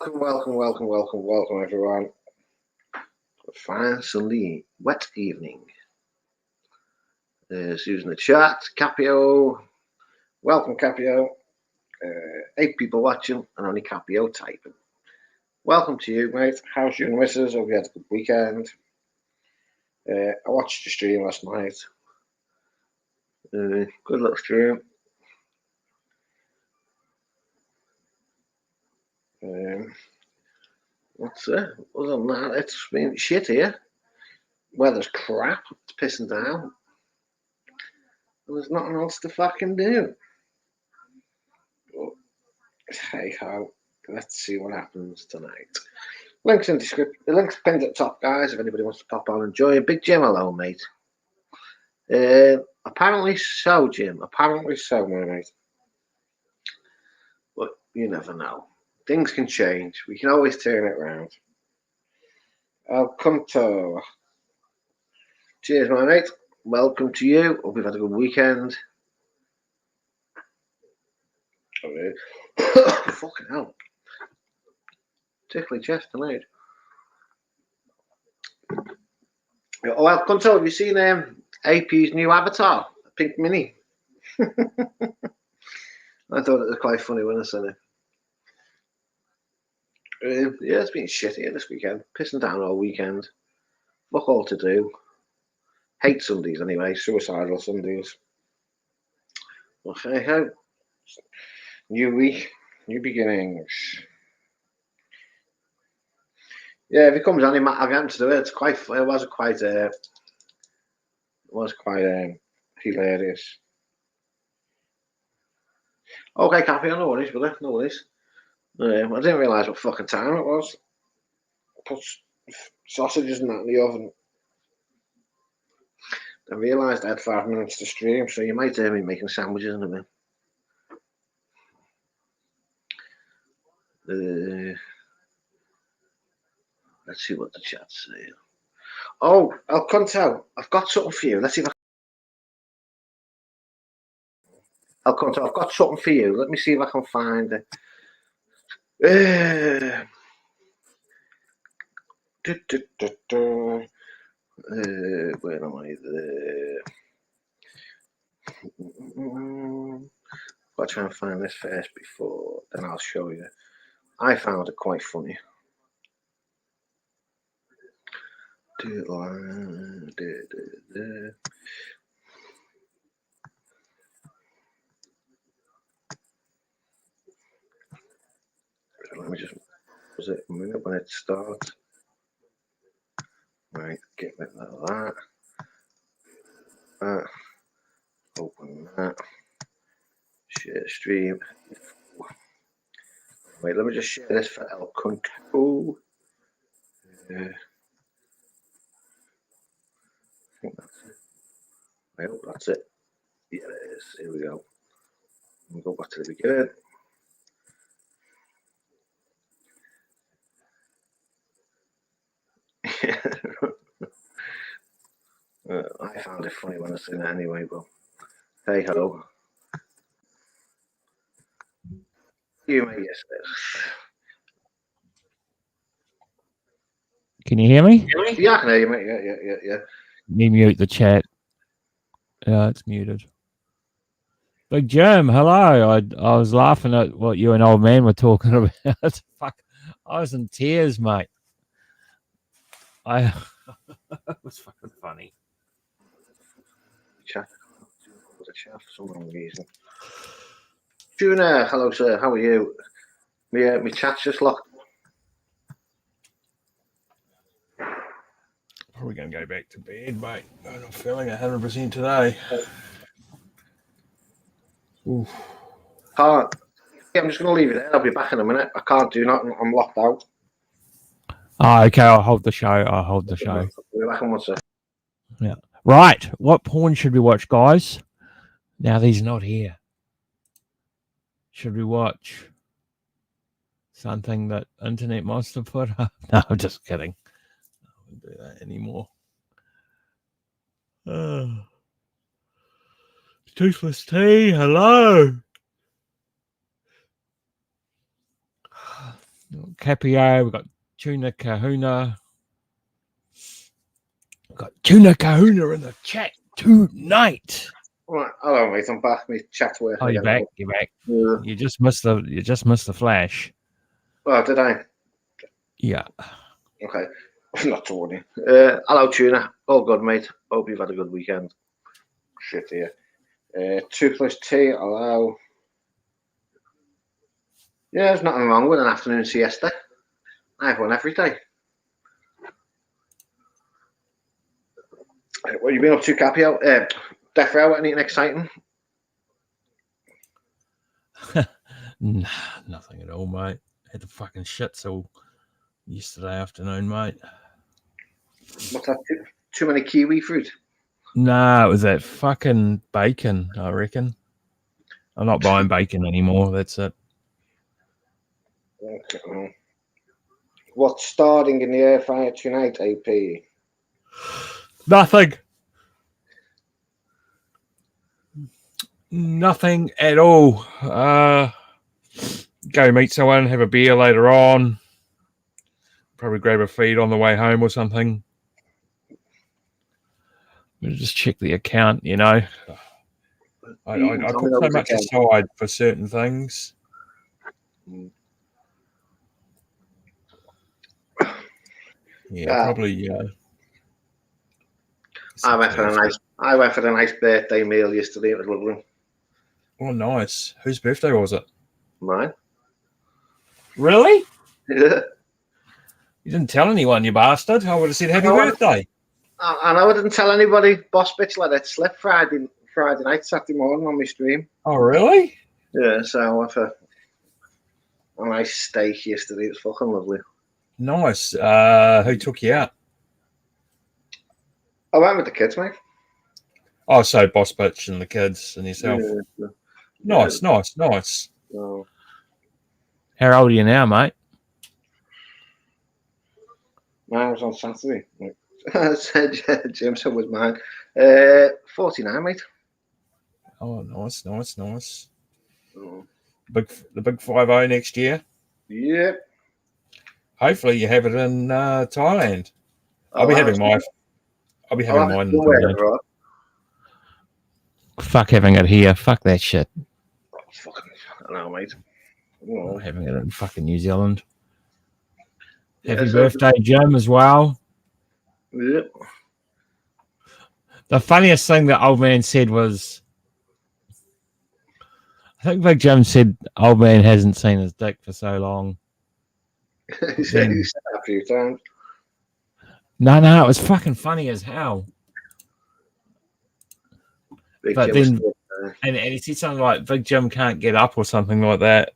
Welcome, everyone. A fine Sunday, wet evening. There's Susan in the chat, Capio. Welcome, Capio. 8 people watching and only Capio typing. Welcome to you, mate. How's you and missus? Hope you had a good weekend. I watched your stream last night. Good little stream. What's it? Other than that, it's been shit here. Weather's crap. It's pissing down. And there's nothing else to fucking do. But, hey ho. Let's see what happens tonight. Links in the description. The link's pinned at the top, guys. If anybody wants to pop on and join. Big Jim, hello, mate. Apparently so, Jim. Apparently so, my mate. But you never know. Things can change. We can always turn it around. I'll come to. Cheers, my mate. Welcome to you. Hope you've had a good weekend. Fucking hell. Tickly chest tonight. Oh, well, Control, have you seen AP's new avatar, Pink Mini? I thought it was quite funny when I said it. Yeah, it's been shit here this weekend. Pissing down all weekend. Fuck all to do. Hate Sundays anyway. Suicidal Sundays. Okay, how? New week, new beginnings. Yeah, if it comes on, I'll get him to do it. It was quite hilarious. Okay, Cappy, no worries, brother. No worries. I didn't realise what fucking time it was. Put sausages and that in the oven. I realised I had 5 minutes to stream, so you might hear me making sandwiches in a minute. Let's see what the chat's saying. Oh, Alconto, I've got something for you. Let's see if Alconto, I've got something for you. Let me see if I can find it. Where am I? There. I'll try and find this first before, then I'll show you. I found it quite funny. Let me just, was it a minute when it starts? Right, get rid of that. Open that. Share stream. Wait, let me just share this for El Conto. I think that's it. I hope that's it. Yeah, it is. Here we go. We'll go back to the beginning. I found it funny when I seen it anyway, but hey ho. You may guess this. Can you hear me? Yeah, I can hear you, mate. Yeah. Me mute the chat. Yeah, it's muted. Big Jim, hello. I was laughing at what you and old man were talking about. Fuck, I was in tears, mate. It was fucking funny. Chat for some reason. Tuna, hello sir, how are you? My chat's just locked. Probably going to go back to bed, mate. I'm not feeling 100% today. Oof. Can't. Yeah, I'm just going to leave it there. I'll be back in a minute. I can't do nothing. I'm locked out. Oh, okay. I'll hold the show. I'll be back in 1 second. Yeah. Right. What porn should we watch, guys? Now he's not here. Should we watch something that Internet Monster put up? No, I'm just kidding. I won't do that anymore. Toothless Tea, hello. Capio, we've got Tuna Kahuna. We've got Tuna Kahuna in the chat tonight. Right, hello, mate. I'm back. My chat's working. Oh, you're again. back. You're back. Yeah. You just missed the flash. Oh, did I? Yeah. Okay. Not to worry. Hello, Tuna. All good, mate. Hope you've had a good weekend. Shit here. 2 + T. Hello. Yeah, there's nothing wrong with an afternoon siesta. I have one every day. What have you been up to, Capio? Death Row, anything exciting? Nah, nothing at all, mate. Had the fucking shits all yesterday afternoon, mate. What's that? Too many kiwi fruit? Nah, it was that fucking bacon, I reckon. I'm not buying bacon anymore. That's it. Okay. What's starting in the air fryer tonight, AP? Nothing. Nothing at all. Go meet someone, have a beer later on. Probably grab a feed on the way home or something. We'll just check the account, you know. I put so much aside for certain things. Yeah, probably. I went for a nice birthday meal yesterday. It was lovely. Oh, nice. Whose birthday was it? Mine. Really? Yeah. You didn't tell anyone, you bastard. I would have said happy birthday. I know I didn't tell anybody. Boss bitch let it slip Friday night, Saturday morning on my stream. Oh, really? Yeah, so I went for a nice steak yesterday. It was fucking lovely. Nice. Who took you out? I went with the kids, mate. Oh, so boss bitch and the kids and yourself. Yeah. Nice. Oh. How old are you now, mate? Mine was on Saturday. Jim said was mine. 49, mate. Oh, nice. Oh. The big 5-0 next year. Yep. Hopefully you have it in Thailand. I'll be having mine in Thailand. Fuck having it here. Fuck that shit. Oh, fucking, I know, mate. I'm having it in fucking New Zealand. Happy birthday, Jim, as well. Yep. The funniest thing that old man said was, I think Big Jim said old man hasn't seen his dick for so long. He said that a few times. No, it was fucking funny as hell. But then, and he said something like Big Jim can't get up or something like that.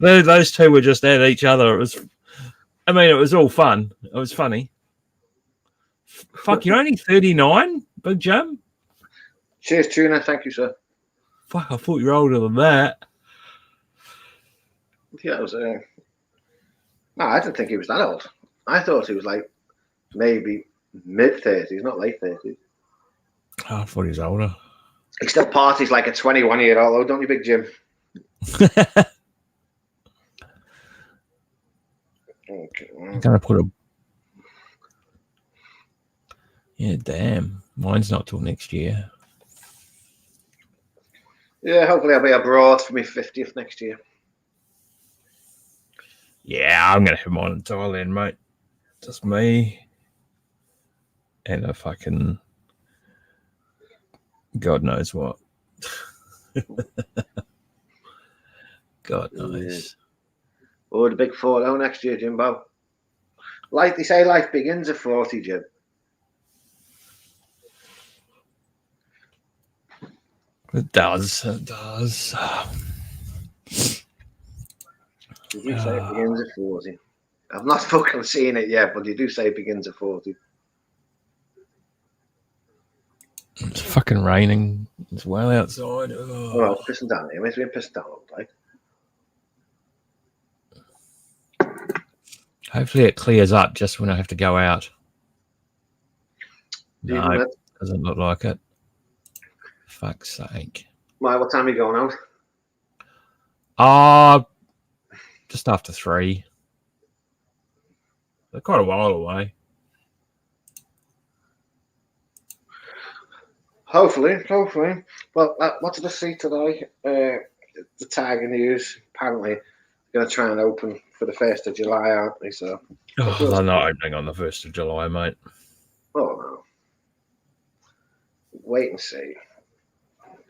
Those two were just at each other. It was all fun. It was funny. Fuck, you're only 39, Big Jim? Cheers, Tuna. Thank you, sir. Fuck, I thought you were older than that. Yeah, it was. No, I didn't think he was that old. I thought he was like maybe mid-30s, not late 30s. Oh, I thought he was older. He still parties like a 21-year-old, though, don't you, Big Jim? Okay. I'm gonna put a. Yeah, damn. Mine's not till next year. Yeah, hopefully I'll be abroad for my 50th next year. Yeah, I'm gonna have mine in Thailand, mate. Just me and a fucking God knows what. God knows. Oh, the big 4-0 next year, Jimbo. Like they say, life begins at 40, Jim. It does. You do say it begins at 40. I've not fucking seen it yet, but you do say it begins at 40. It's fucking raining as well outside. Oh, pissing down here. It's been pissing down all day. Hopefully it clears up just when I have to go out. No, it doesn't look like it. Fuck's sake. Why, what time are you going out? just after 3. They're quite a while away. Hopefully. Well, what did I see today? The Tiger News, apparently they're going to try and open for the 1st of July, aren't they? So, they're not opening on the 1st of July, mate. oh no. Wait and see.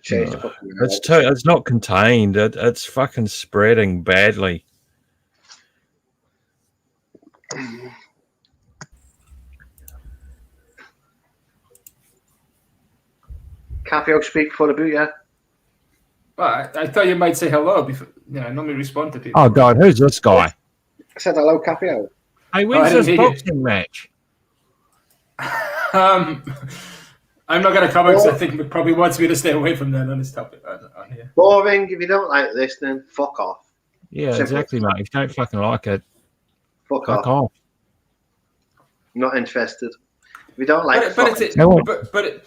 Change the fucking it's not contained. It's fucking spreading badly. Capio speak for the boot, yeah? Well, I thought you might say hello before. I normally respond to people. Oh, God, who's this guy? I said hello, Capio. Hey, when's didn't this hear you. boxing match? I'm not going to comment because I think Mick probably wants me to stay away from that on this topic on here. Boring. If you don't like this, then fuck off. Yeah, Simple. exactly, mate. If you don't fucking like it, Fuck fuck off. off. Not interested. If you don't like But it,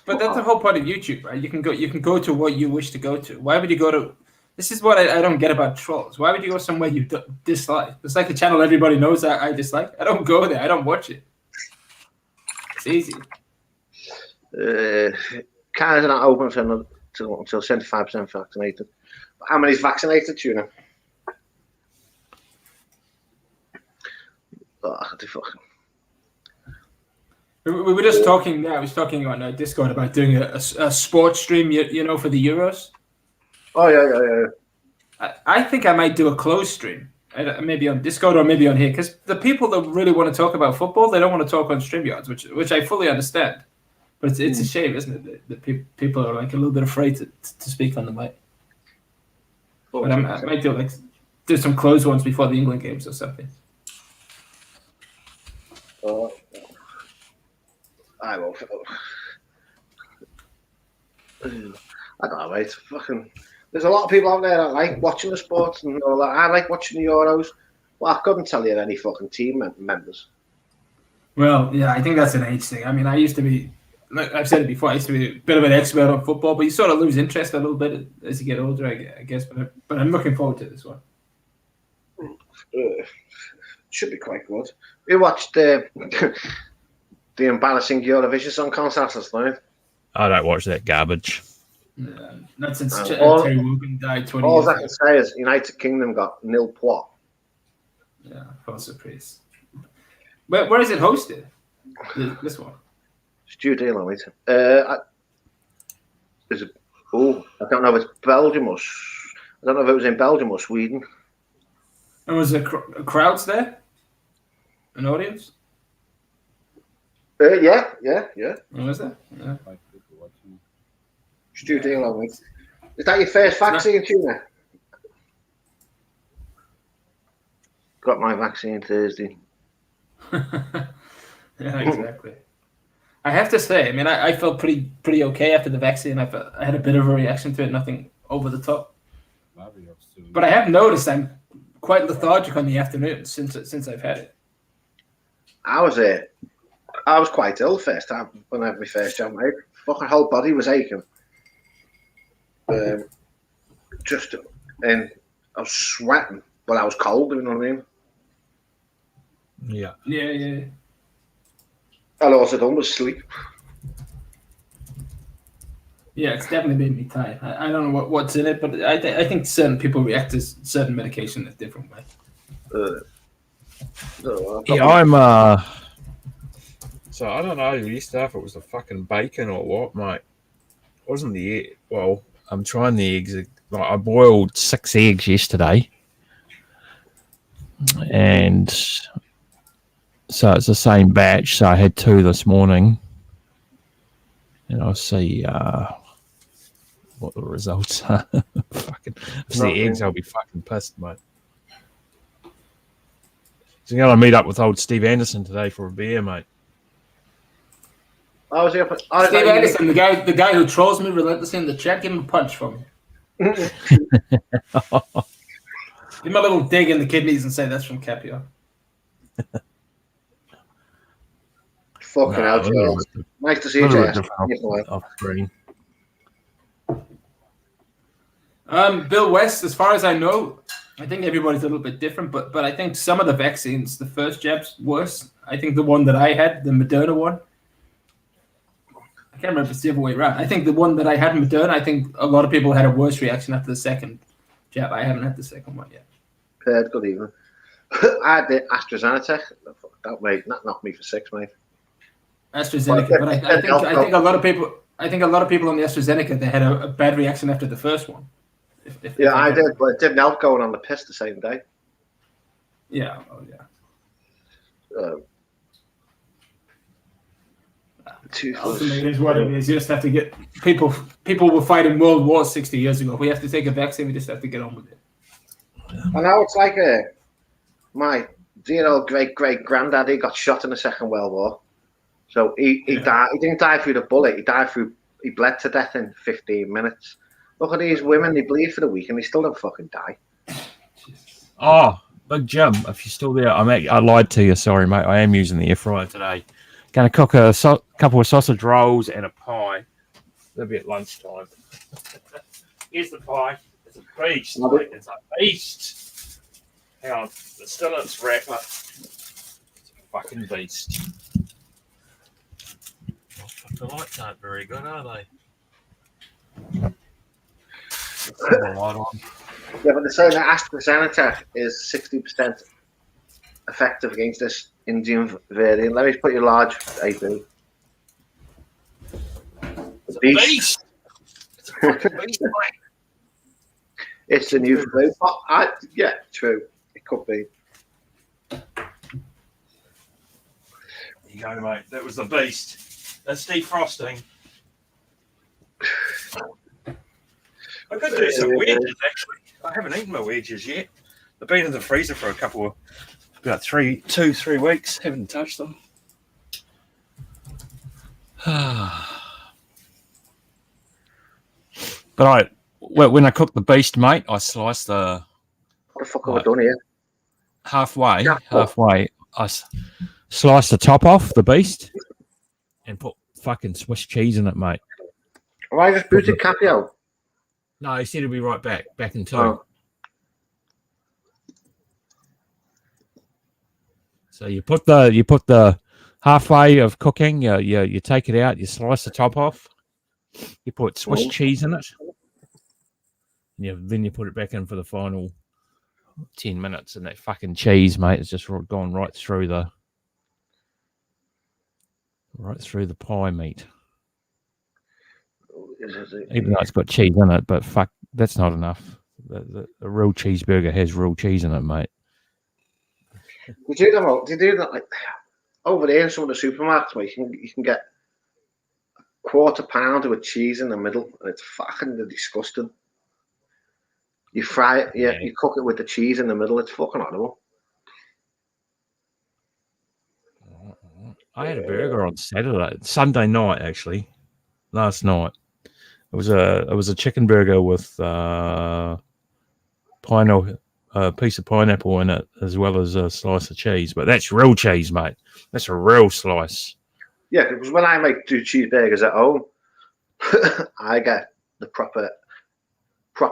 but that's the whole point of YouTube, right? You can go to what you wish to go to. Why would you go to? This is what I don't get about trolls. Why would you go somewhere you dislike? It's like a channel everybody knows that I dislike. I don't go there. I don't watch it. It's easy. Canada's not open for until 75% vaccinated. But how many's vaccinated, Tuna? Oh, the fucking. We were just talking. I was talking on Discord about doing a sports stream. For the Euros. Oh yeah. I think I might do a closed stream, maybe on Discord or maybe on here, because the people that really want to talk about football, they don't want to talk on StreamYards, which I fully understand. But it's a shame, isn't it, that people are like a little bit afraid to speak on the mic. But I might do some closed ones before the England games or something. I will. I don't know, mate. Fucking. There's a lot of people out there that like watching the sports and all that. I like watching the Euros. Well, I couldn't tell you any fucking team members. Well, yeah, I think that's an age thing. I mean, I used to be, like I've said it before, I used to be a bit of an expert on football, but you sort of lose interest a little bit as you get older, I guess. But I'm looking forward to this one. Should be quite good. We watched the embarrassing Eurovision Song Contest last night. I don't watch that garbage. Not since Terry Wogan died 20 years ago. All I can say is United Kingdom got 0 plot. Yeah, for surprise. Where is it hosted? This one? Stu Dillon, mate. I don't know if it's Belgium or I don't know if it was in Belgium or Sweden. And was there crowds there? An audience? Yeah. What was that? Yeah. Stu Dillon, mate. Is that your first vaccine, Tuna? Got my vaccine Thursday. Yeah, exactly. I have to say, I mean, I felt pretty okay after the vaccine. I had a bit of a reaction to it, nothing over the top. But I have noticed I'm quite lethargic on the afternoon since I've had it. I was quite ill first time when I had my first jab, mate. Fucking whole body was aching. And I was sweating, but I was cold. You know what I mean? Yeah. Yeah. And all I done was sleep. Yeah, it's definitely made me tired. I don't know what's in it, but I think certain people react to certain medication in a different way. Yeah, I'm so I don't know yesterday if it was the fucking bacon or what, mate. It wasn't the egg. Well, I'm trying the eggs. Like, I boiled 6 eggs yesterday, and so it's the same batch. So I had 2 this morning, and I'll see what the results are. Fucking, if it's the eggs, I'll be fucking pissed, mate. So I'm going to meet up with old Steve Anderson today for a beer, mate. Steve Anderson, the guy who trolls me relentlessly in the chat, give him a punch for me. Give him a little dig in the kidneys and say that's from Capio. Fucking hell, Charles. Nice to see you, Jess. Bill West, as far as I know, I think everybody's a little bit different, but I think some of the vaccines, the first jab's worse. I think the one that I had, the Moderna one, I can't remember if it's the other way around. I think the one that I had, Moderna, I think a lot of people had a worse reaction after the second jab. I haven't had the second one yet. Good evening. I had the AstraZeneca. That knocked me for 6, mate. AstraZeneca, but I think a lot of people. I think a lot of people on the AstraZeneca, they had a bad reaction after the first one. Yeah, I did, but it didn't help going on the piss the same day. Yeah, oh yeah. Ultimately, it is what it is. You just have to get people. People were fighting world wars 60 years ago. We have to take a vaccine. We just have to get on with it. I know it's like my dear old great granddaddy got shot in the Second World War, so he died. He didn't die through the bullet. He bled to death in 15 minutes. Look at these women. They bleed for the week and they still don't fucking die. Oh, Big Jim, if you're still there, I lied to you. Sorry, mate. I am using the air fryer today. Going to cook a couple of sausage rolls and a pie. That'll be at lunchtime. Here's the pie. It's a beast. It's a beast. Hang on. It's still in its wrapper. It's a fucking beast. The lights aren't very good, are they? The light on. Yeah, but they're saying that AstraZeneca is 60% effective against this Indian variant. Let me put your large AB. It's a beast. It's a fucking beast, mate. It's the new flu. Yeah, true. It could be. There you go, mate. That was the beast. That's defrosting. I could do some wedges, actually. I haven't eaten my wedges yet. They've been in the freezer for about 3 weeks. Haven't touched them. But when I cook the beast, mate, I slice the... What the fuck have I done here? Halfway, I slice the top off the beast and put fucking Swiss cheese in it, mate. Have I just booted Cappy out? No, he said he'll be right back in 2. Oh. So you put the halfway of cooking, you take it out, you slice the top off, you put Swiss cheese in it, and then you put it back in for the final 10 minutes, and that fucking cheese, mate, has just gone right through the pie meat. Even though it's got cheese in it, but fuck, that's not enough. The real cheeseburger has real cheese in it, mate. Do you do that like over there in some of the supermarkets where you can get a quarter pounder with cheese in the middle, and it's fucking disgusting. You fry it, you cook it with the cheese in the middle. It's fucking horrible. I had a burger on Sunday night, actually, last night. It was a chicken burger with a piece of pineapple in it, as well as a slice of cheese. But that's real cheese, mate. That's a real slice. Yeah, because when I do cheeseburgers at home, I get the proper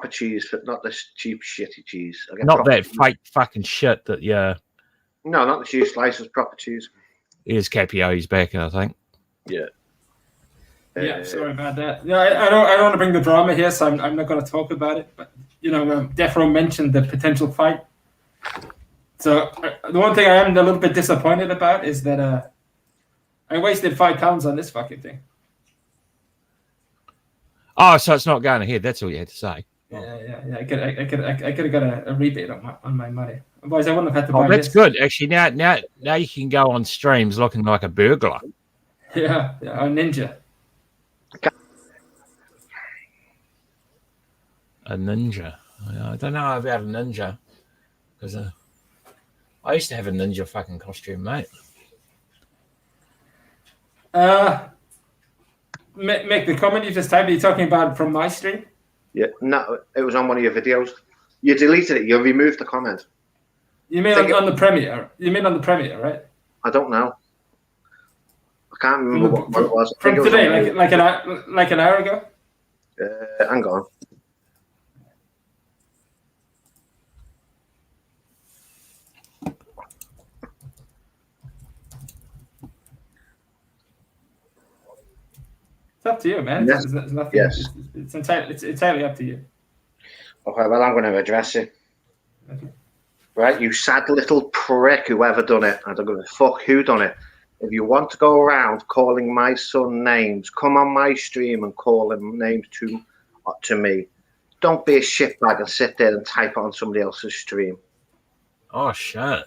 cheese, but not this cheap shitty cheese. I get not that fake fucking shit that No, not the cheese slices. Proper cheese. Here's Capio. He's back, I think. Yeah. Yeah, sorry about that. Yeah, I don't want to bring the drama here, so I'm not going to talk about it. But Defro mentioned the potential fight. So the one thing I am a little bit disappointed about is that I wasted £5 on this fucking thing. Oh, so it's not going ahead. That's all you had to say. Yeah. I could have got a rebate on my money. Otherwise, I wouldn't have had to buy that's this. good. Actually, now you can go on streams looking like a burglar. Yeah, a ninja. A ninja. I don't know about a ninja, because I used to have a ninja fucking costume, mate. Mick, the comment you just typed, are you talking about from my stream? Yeah, no, it was on one of your videos. You deleted it. You removed the comment. You mean on the premiere? You mean on the premiere, right? I don't know. I can't remember what it was. From today, like an hour ago. Hang on. up to you, man. Yes. It's nothing. Yes. It's entirely up to you. Okay, well, I'm going to address it. Okay. Right, you sad little prick, whoever done it. I don't give a fuck who done it. If you want to go around calling my son names, come on my stream and call him names to me. Don't be a shitbag and sit there and type it on somebody else's stream. Oh shit!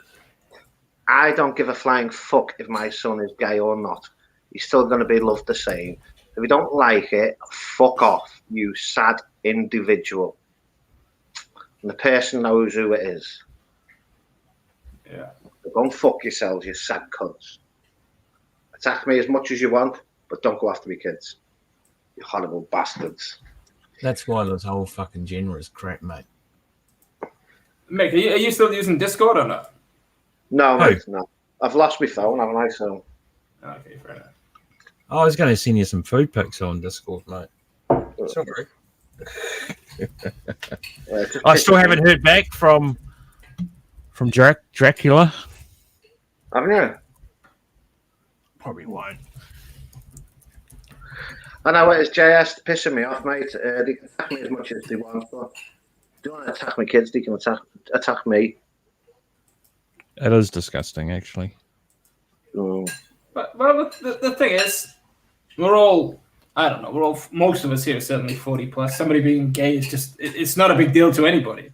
I don't give a flying fuck if my son is gay or not. He's still going to be loved the same. If you don't like it, fuck off, you sad individual. And the person knows who it is. Yeah. Go and fuck yourselves, you sad cunts. Attack me as much as you want, but don't go after me kids. You horrible bastards. That's why this whole fucking genre is crap, mate. Mick, are you still using Discord or not? No, Hey. mate, no. I've lost my phone, haven't I? So Okay, fair enough. I was going to send you some food pics on Discord, mate. Sorry. I still haven't heard back from Dracula. Haven't you? Probably won't. I know it's JS pissing me off, mate. They can attack me as much as they want, but if they want to attack my kids, they can attack me. It is disgusting, actually. Mm. But well, the thing is, we're all, I don't know, most of us here are certainly 40 plus. Somebody being gay is just, it's not a big deal to anybody.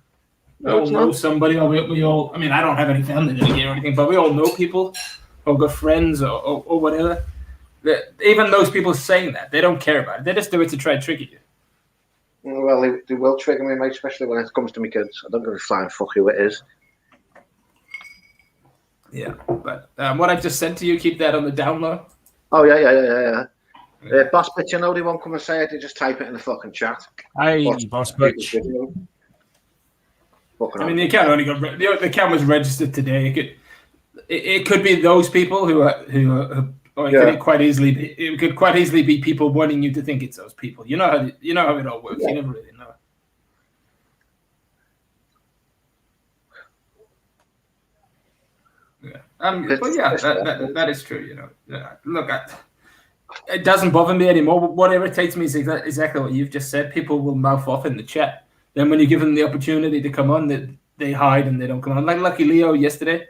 We all know somebody, or we all, I mean, I don't have any family that are gay or anything, but we all know people or got friends or whatever. Even those people saying that, they don't care about it. They just do it to try and trigger you. Well, they will trigger me, mate, especially when it comes to my kids. I don't give a flying fuck who it is. Yeah, but what I just sent to you, keep that on the down low. Oh, yeah. Boss bitch, you know they won't come and say it, they just type it in the fucking chat. Hey, Watch boss people's bitch. video. Fucking I mean, the account only got the account was registered today. It could be those people who or it could quite easily be people wanting you to think it's those people. You know how it all works. Yeah. You never really know. Yeah. But yeah, that is true. You know, look, it doesn't bother me anymore. What irritates me is exactly what you've just said. People will mouth off in the chat. Then when you give them the opportunity to come on, they hide and they don't come on. Like Lucky Leo yesterday,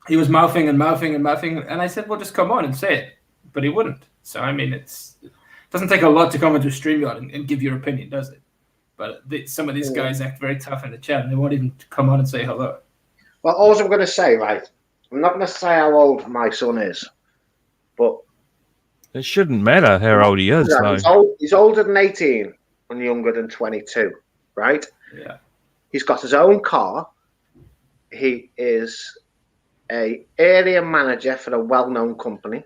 he was mouthing, and I said, "Well, just come on and say it," but he wouldn't. So I mean, it doesn't take a lot to come into StreamYard and give your opinion, does it? But some of these guys act very tough in the chat, and they won't even come on and say hello. Well, all I'm going to say, right, I'm not going to say how old my son is, but It shouldn't matter how old he is, though. he's older than 18 and younger than 22, right? Yeah. He's got his own car. He is a area manager for a well-known company.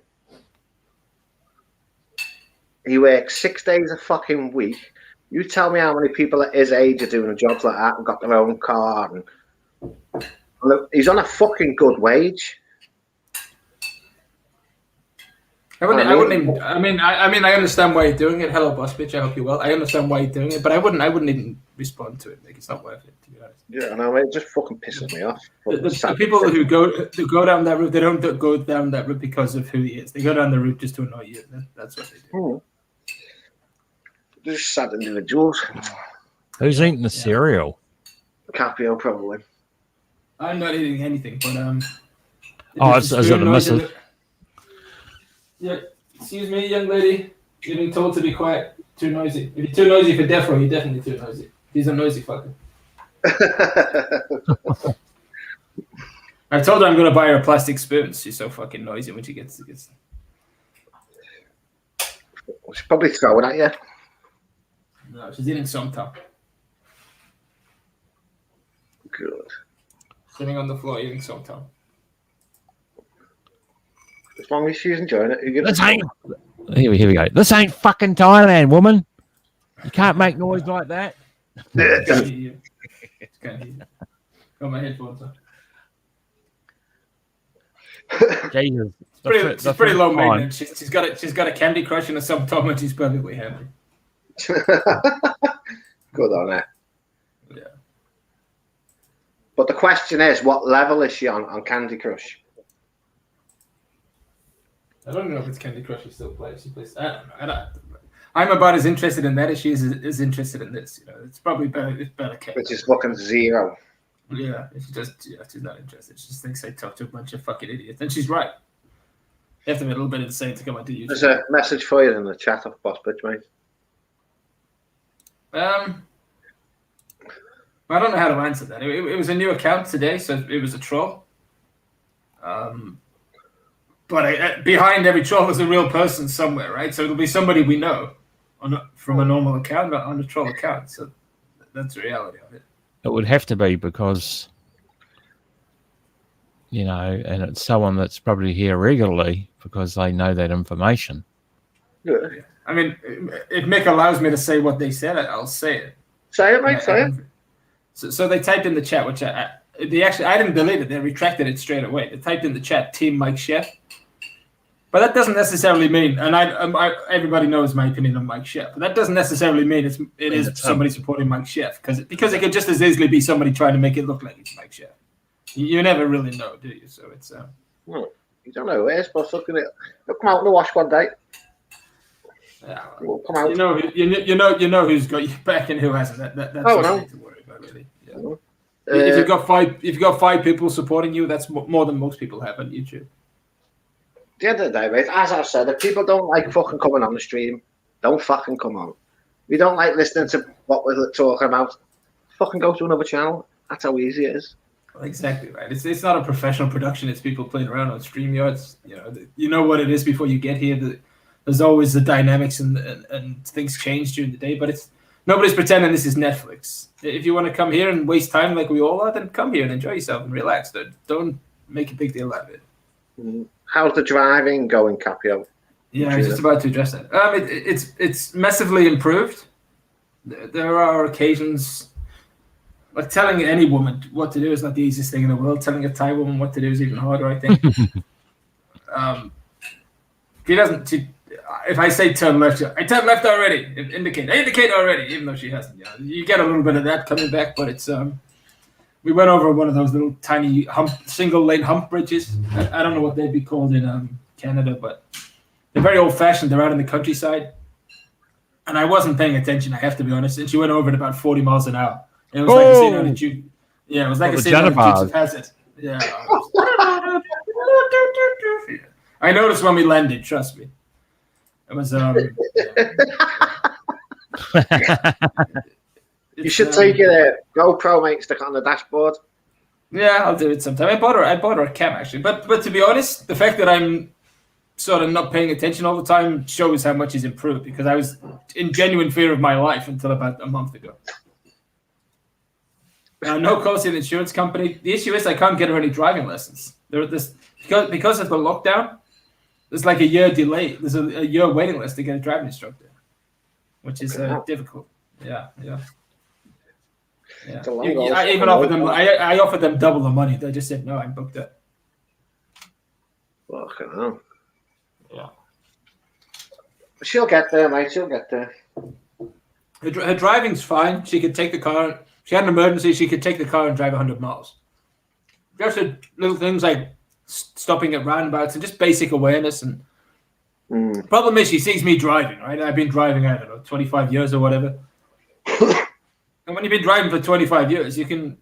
He works 6 days a fucking week. You tell me how many people at his age are doing jobs like that and got their own car. And look, he's on a fucking good wage. I understand why you're doing it. Hello, boss bitch. I hope you're well. I understand why you're doing it, but I wouldn't even respond to it. Like, it's not worth it, to be honest. Yeah, I know, it just fucking pisses me off. The people who go down that route, they don't go down that route because of who he is. They go down the route just to annoy you. That's what they do. They're just sad individuals. Who's eating the cereal? Caprio, probably. I'm not eating anything, but Oh, is it the missus? Yeah, excuse me, young lady. You're being told to be quiet. Too noisy. If you're too noisy for Defro, you're definitely too noisy. He's a noisy fucker. I told her I'm going to buy her a plastic spoon. She's so fucking noisy when she gets. She's probably throwing at you. No, she's eating somtop. Good. Sitting on the floor eating somtop. As long as she's enjoying it. Here we go. This ain't fucking Thailand, woman. You can't make noise like that. Got my headphones on. Jesus. She's pretty low maintenance. She's got a Candy Crush and a Subtom, and she's perfectly happy. Good on her. Yeah. But the question is, what level is she on Candy Crush? I don't know if it's Candy Crush he still plays. He plays. I don't know. I'm about as interested in that as she is interested in this. You know, it's probably better. It's better kept. Which is fucking zero. Yeah, she's not interested. She just thinks I talk to a bunch of fucking idiots, and she's right. You have to be a little bit insane to come onto YouTube. There's a message for you in the chat of Boss Bitch, mate. I don't know how to answer that. It was a new account today, so it was a troll. But behind every troll is a real person somewhere, right? So it'll be somebody we know from a normal account, but on a troll account. So that's the reality of it. It would have to be because, you know, and it's someone that's probably here regularly because they know that information. Yeah. I mean, if Mick allows me to say what they said, I'll say it. Say it, mate. Say it. So they typed in the chat, which I didn't delete it. They retracted it straight away. They typed in the chat, Team Mike Sheff. But that doesn't necessarily mean, and everybody knows my opinion on Mike Sheff, but that doesn't necessarily mean it is somebody supporting Mike Sheff, because it could just as easily be somebody trying to make it look like it's Mike Sheff. You never really know, do you? So it's Well, you don't know who it is, but look at it. They'll come out in the wash one day. yeah, We'll come out. you know who's got your back and who hasn't. That's Oh, what no. you need to worry about, really. Yeah. Uh, If you've got five people supporting you, that's more than most people have on YouTube. At the end of the day, mate, as I've said, if people don't like fucking coming on the stream, don't fucking come on. If you don't like listening to what we're talking about, fucking go to another channel. That's how easy it is. Exactly right. It's not a professional production. It's people playing around on StreamYards. You know what it is before you get here. There's always the dynamics and things change during the day. But nobody's pretending this is Netflix. If you want to come here and waste time like we all are, then come here and enjoy yourself and relax. Don't make a big deal out of it. How's the driving going, Capio? Yeah, I was just about to address that. It's massively improved. There are occasions. Like telling any woman what to do is not the easiest thing in the world. Telling a Thai woman what to do is even harder, I think. If I say turn left, I turn left already. I indicate already, even though she hasn't. You get a little bit of that coming back, but it's we went over one of those little tiny single lane hump bridges. I don't know what they'd be called in Canada, but they're very old fashioned. They're out in the countryside, and I wasn't paying attention. I have to be honest. And she went over at about 40 miles an hour. It was like a scene on the Duke. Yeah, it was like a scene on the Dukes of Hazzard. Yeah. I noticed when we landed. Trust me. It was. You should take your GoPro, mate, stick it on the dashboard. Yeah, I'll do it sometime. I bought her a cam actually, but to be honest, the fact that I'm sort of not paying attention all the time shows how much he's improved, because I was in genuine fear of my life until about a month ago. No calls to the insurance company. The issue is I can't get her any driving lessons. Because of the lockdown, there's like a year delay. There's a year waiting list to get a driving instructor, which is difficult. Yeah. I even offered them. I offered them double the money. They just said no. I'm booked up. Fucking hell. Yeah. She'll get there, mate. She'll get there. Her driving's fine. She could take the car. She had an emergency. She could take the car and drive 100 miles. Just little things like stopping at roundabouts and just basic awareness. And the problem is she sees me driving, right? I've been driving, I don't know, 25 years or whatever. And when you've been driving for 25 years, you don't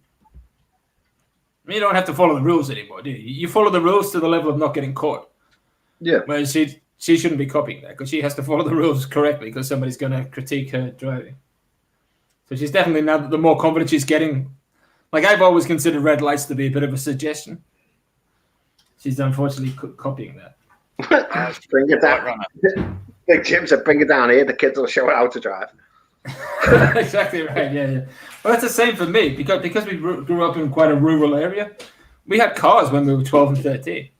have to follow the rules anymore, do you? You follow the rules to the level of not getting caught. Yeah. Whereas she shouldn't be copying that, because she has to follow the rules correctly, because somebody's going to critique her driving. So she's definitely, now the more confident she's getting, like I've always considered red lights to be a bit of a suggestion. She's unfortunately copying that. Bring it down. Big Jim said, bring it down here. The kids will show her how to drive. Exactly right. Yeah. Well, that's the same for me, because we grew up in quite a rural area. We had cars when we were 12 and 13.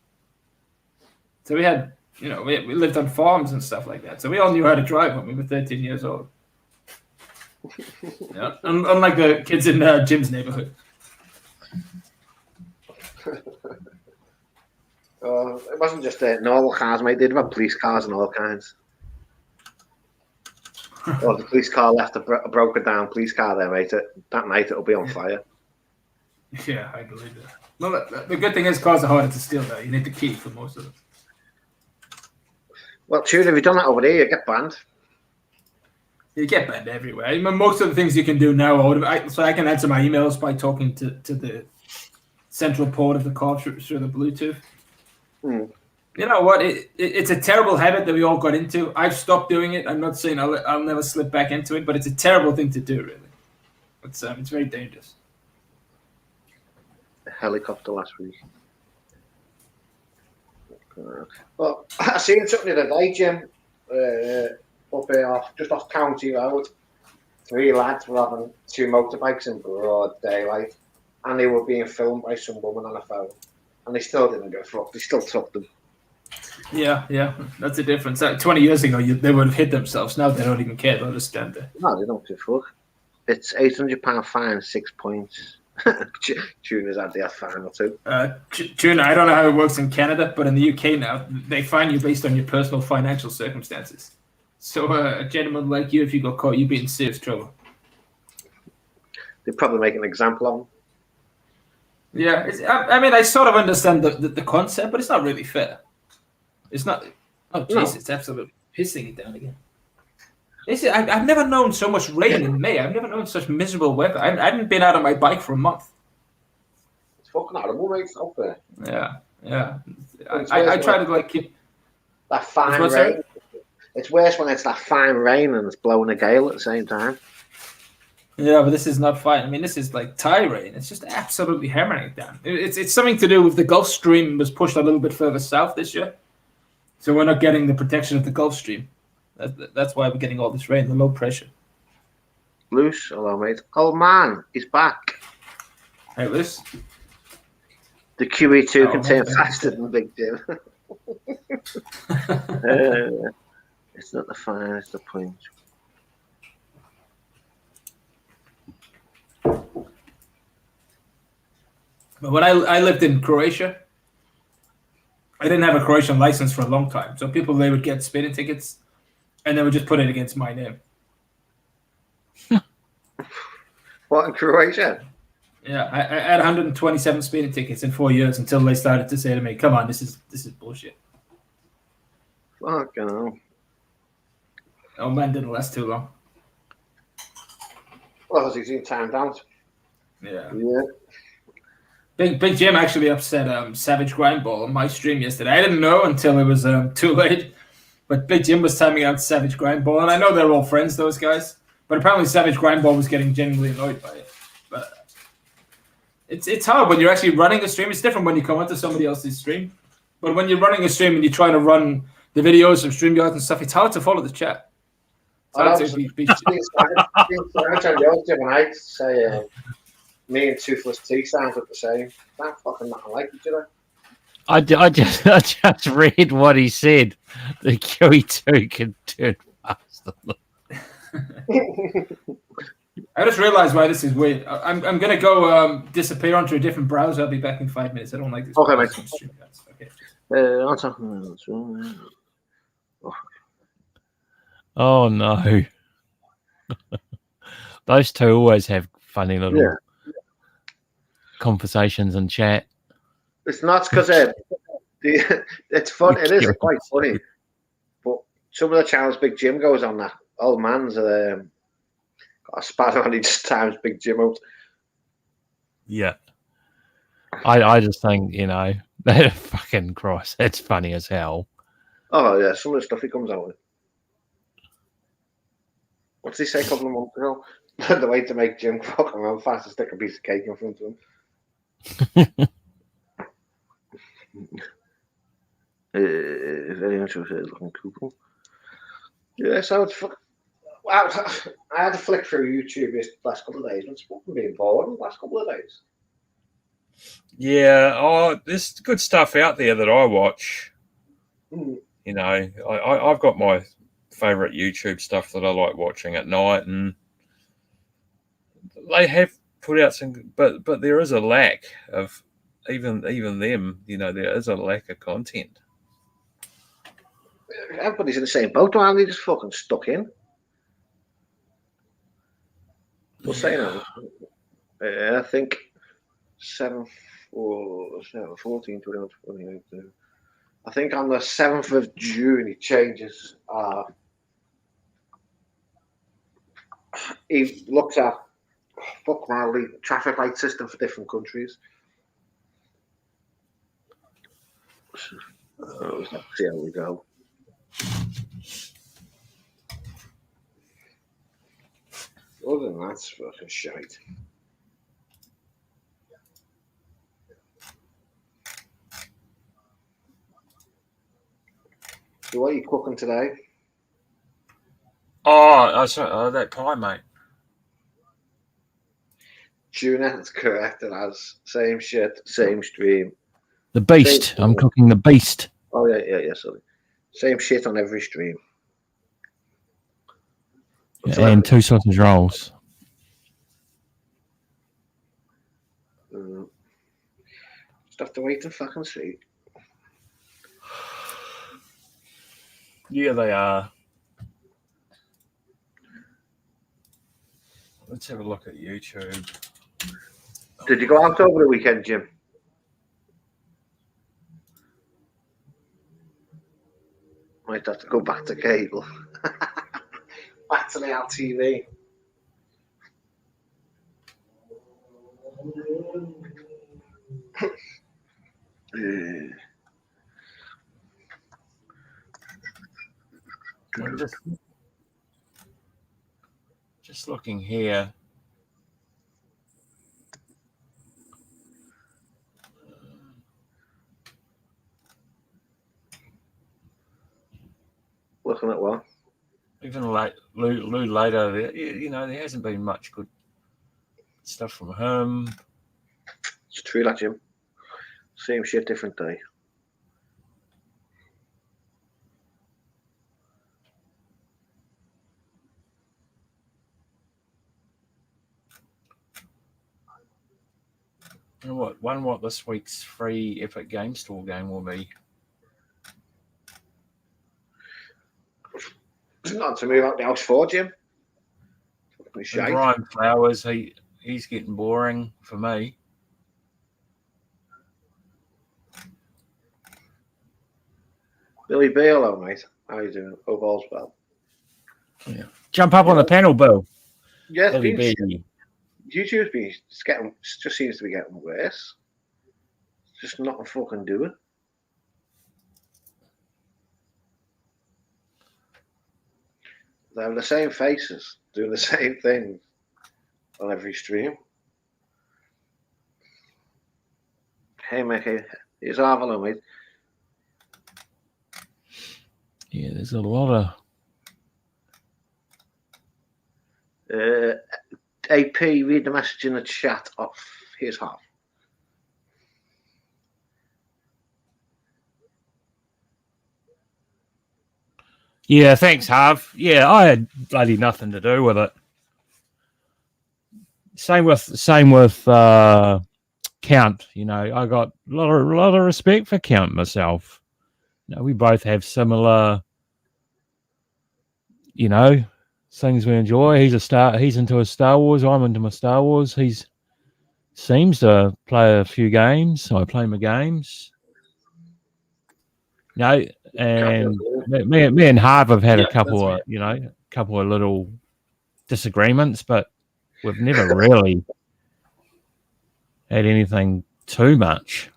So we had, we lived on farms and stuff like that. So we all knew how to drive when we were 13 years old. Yeah, unlike the kids in Jim's neighborhood. It wasn't just normal cars, mate. They'd have police cars and all kinds. Or the police car left a broken down police car there, mate. That night it'll be on fire. Yeah, I believe that. Well, the good thing is cars are harder to steal, though. You need the key for most of them. Well, Tune, if you done that over there, you get banned. You get banned everywhere. I mean, most of the things you can do now, so I can answer my emails by talking to the central port of the car through the Bluetooth. Mm. You know what? It's a terrible habit that we all got into. I've stopped doing it. I'm not saying I'll never slip back into it, but it's a terrible thing to do, really. It's very dangerous. A helicopter last week. Well, I seen something the other day, Jim, up here just off County Road. 3 lads were having 2 motorbikes in broad daylight, and they were being filmed by some woman on a phone, and they still didn't give a fuck. They still took them. Yeah, that's the difference. 20 years ago, they would have hit themselves. Now they don't even care. They'll just stand there. No, they don't give a fuck. It's £800 fine, 6 points. Tuner's had the fine or 2. Tuna, I don't know how it works in Canada, but in the UK now, they fine you based on your personal financial circumstances. So a gentleman like you, if you got caught, you'd be in serious trouble. They'd probably make an example of them. Yeah, I mean, I sort of understand the concept, but it's not really fair. It's not. Oh, jeez, No. It's absolutely pissing it down again. I've never known so much rain in May. I've never known such miserable weather. I hadn't been out on my bike for a month. It's fucking horrible, mate. It's out there. Yeah. I try to keep that fine what's rain. that? It's worse when it's that fine rain and it's blowing a gale at the same time. Yeah, but this is not fine. I mean, this is like Thai rain. It's just absolutely hammering it down. It's something to do with the Gulf Stream was pushed a little bit further south this year, so we're not getting the protection of the Gulf Stream. That's why we're getting all this rain, the low pressure. Loose, hello, mate. Oh man, he's back. Hey, Liz. The QE2 Oh, can turn okay. faster than Big Jim. It's not the fine, it's the point. But when I lived in Croatia, I didn't have a Croatian license for a long time. So they would get speeding tickets, and they would just put it against my name. What, in Croatia? Yeah, I had 127 speeding tickets in 4 years until they started to say to me, "Come on, this is bullshit." Fucking hell. Oh man, didn't last too long. Well, as he's in timed out. Yeah. Yeah. Big Jim actually upset Savage Grindball on my stream yesterday. I didn't know until it was too late. But Big Jim was timing out Savage Grindball, and I know they're all friends, those guys. But apparently Savage Grindball was getting genuinely annoyed by it. But it's hard when you're actually running a stream. It's different when you come onto somebody else's stream. But when you're running a stream and you're trying to run the videos from StreamYard and stuff, it's hard to follow the chat. It's hard to be I say me and Toothless T sound the same. That fucking nothing like each other. I just read what he said. The QE2 can turn faster. I just realized why this is weird. I'm going to go disappear onto a different browser. I'll be back in 5 minutes. I don't like this. Okay, mate. Okay. I'm talking. Oh no. Those two always have funny little conversations and chat. It's not because it's fun. It is quite funny. But some of the channels Big Jim goes on, that old man's got a spanner on each times Big Jim out. Yeah. I just think, that fucking Christ, that's funny as hell. Oh yeah, some of the stuff he comes out with. What's he say a couple of months ago? The way to make Jim fucking run fast is stick a piece of cake in front of him. Very much looking cool. Yeah, so it's wow. I had to flick through YouTube this last couple of days. It's fucking being bored the last couple of days. Yeah, there's good stuff out there that I watch. Mm. I've got my favorite YouTube stuff that I like watching at night, and they have put out some, but there is a lack of even them. There is a lack of content. Everybody's in the same boat, aren't they? Just fucking stuck in. We'll say now. I think 7, 4, 7, 14, 21, 28. I think on the 7th of June he changes. He looks at the traffic light system for different countries. So let's see how we go. Other than that, it's fucking shite. So what are you cooking today? That pie, mate. Tuna, that's correct. It has same shit, same stream. The beast. I'm cooking the beast. Oh yeah, sorry. Same shit on every stream. And 2 sausage rolls. Just have to wait and fucking see. Yeah, they are. Let's have a look at YouTube. Did you go out over the weekend, Jim? Might have to go back to cable. Back to the LTV. I'm just looking here. Looking at what? Even Lou later, there hasn't been much good stuff from him. It's true, that, Jim. Same shit, different day. And what this week's free Epic Game Store game will be? It's not to move out the house for, Jim. And Brian Flowers, he's getting boring for me. Billy B, hello, mate. How you doing? Hope all's well. Yeah. Jump up on the panel, Bill. Yeah, Billy B. YouTube's been just seems to be getting worse. Just not a fucking do it. They have the same faces, doing the same thing on every stream. Hey, Mickey, it's Avalo, mate. Yeah, there's a lot of. AP, read the message in the chat off. Here's half. Yeah, thanks, Harv. Yeah, I had bloody nothing to do with it. Same with Count. I got a lot of respect for Count myself. We both have similar, things we enjoy. He's into his Star Wars. I'm into my Star Wars. He seems to play a few games. I play my games. And me and Harv have had a couple of little disagreements, but we've never really had anything too much.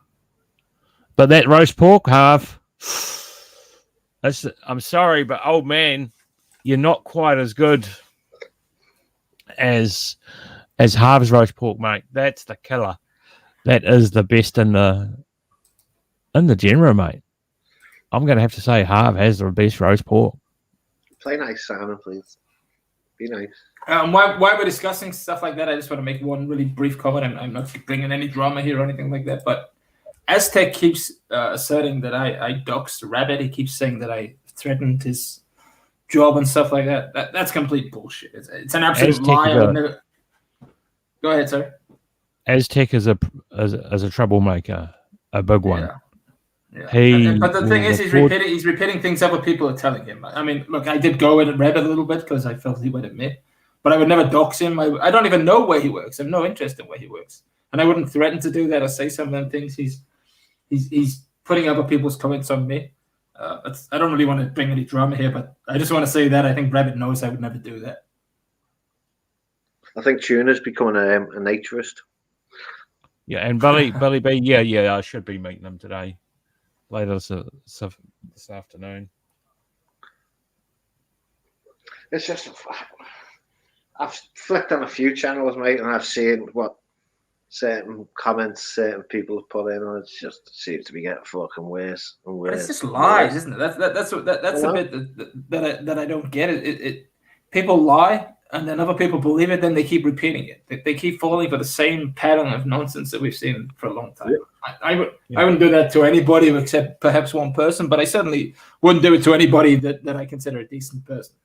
But that roast pork, Harv, I'm sorry, but old man, you're not quite as good as Harv's roast pork, mate. That's the killer. That is the best in the genre, mate. I'm going to have to say Harv has the best roast pork. Play nice, Simon, please. Be nice. While we're discussing stuff like that, I just want to make one really brief comment. I'm not bringing any drama here or anything like that, but Aztec keeps asserting that I doxed Rabbit. He keeps saying that I threatened his job and stuff like that. That's complete bullshit. It's an absolute lie. Go ahead, sir. Aztec is a troublemaker, a big one. Yeah. But the thing is, he's repeating things other people are telling him. I mean, look, I did go with Rabbit a little bit because I felt he would admit, but I would never dox him. I don't even know where he works. I have no interest in where he works, and I wouldn't threaten to do that or say some of them things. He's putting other people's comments on me. I don't really want to bring any drama here, but I just want to say that I think Rabbit knows I would never do that. I think Tuna's becoming a naturist. Yeah, and Billy B, yeah, I should be meeting him today, later this afternoon. It's just, I've flicked on a few channels, mate, and I've seen what certain comments certain people have put in, and it just seems to be getting fucking worse and worse. But it's just lies, isn't it? That's the bit that I don't get. It people lie, and then other people believe it, then they keep repeating it. They keep falling for the same pattern of nonsense that we've seen for a long time. Yeah. I wouldn't do that to anybody except perhaps one person, but I certainly wouldn't do it to anybody that I consider a decent person.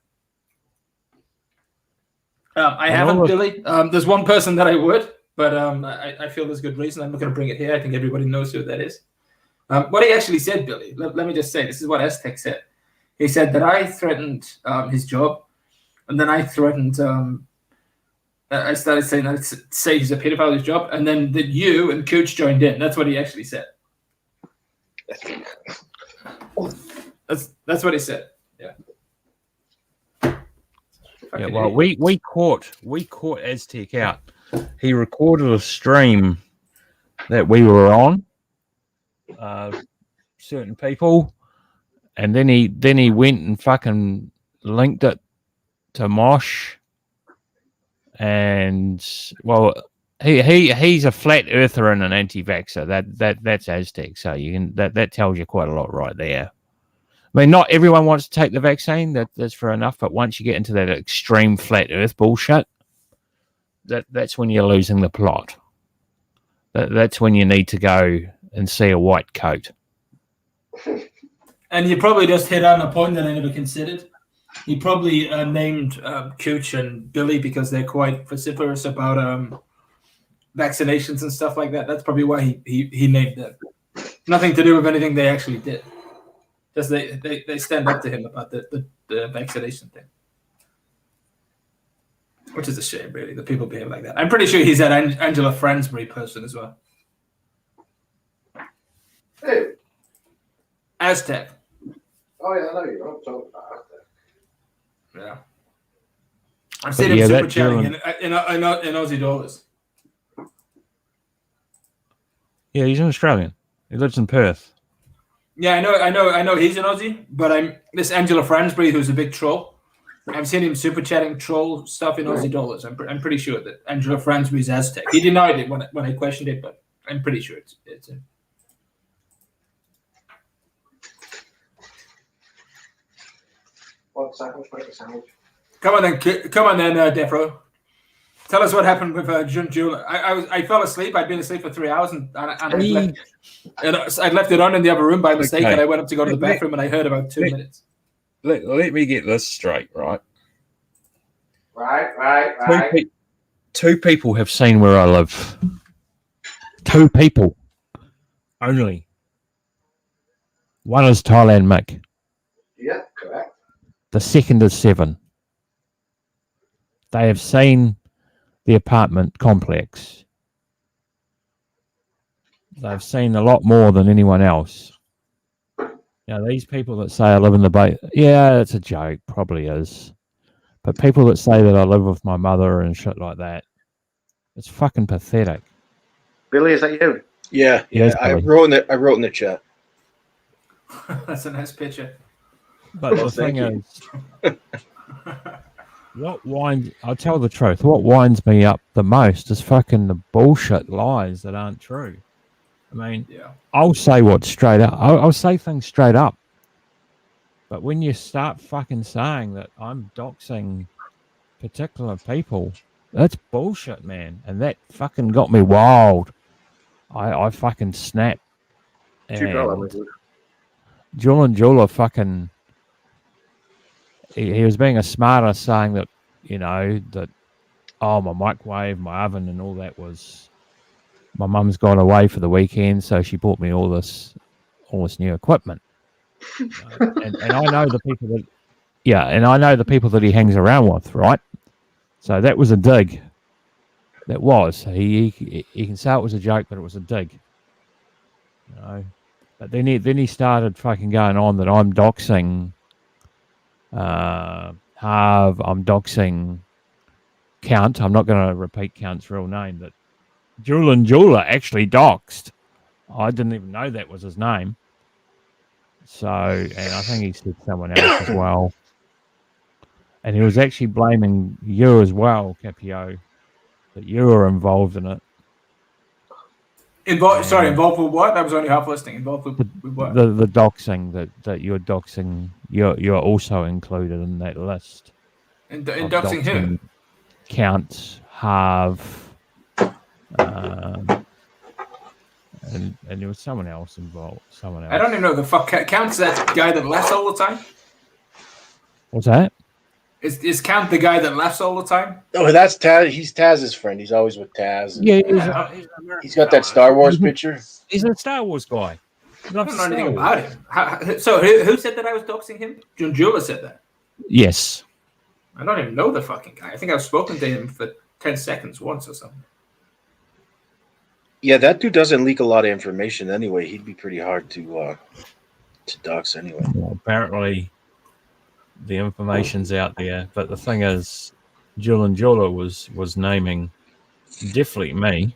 I haven't, Billy. There's one person that I would, but I feel there's good reason. I'm not going to bring it here. I think everybody knows who that is. What he actually said, Billy, let me just say, this is what Aztec said. He said that I threatened his job, and then I threatened, I started saying I'd say he's a pedophile, his job, and then that you and Cooch joined in. That's what he actually said. That's what he said. Yeah. Yeah, well, we caught Aztec out. He recorded a stream that we were on, certain people, and then he went and fucking linked it to Mosh, and well, he's a flat earther and an anti-vaxxer. That's Aztec, so you can that tells you quite a lot right there. I mean, not everyone wants to take the vaccine. That's fair enough. But once you get into that extreme flat Earth bullshit, that's when you're losing the plot. That's when you need to go and see a white coat. And you probably just hit on a point that I never considered. He probably named Cooch and Billy because they're quite vociferous about vaccinations and stuff like that. That's probably why he named them. Nothing to do with anything they actually did. Just they stand up to him about the vaccination thing. Which is a shame, really, that people behave like that. I'm pretty sure he's that Angela Fransbury person as well. Who? Aztec. Oh, yeah, I know you're not talking about Aztec. Yeah. I've seen him super chatting in Aussie dollars. Yeah, he's an Australian. He lives in Perth. Yeah, I know he's an Aussie, but this Angela Fransbury, who's a big troll. I've seen him super chatting troll stuff in Aussie dollars. I'm pretty sure that Angela Fransbury is Aztec. He denied it when I questioned it, but I'm pretty sure it's him. One second, make a sandwich. Come on then, Defro. Tell us what happened with Jun. I fell asleep. I'd been asleep for 3 hours, and I'd left it on in the other room by mistake, and I went up to go to the bathroom, and I heard about 2 minutes. Let me get this straight, right? Right. Two people have seen where I live. 2 people. Only. One is Thailand Mick. Yeah, correct. The second is 7. They have seen the apartment complex. They've seen a lot more than anyone else. Now, these people that say I live in the bay, yeah, it's a joke, probably is. But people that say that I live with my mother and shit like that, it's fucking pathetic. Billy, is that you? Yeah. Yes, I wrote in the chat. That's a nice picture. But the thing is, I'll tell the truth, what winds me up the most is fucking the bullshit lies that aren't true. I mean, yeah. I'll say what's straight up. I'll say things straight up. But when you start fucking saying that I'm doxing particular people, that's bullshit, man. And that fucking got me wild. I fucking snapped. And Jula fucking... He was being a smarter, saying that, that, my microwave, my oven and all that was... My mum's gone away for the weekend, so she bought me all this new equipment. And I know the people that... Yeah, and I know the people that he hangs around with, right? So that was a dig. That was. He can say it was a joke, but it was a dig. But then he started fucking going on that I'm doxing Harv, I'm doxing Count. I'm not going to repeat Count's real name, but Julian Jeweler actually doxed. I didn't even know that was his name. So, and I think he said someone else as well. And he was actually blaming you as well, Capio, that you were involved in it. Involved with what? I was only half listening. Involved with what? The doxing that you're doxing. You're also included in that list. In doxing who? Count, Harv, and there was someone else involved. Someone else. I don't even know the fuck. Count's that guy that laughs all the time? What's that? Is Count the guy that laughs all the time? Oh, that's Taz. He's Taz's friend. He's always with Taz. Yeah, He's got that Star Wars picture. He's a Star Wars guy. I don't know anything about him. So who said that I was doxing him? John Jula said that. Yes. I don't even know the fucking guy. I think I've spoken to him for 10 seconds once or something. Yeah, that dude doesn't leak a lot of information anyway. He'd be pretty hard to dox anyway. Well, apparently, the information's out there, but the thing is, Julian Jeweler was naming definitely me.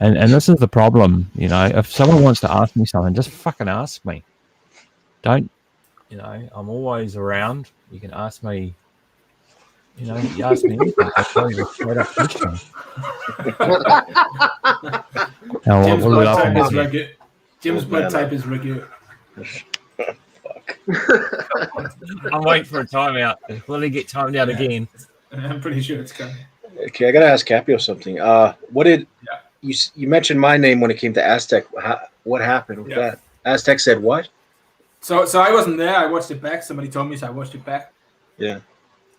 And this is the problem, you know. If someone wants to ask me something, just fucking ask me. Don't, you know. I'm always around. You can ask me. You know, you ask me anything. I'll tell you a straight up question. Jim's blood type is regular. Jim's blood type is regular. Fuck. I'm waiting for a timeout. Will he get timed out again? I'm pretty sure it's coming. Okay, I gotta ask Capio something. What did you mentioned my name when it came to Aztec? What happened with that? Aztec said what? So I wasn't there. I watched it back. Somebody told me, so I watched it back. Yeah.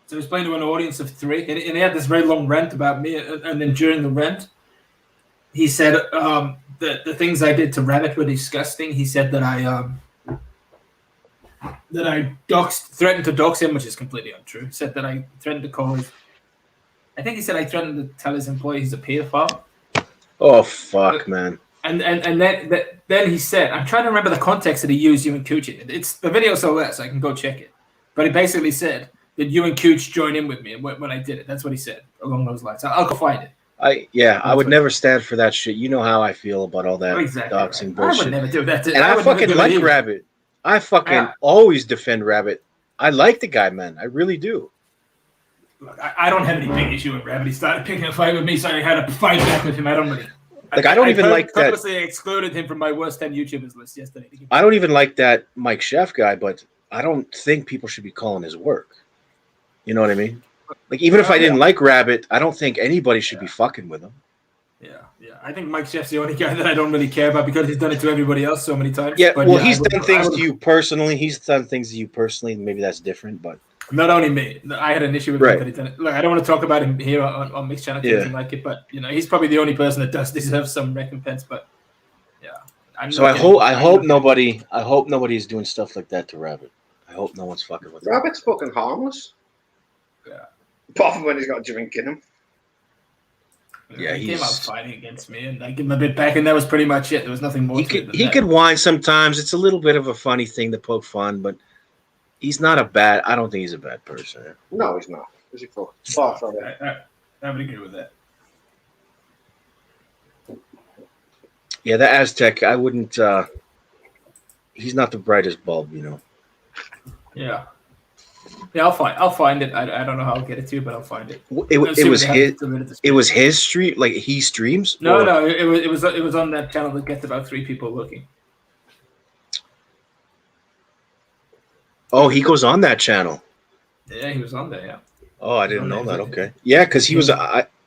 So he was playing to an audience of 3, and he had this very long rant about me. And then during the rant, he said the things I did to Rabbit were disgusting. He said that I threatened to dox him, which is completely untrue. He said that I threatened to call his. I think he said I threatened to tell his employee he's a pedophile. Oh fuck, man. And then he said, I'm trying to remember the context that he used you and Cooch in. It's the video's so less, I can go check it. But he basically said that you and Cooch joined in with me when I did it. That's what he said along those lines. I'll go find it. I would never stand for that shit. You know how I feel about all that doxing bullshit. I would never do that. And I fucking like Rabbit. I fucking always defend Rabbit. I like the guy, man. I really do. Look, I don't have any big issue with Rabbit. He started picking a fight with me, so I had to fight back with him. I don't really. Like I don't even like that. I purposely excluded him from my worst 10 YouTubers list yesterday. I don't even like that Mike Chef guy, but I don't think people should be calling his work. You know what I mean? Like even if I didn't like Rabbit, I don't think anybody should be fucking with him. Yeah. I think Mike Chef's the only guy that I don't really care about because he's done it to everybody else so many times. Yeah, but he's done things to you personally. He's done things to you personally. Maybe that's different, but not only me. I had an issue with him that he done it. Look, I don't want to talk about him here on Mixed Channel because I like it, but you know, he's probably the only person that does deserve some recompense. But so I hope nobody is doing stuff like that to Rabbit. I hope no one's fucking with him. Rabbit's fucking harmless. Yeah. Apart from when he's got a drink in him. Yeah, he came out fighting against me, and I gave him a bit back, and that was pretty much it. There was nothing more. He could whine sometimes. It's a little bit of a funny thing to poke fun, but he's not a bad. I don't think he's a bad person. No, he's not. Is he far from it? I would agree with that. Yeah, the Aztec. I wouldn't. He's not the brightest bulb, you know. Yeah. Yeah, I'll find it. I don't know how I'll get it to you, but I'll find it. It was his stream, like he streams. No, it was on that channel that gets about 3 people looking. Oh, he goes on that channel. Yeah, he was on there. Yeah. Oh, I didn't know that. Okay. Yeah, because he was.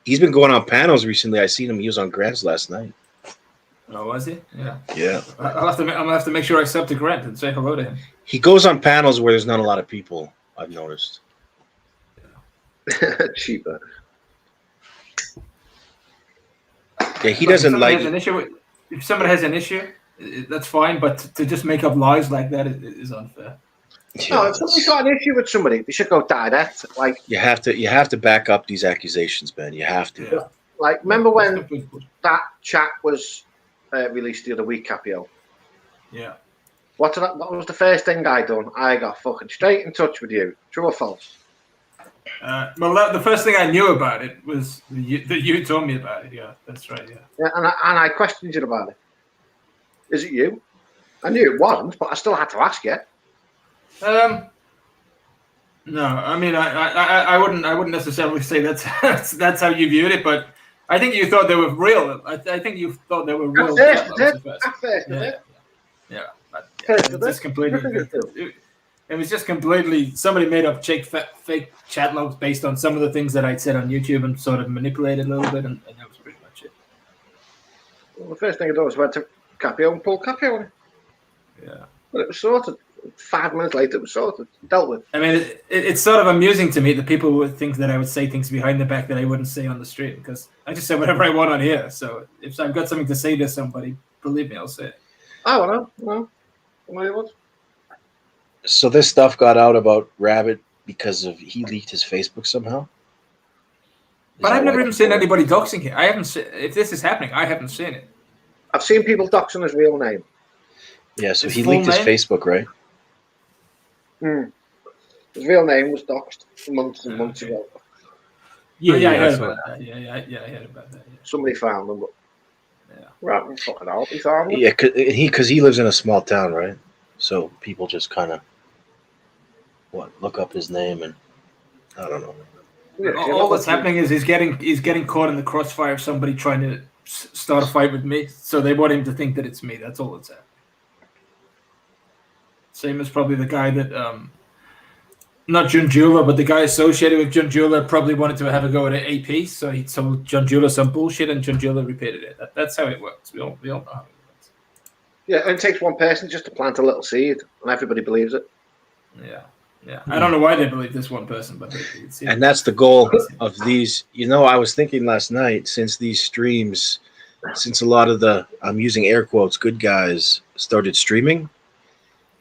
He's been going on panels recently. I seen him. He was on Grant's last night. Oh, was he? Yeah. Yeah. I'm gonna have to make sure I sub to Grant and say hello to him. He goes on panels where there's not a lot of people. I've noticed. Cheaper. Yeah, he doesn't like. If somebody has an issue, that's fine. But to just make up lies like that is unfair. Yeah. No, if somebody's got an issue with somebody, they should go direct. Like you have to back up these accusations, man. You have to. Yeah. Like remember when that chat was released the other week, Capio? Yeah. What was the first thing I done? I got fucking straight in touch with you. True or false? Well, the first thing I knew about it was that you told me about it. Yeah, that's right. Yeah. Yeah, and I questioned you about it. Is it you? I knew it wasn't, but I still had to ask you. No, I mean, I wouldn't necessarily say that's how you viewed it, but I think you thought they were real. I think you thought they were real. At first, Yeah. But, First, it's just completely. It was just completely. Somebody made up fake chat logs based on some of the things that I'd said on YouTube and sort of manipulated a little bit, and that was pretty much it. Well, the first thing I did was went to Capio and pulled Capio on it. Yeah. But it was sorted. 5 minutes later, it was sorted, dealt with. I mean, it's sort of amusing to me that people would think that I would say things behind the back that I wouldn't say on the stream, because I just say whatever I want on here. So if I've got something to say to somebody, believe me, I'll say it. Oh, no. What? So this stuff got out about Rabbit because he leaked his Facebook somehow? But I've never even seen anybody doxing him. I haven't seen, if this is happening, I haven't seen it. I've seen people doxing his real name. Yeah, so His he full leaked his name? Facebook, right? His real name was doxed months and months ago. Yeah, I heard that's about that. Yeah, I heard about that. Yeah. Somebody found them, but Yeah. right, fucking out. He found them. Yeah, because he lives in a small town, right? So people just kind of look up his name, and I don't know. Yeah, All that's happening is he's getting caught in the crossfire of somebody trying to start a fight with me. So they want him to think that it's me. That's all that's happening. Same as probably the guy that, not Junjula, but the guy associated with Junjula probably wanted to have a go at an AP. So he told Junjula some bullshit, and Junjula repeated it. That's how it works. We all know how it works. Yeah, and it takes one person just to plant a little seed, and everybody believes it. Yeah. I don't know why they believe this one person, but it's And that's the goal of these. I was thinking last night, since these streams, since a lot of I'm using air quotes, good guys started streaming,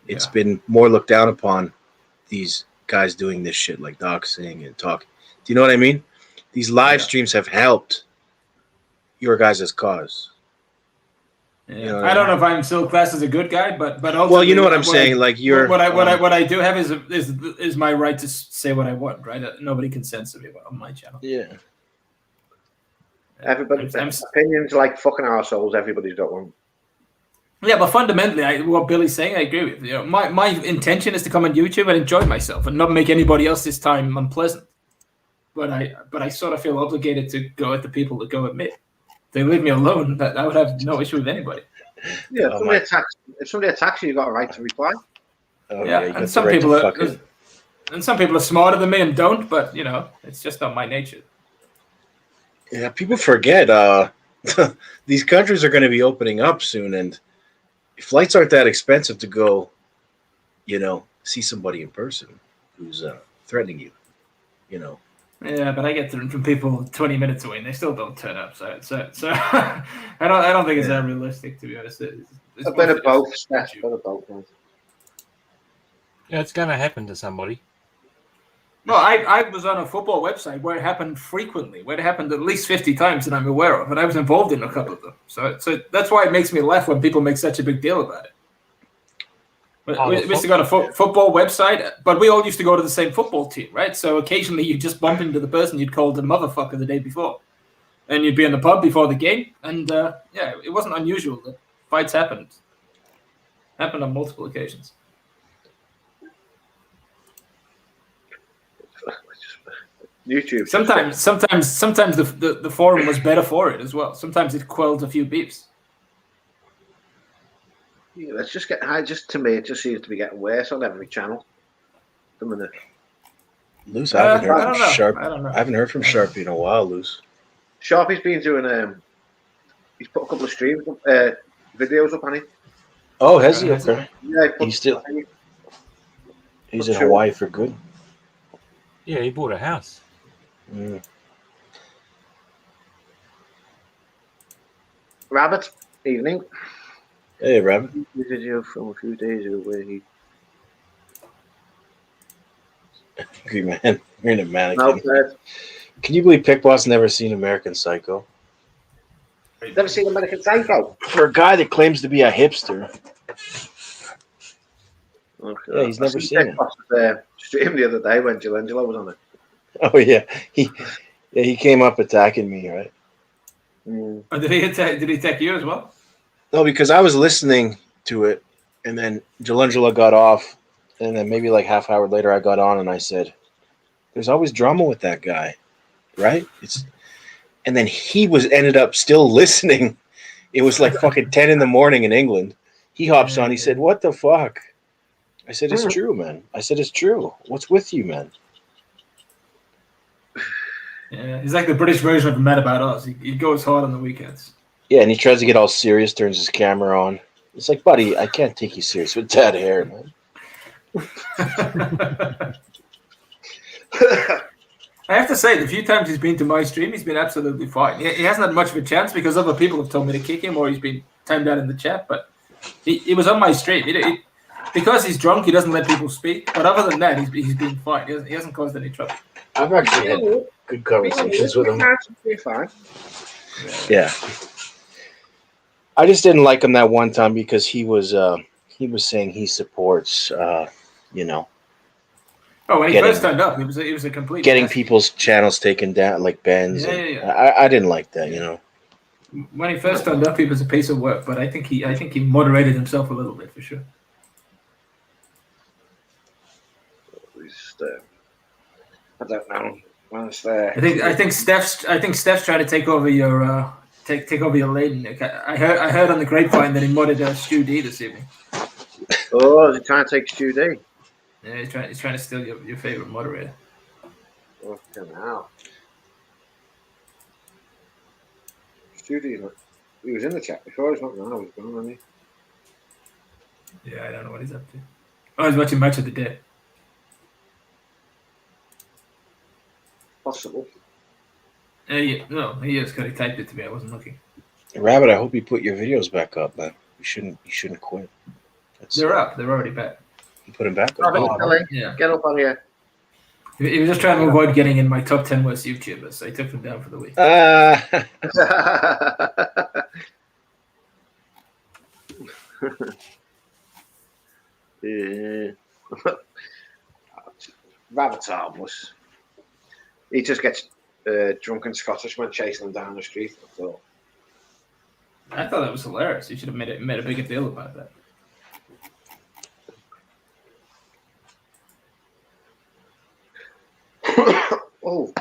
it's been more looked down upon, these guys doing this shit like doxing and talking. Do you know what I mean? These live streams have helped your guys' cause. Yeah. You know what I don't know if I'm still classed as a good guy, but well, you know what I'm saying. Like you're what I do have is my right to say what I want. Right? Nobody can censor me on my channel. Yeah. Everybody's opinions like fucking assholes. Everybody's got one. Yeah, but fundamentally, what Billy's saying, I agree with. My intention is to come on YouTube and enjoy myself and not make anybody else's time unpleasant. But I sort of feel obligated to go at the people that go at me. If they leave me alone, I would have no issue with anybody. Yeah, if somebody attacks you, you got a right to reply. And some people are smarter than me and don't. But it's just not my nature. Yeah, people forget these countries are going to be opening up soon, and flights aren't that expensive to go, see somebody in person who's threatening you, Yeah, but I get them from people 20 minutes away, and they still don't turn up. So I don't think it's that realistic, to be honest. It's a bit of both. A bit of both. Yeah, it's going to happen to somebody. Well, I was on a football website where it happened frequently, where it happened at least 50 times that I'm aware of, and I was involved in a couple of them. So that's why it makes me laugh when people make such a big deal about it. We used to go to a football website, but we all used to go to the same football team, right? So occasionally you'd just bump into the person you'd called a motherfucker the day before, and you'd be in the pub before the game, and it wasn't unusual that fights happened on multiple occasions. YouTube. Sometimes the forum was better for it as well. Sometimes it quelled a few beefs. Yeah, let's just get high. Just to me, it just seems to be getting worse on every channel. The minute. Luz, I haven't heard from Sharp. I don't know. I haven't heard from Sharpie in a while, Luz. Sharpie's been doing. He's put a couple of streams, videos up on it. Oh, has he? Okay. Yeah, He's in Hawaii for good. Yeah, he bought a house. Mm. Rabbit, evening. Hey, Rabbit. Video from a few days ago where he. Angry man. You're in a mannequin. No, Fred. Can you believe Pickboss never seen American Psycho? Never seen American Psycho. For a guy that claims to be a hipster, Okay. Yeah, he's never seen it. Stream the other day when Gilangelo was on it. Oh yeah, he came up attacking me, right? Mm. Or did he attack you as well? No, because I was listening to it, and then Jelangela got off, and then maybe like half hour later I got on, and I said, "There's always drama with that guy, right?" And then he ended up still listening. It was like fucking 10 in the morning in England. He hops on. He said, "What the fuck?" I said, "It's true, man." I said, "It's true. What's with you, man?" Yeah, he's like the British version of Mad About Us. He goes hard on the weekends. Yeah, and he tries to get all serious, turns his camera on. It's like, buddy, I can't take you serious with that hair, man. I have to say, the few times he's been to my stream, he's been absolutely fine. He hasn't had much of a chance because other people have told me to kick him or he's been timed out in the chat, but he was on my stream. Because he's drunk, he doesn't let people speak. But other than that, he's been fine. He hasn't caused any trouble. I've actually had good conversations with him. Fine. Yeah. I just didn't like him that one time because he was saying he supports Oh, when he Getting- first turned up, he was a complete getting mess. people's channels taken down, like Ben's. Yeah, and yeah, I didn't like that, When he first turned up, he was a piece of work, but I think he moderated himself a little bit for sure. I don't know. I think Steph's trying to take over your take over your lane, Nick. I heard on the grapevine that he modded Stu D this evening. Oh, is he trying to take Stu D? Yeah, he's trying to steal your favorite moderator. Okay, now. Stu D, he was in the chat before. He's not now. He's gone, hasn't he? Yeah, I don't know what he's up to. Oh, he's watching Match of the Day. Possible. No, he is because he typed it to me. I wasn't looking. Rabbit, I hope you put your videos back up, man. You shouldn't quit. They're up. They're already back. You put them back up. Oh, Ellie, Yeah. get up on here. He was just trying to avoid getting in my top 10 worst YouTubers, so I took them down for the week. Yeah. Rabbit was. He just gets drunken Scottishman chasing him down the street. I thought that was hilarious. You should have made a bigger deal about that. Oh,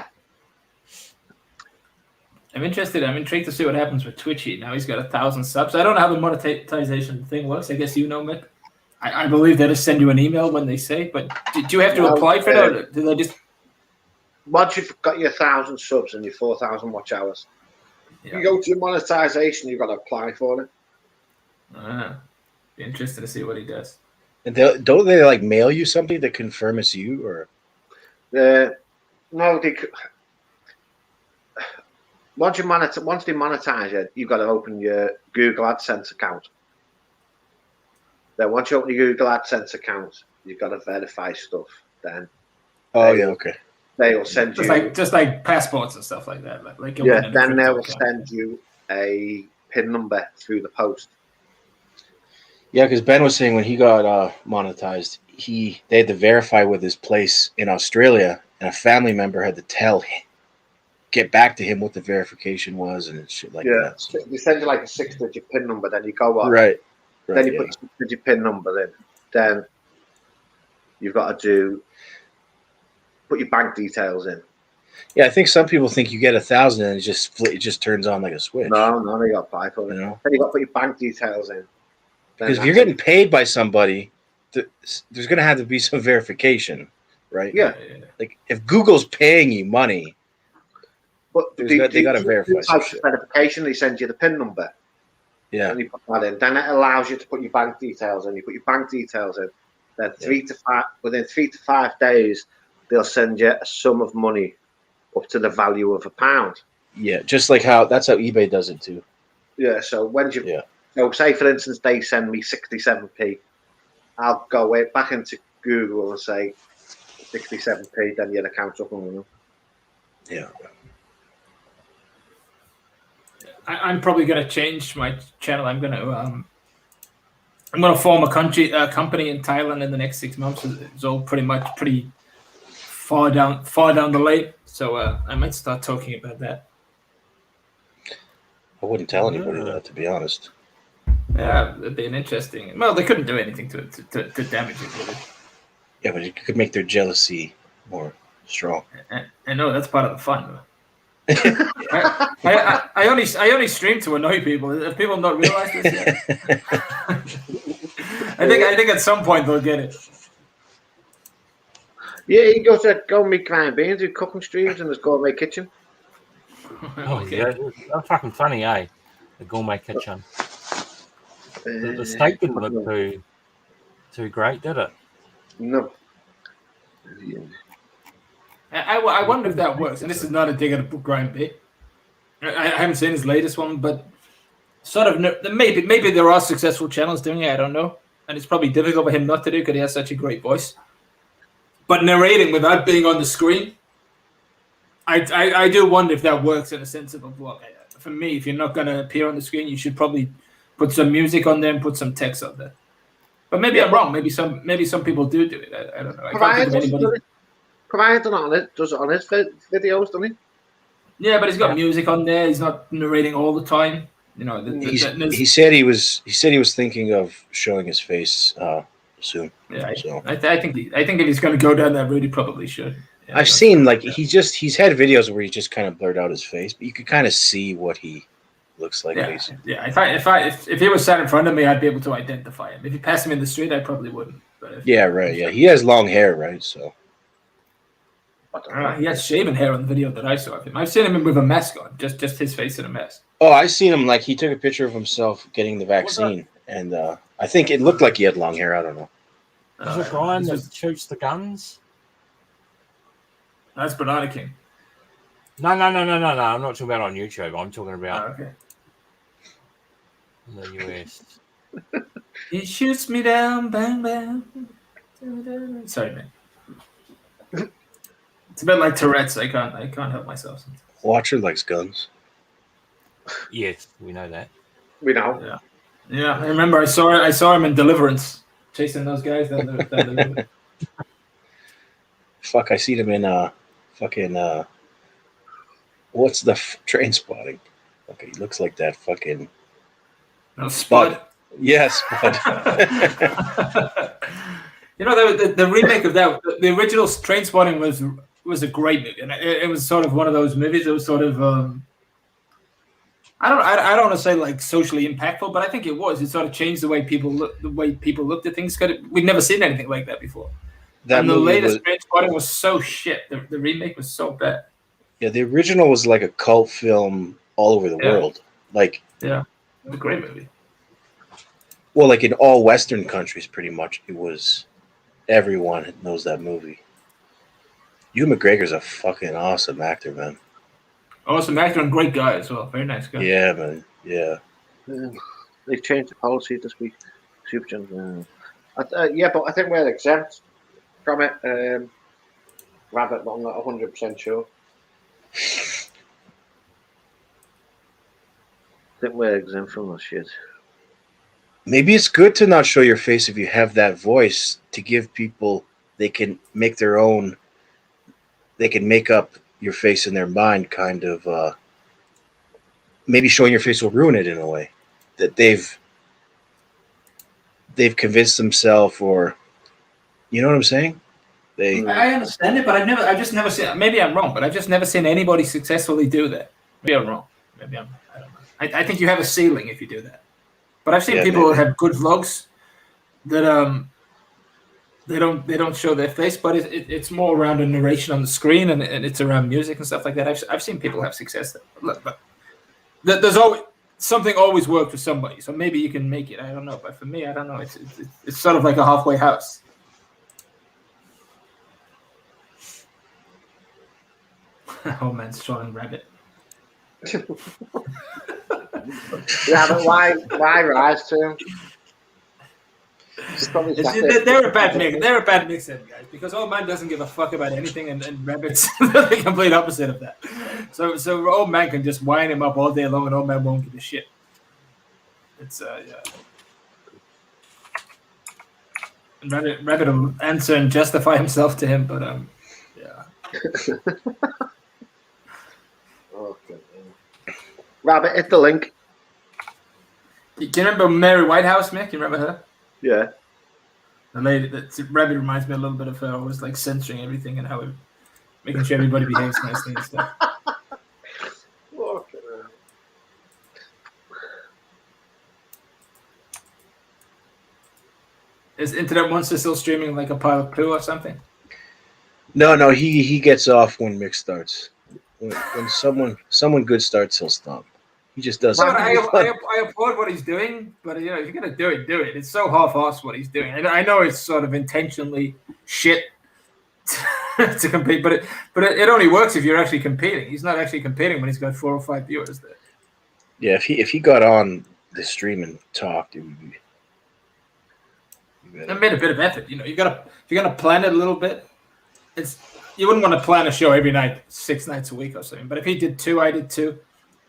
I'm intrigued to see what happens with Twitchy. Now he's got 1,000 subs. I don't know how the monetization thing works. I guess you know, Mick. I believe they just send you an email when they say, but do you have to No, apply for it, or do they just... once you've got your 1,000 subs and your 4,000 watch hours, Yeah. you go to monetization. You've got to apply for it. Be interested to see what he does. And don't they like mail you something to confirm it's you, or? No, once they monetize it, you've got to open your Google AdSense account. Then once you open your Google AdSense account, you've got to verify stuff. Then Okay. they will send you Just like passports and stuff like that. Like then they will send you a PIN number through the post. Yeah, because Ben was saying when he got monetized, they had to verify with his place in Australia, and a family member had to get back to him what the verification was and shit like that. So. They send you like a 6-digit PIN number, then you go on. Right. Then you put your 6-digit PIN number in. Then you've got to put your bank details in. Yeah, I think some people think you get 1,000 and it just turns on like a switch. No, they got to apply for it. You know? Then you got to put your bank details in. Because if you're getting paid by somebody, there's going to have to be some verification, right? Yeah. Like if Google's paying you money, But they got to verify some types shit. of verification, they send you the PIN number. Yeah. And you put that in. Then it allows you to put your bank details in. You put your bank details in. Then within 3 to 5 days, they'll send you a sum of money up to the value of £1. Yeah, just like that's how eBay does it too. Yeah. So so say for instance they send me 67p, I'll go back into Google and say 67p. Then your account's up and running. Yeah. I'm probably going to change my channel. I'm going I'm going to form a company in Thailand in the next 6 months. It's all pretty far down the lane. So I might start talking about that. I wouldn't tell anybody that, to be honest. Yeah, it'd be an interesting. Well, they couldn't do anything to damage it, really. Yeah, but it could make their jealousy more strong. I know that's part of the fun. I only stream to annoy people. If people not realize this yet, I think at some point they'll get it. Yeah, you go to go meet Graham Beans, do cooking streams in his gourmet kitchen. Oh, yeah. That's fucking funny, eh? The gourmet kitchen. The steak didn't look too great, did it? No. I wonder if that works. And this is not a dig at Graham Bean. I haven't seen his latest one, but sort of maybe there are successful channels doing it. I don't know, and it's probably difficult for him not to do because he has such a great voice. But narrating without being on the screen, I do wonder if that works in a sense of well, for me, if you're not going to appear on the screen, you should probably put some music on there and put some text on there. But maybe I'm wrong. Maybe some people do it. I don't know. I can't think of anybody. Provided on it, does it on his videos, doesn't he? Yeah, but he's got music on there. He's not narrating all the time. You know, he said he was thinking of showing his face soon. Yeah, so. I think if he's going to go down that route, he probably should. Yeah, I've seen he's had videos where he just kind of blurred out his face, but you could kind of see what he looks like. Basically. Yeah. If he was sat in front of me, I'd be able to identify him. If you passed him in the street, I probably wouldn't. But yeah, right. Yeah, he has long hair, right? So. He has shaven hair on the video that I saw of him. I've seen him with a mask on, just his face in a mask. Oh, I seen him he took a picture of himself getting the vaccine, and I think it looked like he had long hair. I don't know. Is it Brian that shoots the guns? That's Banana King. No. I'm not talking about on YouTube. I'm talking about in the US. He shoots me down, bang bang. Sorry, man. It's a bit like Tourette's. I can't help myself. Watcher likes guns. Yes, we know that. We know. Yeah. I remember I saw him in Deliverance, chasing those guys down the Fuck! I seen him in fucking what's the Train Spotting? Okay, he looks like that fucking. No, Spud. Yes, Spud. You know, the remake of that, the original Train Spotting was a great movie, and it was sort of one of those movies that was sort of I don't want to say like socially impactful, but I think it was. It sort of changed the way people looked at things. We'd never seen anything like that before. And the latest Train Spotting was so shit. The remake was so bad. Yeah, the original was like a cult film all over the world. It was a great movie. Well, like in all Western countries, pretty much, it was. Everyone knows that movie. Ewan McGregor's a fucking awesome actor, man. Awesome actor and great guy as well. Very nice guy. Yeah, man. Yeah. They've changed the policy this week. Super Junior. But I think we're exempt from it. Rabbit, but I'm not 100% sure. I think we're exempt from that shit. Maybe it's good to not show your face if you have that voice to give people they can make their own. They can make up your face in their mind, kind of. Maybe showing your face will ruin it in a way that they've convinced themselves, or you know what I'm saying? I understand it, but I've just never seen. Maybe I'm wrong, but I've just never seen anybody successfully do that. Maybe I'm wrong. I don't know. I think you have a ceiling if you do that. But I've seen people that have good vlogs that they don't show their face, but it's more around a narration on the screen and it's around music and stuff like that. I've seen people have success. But there's always something always worked for somebody, so maybe you can make it. I don't know, but for me, I don't know. It's sort of like a halfway house. Oh man, strong rabbit. Yeah, but why rise to him? They're a bad mix. They're a bad mix, guys. Because Old Man doesn't give a fuck about anything, and Rabbit's the complete opposite of that. So Old Man can just wind him up all day long, and Old Man won't give a shit. It's Rabbit will answer and justify himself to him, but yeah. Okay. Rabbit, hit the link. Do you remember Mary Whitehouse, Mick? You remember her? Yeah. The lady that Rabbit reminds me a little bit of her, always like censoring everything and how making sure everybody behaves nicely and stuff. Okay. Is Internet Monster still streaming like a pile of poo or something? No, he gets off when Mick starts. When someone good starts, he'll stop. He just does. But I applaud what he's doing, but if you're gonna do it, do it. It's so half-assed what he's doing. I know it's sort of intentionally shit to compete, but it only works if you're actually competing. He's not actually competing when he's got 4 or 5 viewers there. Yeah, if he got on the stream and talked, it would be. I made a bit of effort. If you're gonna plan it a little bit, you wouldn't want to plan a show every night, 6 nights a week or something. But if he did 2, I did 2,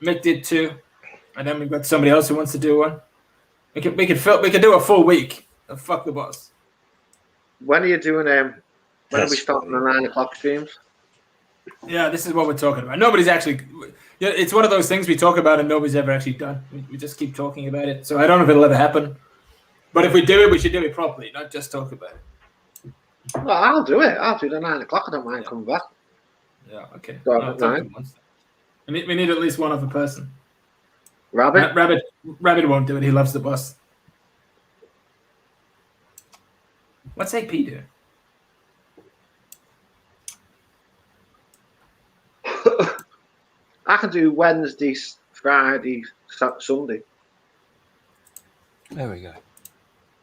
Mick did 2, and then we've got somebody else who wants to do one. We could do a full week of Fuck the Boss. When are you doing? When are we starting the 9 o'clock streams? Yeah, this is what we're talking about. Nobody's actually. Yeah, it's one of those things we talk about and nobody's ever actually done. We just keep talking about it. So I don't know if it'll ever happen. But if we do it, we should do it properly, not just talk about it. Well, I'll do it. I'll do the 9 o'clock. I don't mind coming back. Yeah, okay. Start No, at talk 9. to once. We need at least one other person. Rabbit? Rabbit won't do it. He loves the boss. What's AP do? I can do Wednesday, Friday, Sunday. There we go.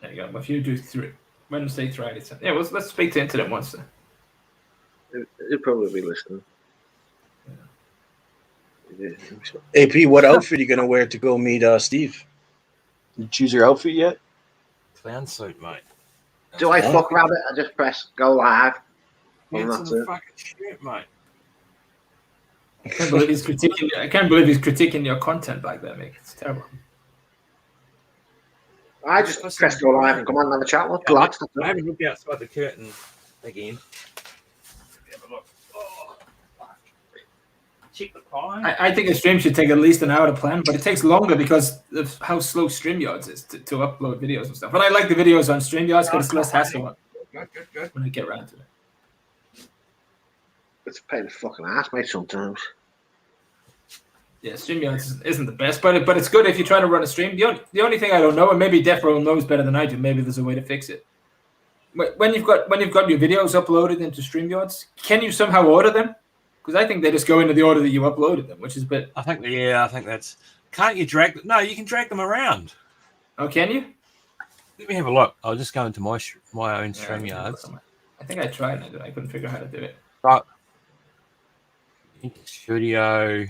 There you go. If you do 3 Wednesday, Friday, Sunday. Yeah, let's speak to Internet Monster. He'll probably be listening. AP, what outfit are you gonna wear to go meet Steve? Did you choose your outfit yet? Clown suit, mate. Do I fuck Rabbit? I just press go live. Get that's some it. fucking shit, mate. I can't believe he's critiquing your content like that, Mick. It's terrible. I just press go live and come on and have a chat with lads. I haven't looked outside the curtain again. Have a look. Oh, fuck. Check the pie. I think a stream should take at least an hour to plan, but it takes longer because of how slow StreamYards is to upload videos and stuff. But I like the videos on StreamYards because it's less hassle Good. when I get around to it. It's a pain in the fucking ass, mate, sometimes. Yeah, StreamYards isn't the best, but it's good if you're trying to run a stream. The only thing I don't know, and maybe Defro knows better than I do, maybe there's a way to fix it. When you've got your videos uploaded into StreamYards, can you somehow order them? Because I think they just go into the order that you uploaded them, which is a bit. I think that's. Can't you drag them? No, you can drag them around. Oh, can you? Let me have a look. I'll just go into my own StreamYards. I think I tried and I couldn't figure out how to do it. Right. Studio.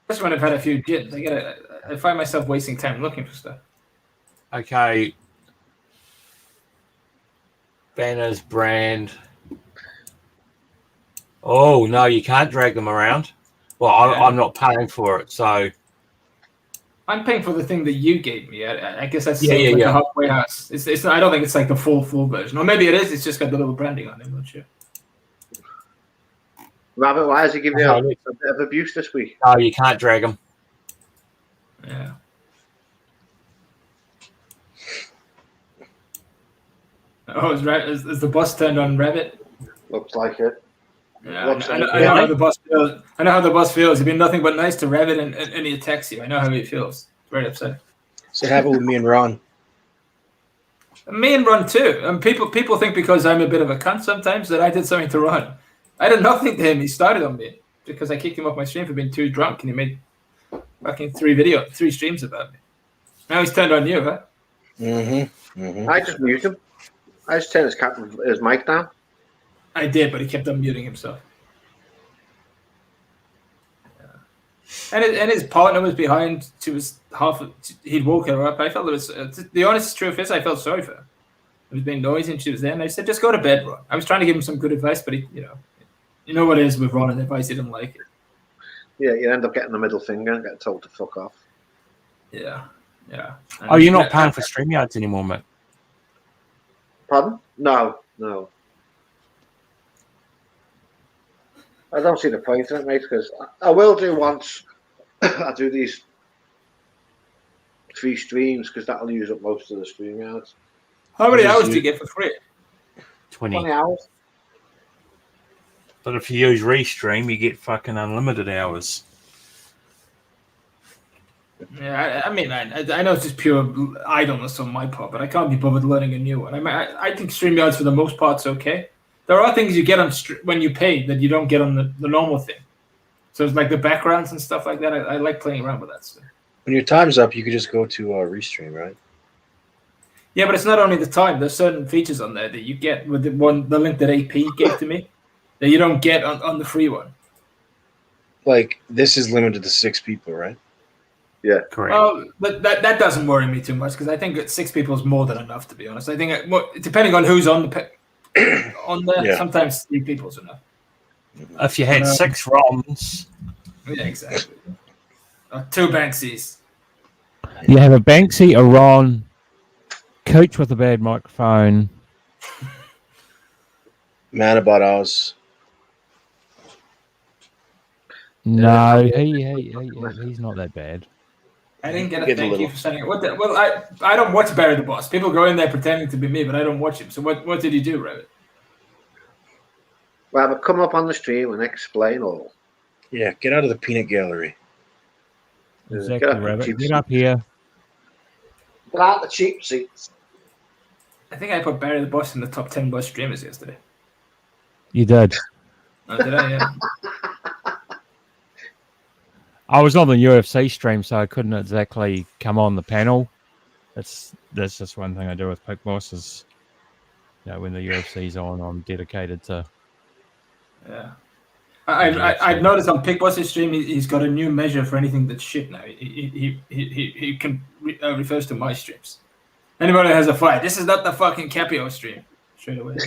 Just when I've had a few gins, I find myself wasting time looking for stuff. Okay. Banners, brand. Oh, no, you can't drag them around. Well, I'm not paying for it, so. I'm paying for the thing that you gave me. I guess that's Yeah. the halfway house. It's not, I don't think it's like the full version. Or maybe it is. It's just got the little branding on it. I'm not sure. Rabbit, why has he given you a bit of abuse this week? No, you can't drag them. Yeah. Oh, is the bus turned on Rabbit? Looks like it. Yeah, I know how the bus feels. I know how the bus feels. He's been nothing but nice to Rabbit, and he attacks you. I know how he feels. Very upset. So have it with me and Ron. Me and Ron too. And people think because I'm a bit of a cunt sometimes that I did something to Ron. I did nothing to him. He started on me because I kicked him off my stream for being too drunk, and he made fucking 3 streams about me. Now he's turned on you, huh? I just mute him. I just turned his mic down. I did, but he kept unmuting himself. Yeah. And his partner was behind. She was he'd woke her up. I felt it was the honest truth is I felt sorry for her. It was being noisy, and she was there. And I said, "Just go to bed, Ron." I was trying to give him some good advice, but he, you know what it is with Ron and advice. He didn't like it. Yeah, you end up getting the middle finger and getting told to fuck off. Yeah. Yeah. Oh, you're not paying for StreamYards anymore, mate. Pardon? No. I don't see the point in it, mate, because I will do once I do these 3 streams, because that'll use up most of the stream yards. How many Just hours do you use- get for free? 20. 20 hours. But if you use Restream, you get fucking unlimited hours. Yeah, I mean, I know it's just pure idleness on my part, but I can't be bothered learning a new one. I mean, I think StreamYards for the most part's okay. There are things you get on when you pay that you don't get on the normal thing. So it's like the backgrounds and stuff like that. I like playing around with that stuff. When your time's up, you could just go to Restream, right? Yeah, but it's not only the time. There's certain features on there that you get with the link that AP gave to me that you don't get on the free one. Like, this is limited to 6 people, right? Correct. Well, but that doesn't worry me too much because I think 6 people is more than enough, to be honest. I think depending on who's on on there, Yeah. sometimes 3 people's enough. If you had 6 ROMs, Yeah, exactly. 2 Banksies. You have a Banksy, a Ron, Coach with a bad microphone. Man about us. No, he's not that bad. I didn't get a Give a thank you little. for saying it. Well, I don't watch Barry the Boss. People go in there pretending to be me, but I don't watch him. So what did he do, Rabbit? Well, but come up on the stream and explain all. Yeah, get out of the peanut gallery. Exactly, Get up, Rabbit. cheap Get up here. Get out the cheap seats. I think I put Barry the Boss in the top 10 worst streamers yesterday. You did. Oh, did I? Yeah. I was on the UFC stream, so I couldn't exactly come on the panel. That's just one thing I do with Pick Boss is, when the UFC's on, I'm dedicated to. Yeah. I've noticed on Pick Boss's stream, he's got a new measure for anything that's shit now. He can refers to my streams. Anybody that has a fight, this is not the fucking Capio stream. Straight away.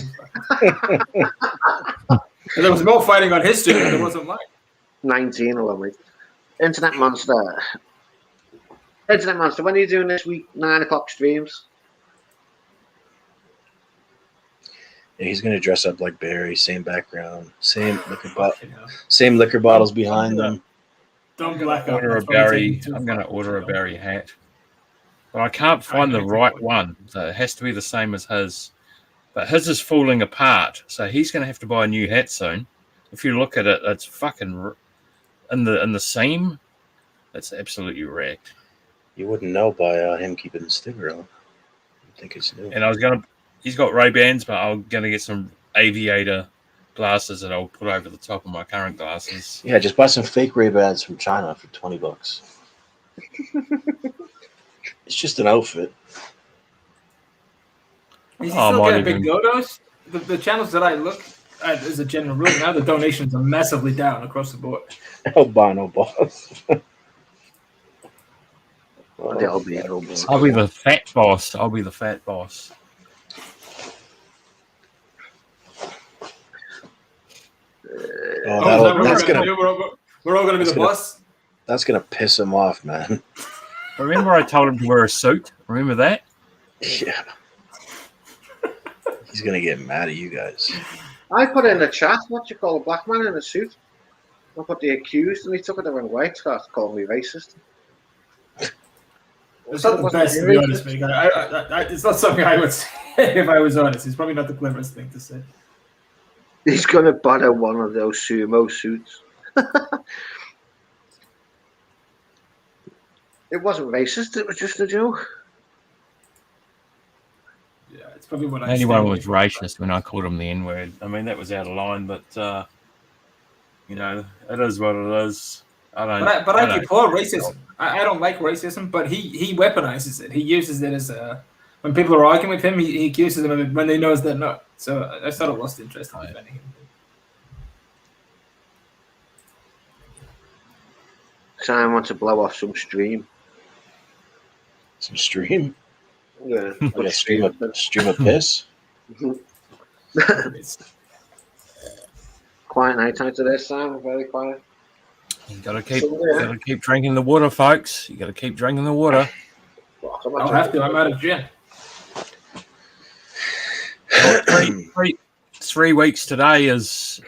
There was more fighting on his stream than there was on mine. 19 of them, mate. Internet Monster. When are you doing this week? 9 o'clock streams? Yeah, he's gonna dress up like Barry, same background, same liquor bottle, Fucking hell. same liquor bottles behind them. Don't I'm black going out. to order a That's probably Barry. taking too I'm going to far. order a Barry hat, but I can't find the right one. So it has to be the same as his. But his is falling apart, so he's going to have to buy a new hat soon. If you look at it, it's fucking in the seam. It's absolutely wrecked. You wouldn't know by him keeping the sticker on. You'd think it's new. And I was gonna. He's got Ray-Bans, but I'm gonna get some aviator glasses that I'll put over the top of my current glasses. Yeah, just buy some fake Ray-Bans from China for $20. It's just an outfit. Is he Oh, still might getting big even- dodos? The channels that I look at as a general rule, now the donations are massively down across the board. Albino boss. The albino boy. I'll be the fat boss. I'll be the fat boss. Oh, We're all going to be that's the gonna- boss? that's gonna piss him off, man. Remember, I told him to wear a suit. Remember that? Yeah. He's gonna get mad at you guys. I put in the chat, what you call a black man in a suit. I put the accused and he took it the wrong way. Started calling me racist. It's not the best, to be honest, mate. It's not something I would say if I was honest. It's probably not the cleverest thing to say. He's going to borrow one of those sumo suits. It wasn't racist, it was just a joke. Yeah, it's probably what I Anyone stand was with. racist when I called him the N-word. I mean, that was out of line, but it is what it is. But I deplore racism. I don't like racism, but he weaponizes it. He uses it as a when people are arguing with him, he accuses them of it when they knows they're not. So I sort of lost interest in defending him. Simon wants to blow off some stream. Some stream. Yeah. Like a stream of piss. Quiet night time today, Simon. Very quiet. You gotta keep drinking the water, folks. You gotta keep drinking the water. Fuck, I'm I'll have to. I'm out of gin. Well, 3 weeks today is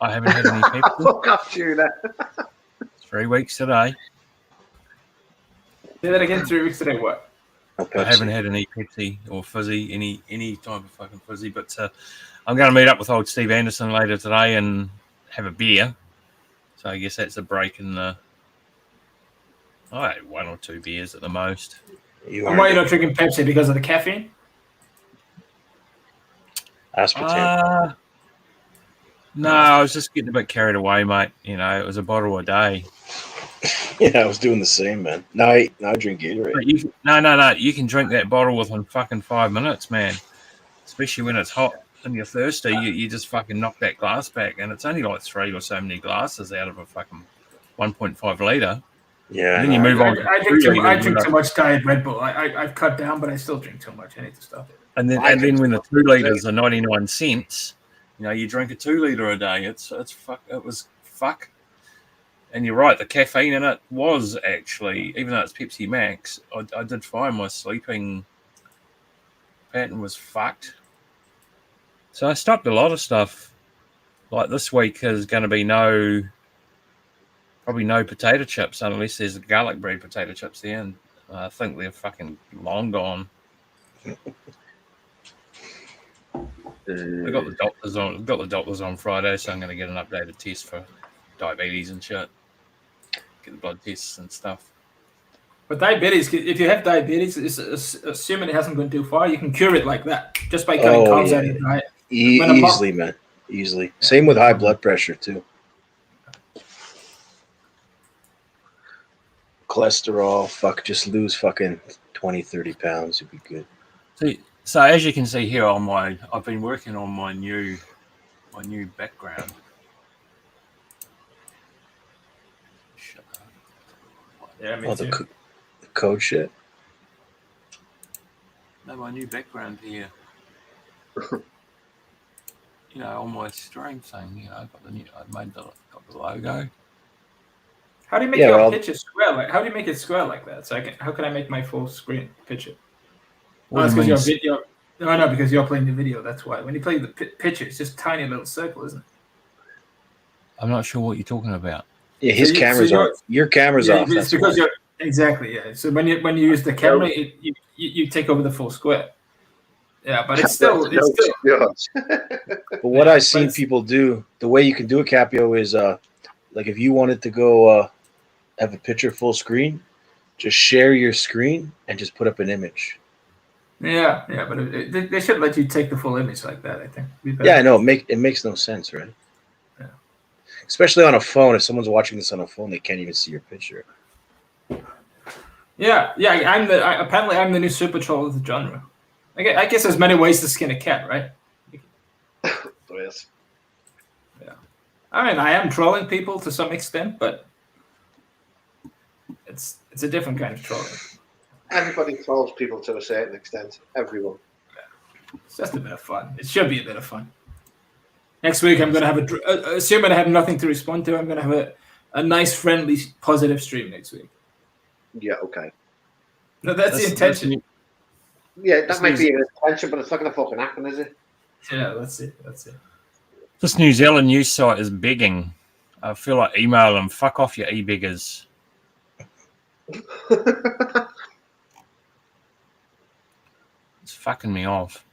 I haven't had any Pepsi. Fuck off, Tuna. 3 weeks today. Say that again. 3 weeks today. What? No I haven't Pepsi. had any Pepsi or fizzy, any type of fucking fizzy. But I'm going to meet up with old Steve Anderson later today and have a beer. So I guess that's a break in the. I had 1 or 2 beers at the most. You And why are you are not drinking Pepsi? Because of the caffeine? aspartame. No, I was just getting a bit carried away, mate. You know, it was a bottle a day. Yeah, I was doing the same, man. Now I drink Gatorade. But no. You can drink that bottle within fucking 5 minutes, man. Especially when it's hot and you're thirsty. You just fucking knock that glass back, and it's only like 3 or so many glasses out of a fucking 1.5 litre. Yeah, And then you move on. I drink too much Diet Red Bull. I've cut down, but I still drink too much. I need to stop it. And then when the 2 litres are 99 cents, you know, you drink a 2 litre a day. It's fuck. It was fuck. And you're right. The caffeine in it was actually, even though it's Pepsi Max, I did find my sleeping pattern was fucked. So I stopped a lot of stuff. Like this week is going to be probably no potato chips unless there's garlic bread potato chips there, and I think they're fucking long gone. I got the doctors on Friday, so I'm going to get an updated test for diabetes and shit. Get the blood tests and stuff. But diabetes, if you have diabetes, assuming it hasn't gone too far, you can cure it like that just by cutting carbs out of your diet. Easily, man. Easily. Same with high blood pressure too. Cholesterol, just lose fucking 20, 30 pounds. You'd be good. So as you can see here I've been working on my new background. Yeah, me Oh, too. the code shit. No, my new background here. You know, on my stream thing, you know, I got the logo. How do you make your picture square? How do you make it square like that? So how can I make my full screen picture? Well, it's because your video. No, because you're playing the video. That's why. When you play the picture, it's just a tiny little circle, isn't it? I'm not sure what you're talking about. Yeah, his camera's off. Your camera's off. It's because you're exactly, yeah. So when you use the camera, you take over the full square. Yeah, but it's still. But what I've seen people do, the way you can do a Capio is like if you wanted to go have a picture full screen, just share your screen and just put up an image. Yeah, but they should let you take the full image like that, I think. Yeah, I know. It makes no sense, right? Yeah. Especially on a phone. If someone's watching this on a phone, they can't even see your picture. Yeah. Apparently, I'm the new super troll of the genre. I guess there's many ways to skin a cat, right? Yes. Yeah. I mean, I am trolling people to some extent, but it's a different kind of trolling. Everybody trolls people to a certain extent. Everyone. It's just a bit of fun. It should be a bit of fun. Next week, I'm going to have assuming I have nothing to respond to, I'm going to have a nice, friendly, positive stream next week. Yeah, okay. No, that's the intention. Yeah, that might be an intention, but it's not going to fucking happen, is it? Yeah, that's it. This New Zealand news site is begging. I feel like email them. Fuck off, you e-beggars. It's fucking me off.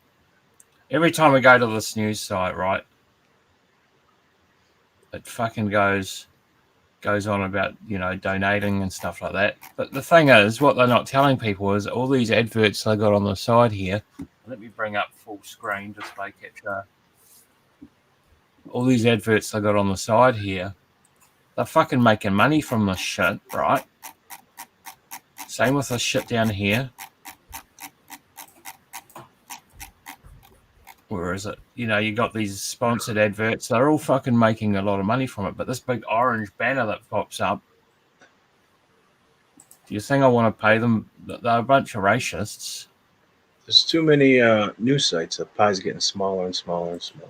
Every time we go to this news site, right, it fucking goes on about, you know, donating and stuff like that. But the thing is, what they're not telling people is all these adverts they got on the side here. Let me bring up full screen display capture. All these adverts they got on the side here, they're fucking making money from this shit, right? Same with this shit down here. Where is it? You know, you got these sponsored adverts. They're all fucking making a lot of money from it. But this big orange banner that pops up, do you think I want to pay them? They're a bunch of racists. There's too many news sites. The pie's getting smaller and smaller and smaller.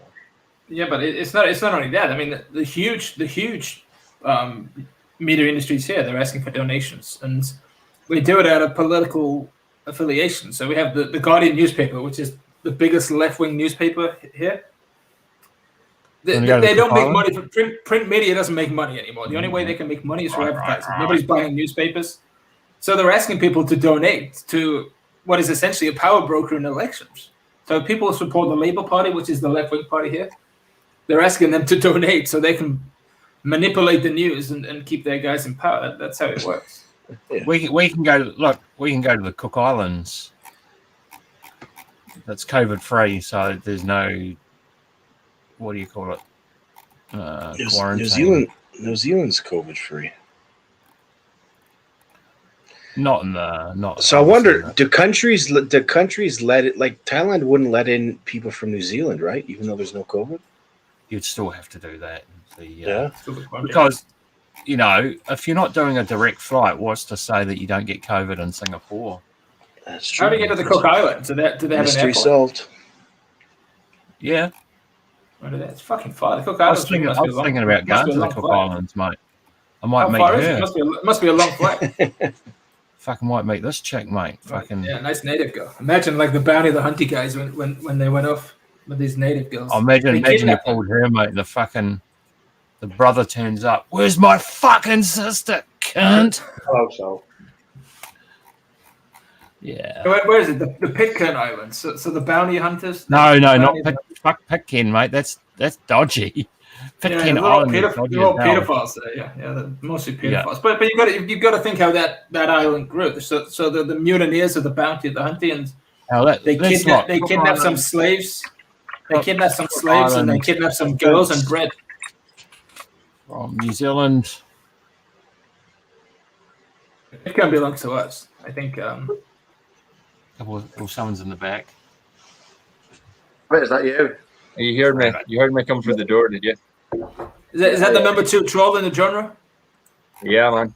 Yeah, but it's not only that. I mean, the huge media industries here, they're asking for donations, and we do it out of political affiliation. So we have the Guardian newspaper, which is the biggest left-wing newspaper here. They don't make money from print media. Doesn't make money anymore. The only way they can make money is for advertising. Nobody's buying newspapers, so they're asking people to donate to what is essentially a power broker in elections. So people support the Labour Party, which is the left-wing party here. They're asking them to donate so they can manipulate the news and keep their guys in power. That's how it works. Yeah. We can go we can go to the Cook Islands. That's COVID free, so there's no, what do you call it? Quarantine. New Zealand's COVID free. Not. So I wonder, do countries let it, like Thailand wouldn't let in people from New Zealand, right? Even though there's no COVID. You'd still have to do that. Because if you're not doing a direct flight, what's to say that you don't get COVID in Singapore? That's true. How do you get to the Cook Islands? Do they have an Mystery airport? solved. Yeah. It's fucking far. The Cook I was Islands. thinking about going to the Cook Islands, mate. I might How meet far is her. it? Must be a long flight. Fucking might meet this chick, mate. Fucking. Yeah, nice native girl. Imagine like the Bounty of the Hunty guys when they went off with these native girls. Imagine you pulled her, mate. The brother turns up. Where's my fucking sister, cunt? Oh, so. Yeah. Where is it? The Pitcairn Islands. So the bounty hunters. No, not Pitcairn, mate. That's dodgy. Pitcairn Island. They're all pedophiles there. Yeah, they're mostly pedophiles. Yeah. But you've got to think how that island grew. So the mutineers of the Bounty of the Huntians. They kidnap some slaves. They kidnap some slaves and they kidnap some girls and bred. From New Zealand. It can belong to us. I think. Someone's in the back. Wait, is that you? You heard me. You heard me come through the door, did you? Is that the number 2 troll in the genre? Yeah, man.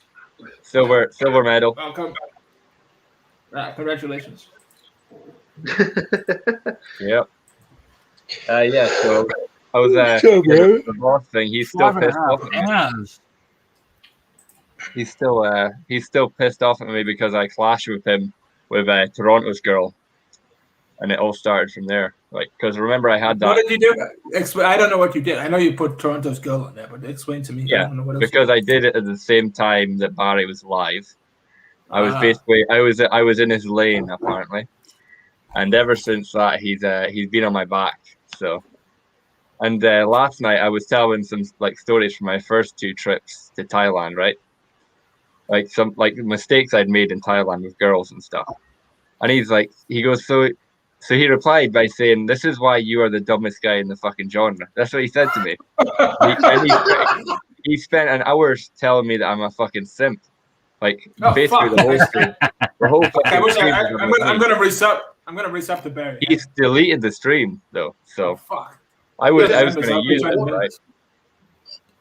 Silver medal. Welcome. Congratulations. Yep. Yeah. So I was the boss thing. He's still pissed off at me. He's still pissed off at me because I clashed with him with Toronto's girl, and it all started from there. Like, because remember I had that. What did you do? I don't know what you did. I know you put Toronto's girl on there, but explain to me. Yeah, because I did it at the same time that Barry was live. I was basically I was in his lane apparently, and ever since that he's been on my back. So, and last night I was telling some like stories from my first 2 trips to Thailand, right? Like some mistakes I'd made in Thailand with girls and stuff. And he goes, so he replied by saying, "This is why you are the dumbest guy in the fucking genre." That's what he said to me. He spent an hour telling me that I'm a fucking simp. Like basically the whole stream. The whole fucking stream. I'm gonna resub the Barry. He's deleted the stream though. So fuck. I was gonna use it, right?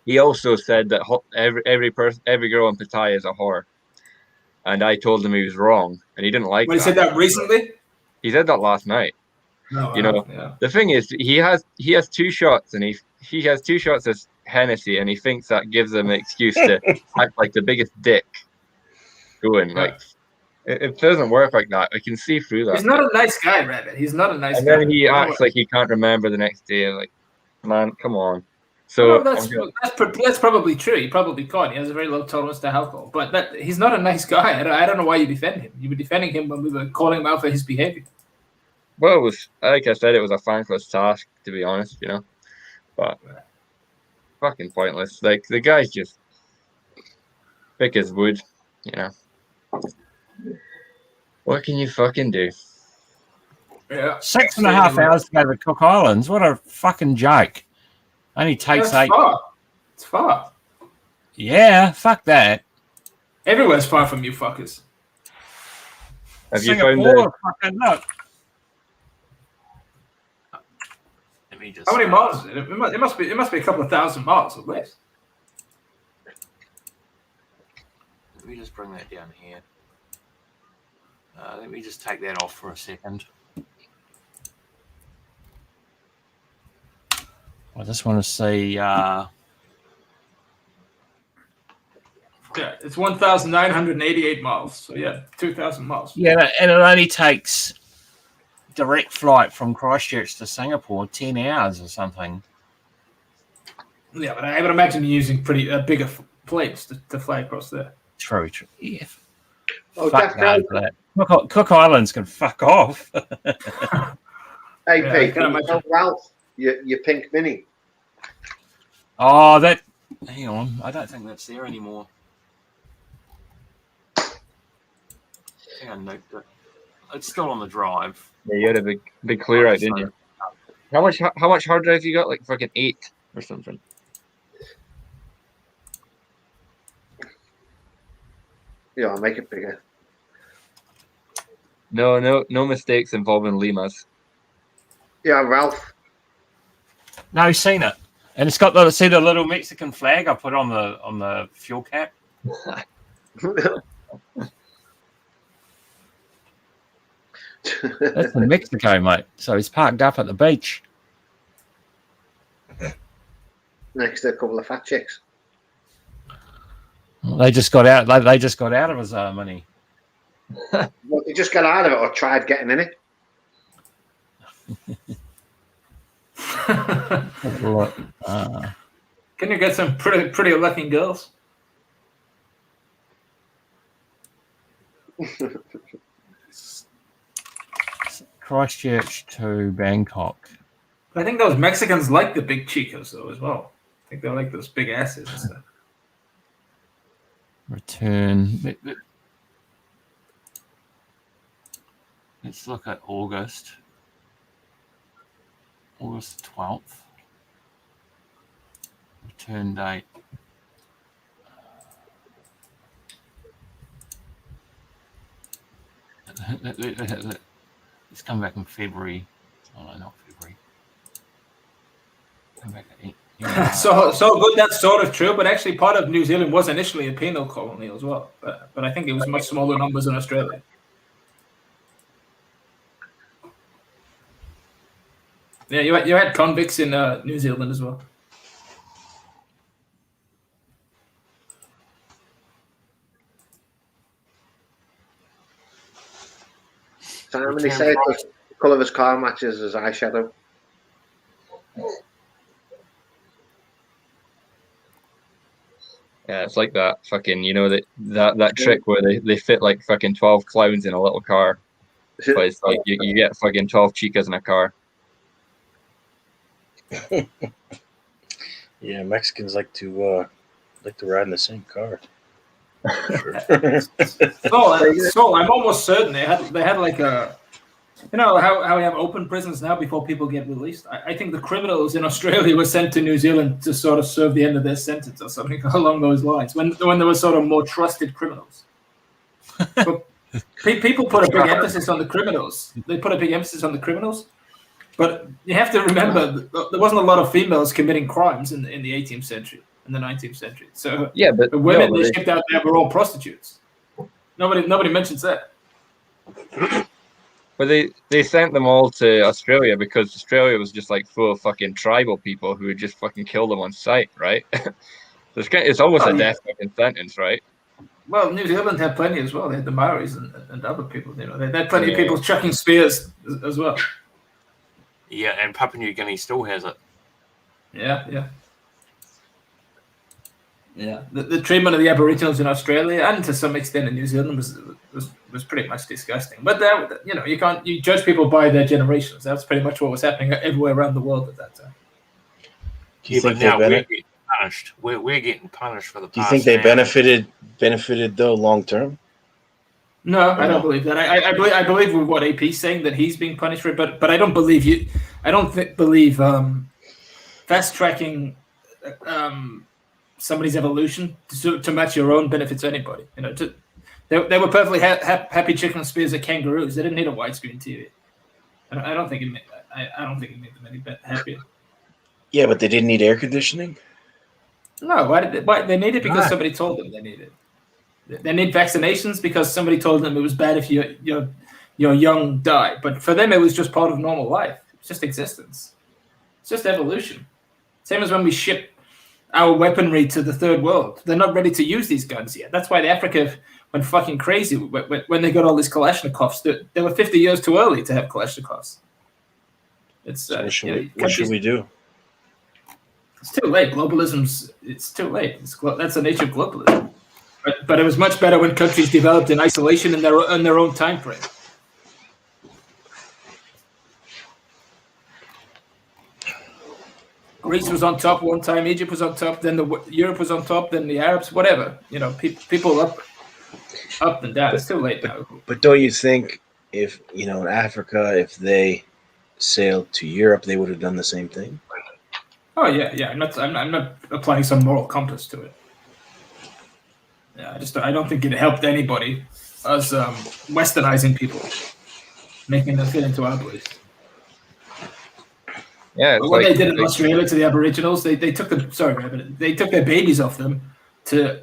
He also said that every girl in Pattaya is a whore, and I told him he was wrong, and he didn't like that. He said that recently. He said that last night. No, The thing is, he has 2 shots, and he has 2 shots of Hennessy, and he thinks that gives him an excuse to act like the biggest dick. Going like, it doesn't work like that. I can see through that. He's not a nice guy, Rabbit. He's not a nice guy. And then he acts like he can't remember the next day. Like, man, come on. So that's probably true. He probably can't. He has a very low tolerance to alcohol. But he's not a nice guy. I don't know why you defend him. You were defending him when we were calling him out for his behavior. Well, it was, like I said, it was a thankless task, to be honest, But fucking pointless. Like, the guy's just thick as wood, What can you fucking do? Yeah. 6.5 hours to go to Cook Islands. What a fucking joke. Only takes 8. It's far. Yeah, fuck that. Everywhere's far from you fuckers. Have Singapore, you found fucking look. Let me just. How many miles is it? It must be a couple of thousand miles at least. Let me just bring that down here. Let me just take that off for a second. I just want to see from Yeah, it's 1,988 miles. So yeah, 2,000 miles. Yeah, and it only takes direct flight from Christchurch to Singapore 10 hours or something. Yeah, but I would imagine you're using pretty bigger planes to fly across there. True. Yeah. Oh, Fuck Jack, no for that. Cook Islands can fuck off. hey, Yeah, I Pete, can can you imagine. tell Ralph your pink mini? Oh, that. Hang on. I don't think that's there anymore. I think I noped it. It's still on the drive. Yeah, you had a big clear out, didn't you? How much hard drive you got? Like fucking 8 or something. Yeah, I'll make it bigger. No mistakes involving Limas. Yeah, Ralph. No, seen it. And it's got the little Mexican flag I put on the fuel cap. That's in Mexico, mate. So he's parked up at the beach. Next to a couple of fat chicks. They just got out. They just got out of his mini. Well, they just got out of it or tried getting in it. Can you get some pretty looking girls? Christchurch to Bangkok. I think those Mexicans like the big chicos though as well. I think they like those big asses and stuff. Return. Let's look at August 12th. Return date. Let's come back in February. Oh no, not February. Come back at So good. That's sort of true, but actually, part of New Zealand was initially a penal colony as well. But I think it was much smaller numbers in Australia. Yeah, you had convicts in New Zealand as well. Simon, he said the colour of his car matches his eyeshadow. Yeah, it's like that fucking, that trick where they fit like fucking 12 clowns in a little car. But it's like you get fucking 12 chicas in a car. Yeah, Mexicans like to ride in the same car. So I'm almost certain they had like a, how we have open prisons now before people get released. I think the criminals in Australia were sent to New Zealand to sort of serve the end of their sentence or something along those lines. When there were sort of more trusted criminals. But people put a big emphasis on the criminals. They put a big emphasis on the criminals. But you have to remember there wasn't a lot of females committing crimes in the 18th century, in the 19th century. So yeah, but the women they shipped out there were all prostitutes. Nobody mentions that. But they sent them all to Australia because Australia was just like full of fucking tribal people who would just fucking kill them on sight, right? It's almost a death fucking sentence, right? Well, New Zealand had plenty as well. They had the Maoris and other people. They had plenty of people chucking spears as well. Yeah, and Papua New Guinea still has it. Yeah. The treatment of the Aboriginals in Australia and to some extent in New Zealand was pretty much disgusting. But you judge people by their generations. That's pretty much what was happening everywhere around the world at that time. Do you think now they we're getting punished. We're getting punished for the past. Do you think they benefited though long term? No, I don't believe that. I believe with what AP's saying that he's being punished for it, but I don't believe you. I don't believe fast tracking somebody's evolution to match your own benefits anybody. They were perfectly happy chicken spears at kangaroos. They didn't need a widescreen TV. I don't think it made. I don't think it made them any happier. Yeah, but they didn't need air conditioning. No, why they need it because somebody told them they need it. They need vaccinations because somebody told them it was bad if your young die. But for them, it was just part of normal life. It's just existence. It's just evolution. Same as when we ship our weaponry to the third world. They're not ready to use these guns yet. That's why the Africa went fucking crazy when they got all these Kalashnikovs. They were 50 years too early to have Kalashnikovs. It's So what should we do? It's too late. It's too late. That's the nature of globalism. But it was much better when countries developed in isolation in their own time frame. Greece was on top one time, Egypt was on top, then Europe was on top, then the Arabs, whatever. People up and down. It's too late now. But don't you think if in Africa, if they sailed to Europe, they would have done the same thing? Oh yeah. I'm not applying some moral compass to it. Yeah, I don't think it helped anybody us westernizing people, making them fit into our beliefs. Yeah, But what they did in Australia to the Aboriginals, they took them. Sorry, they took their babies off them to.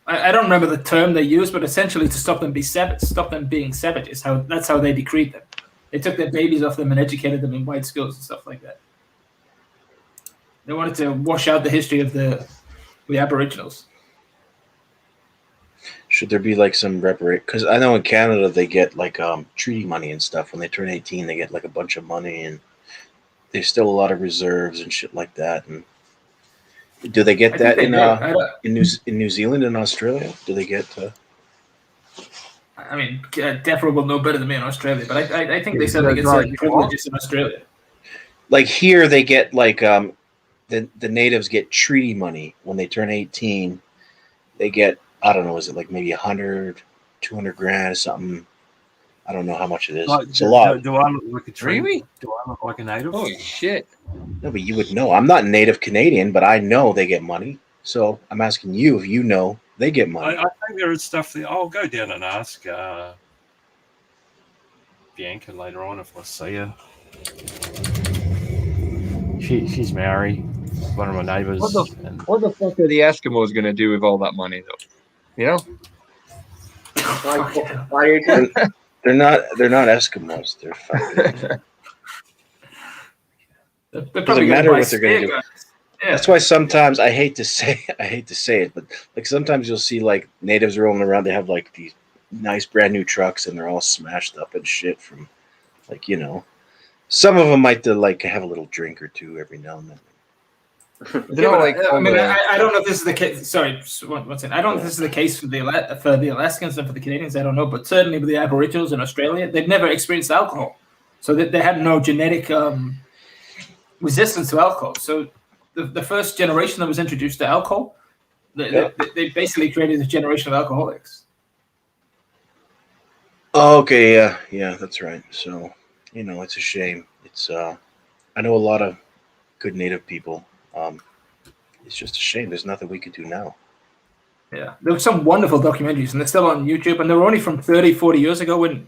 I don't remember the term they used, but essentially to stop them being savages. That's how they decreed them. They took their babies off them and educated them in white schools and stuff like that. They wanted to wash out the history of the Aboriginals. Should there be like some reparation? Because I know in Canada they get like treaty money and stuff. When they turn 18, they get like a bunch of money, and there's still a lot of reserves and shit like that. And do they get that in New Zealand and Australia? Do they get? I mean, Defra will know better than me in Australia, but I think they said they get certain privileges in Australia. Like here, they get like the natives get treaty money when they turn 18. They get, I don't know, is it like maybe 100, 200 grand or something? I don't know how much it is. It's a lot. Do I look like a tree? Really? Do I look like a native? Holy shit! No, but you would know. I'm not native Canadian, but I know they get money. So I'm asking you if you know they get money. I think there is stuff that I'll go down and ask Bianca later on if I see her. She's Maori, one of my neighbours. What the fuck are the Eskimos gonna do with all that money, though? You know? Why are you doing? They're not Eskimos. They're fucking. They're Doesn't matter what they're gonna do. Yeah. That's why sometimes I hate to say it, but like sometimes you'll see like natives rolling around. They have like these nice brand new trucks, and they're all smashed up and shit from, like, some of them might like have a little drink or two every now and then. I don't know if this is the case. Sorry, one second. I don't know if this is the case for the Alaskans and for the Canadians. I don't know, but certainly with the Aboriginals in Australia, they've never experienced alcohol, so they had no genetic resistance to alcohol. So the first generation that was introduced to alcohol, they basically created a generation of alcoholics. Oh, okay, yeah, that's right. So it's a shame. It's I know a lot of good Native people. It's just a shame. There's nothing we could do now. Yeah, there were some wonderful documentaries, and they're still on YouTube, and they were only from 30, 40 years ago when,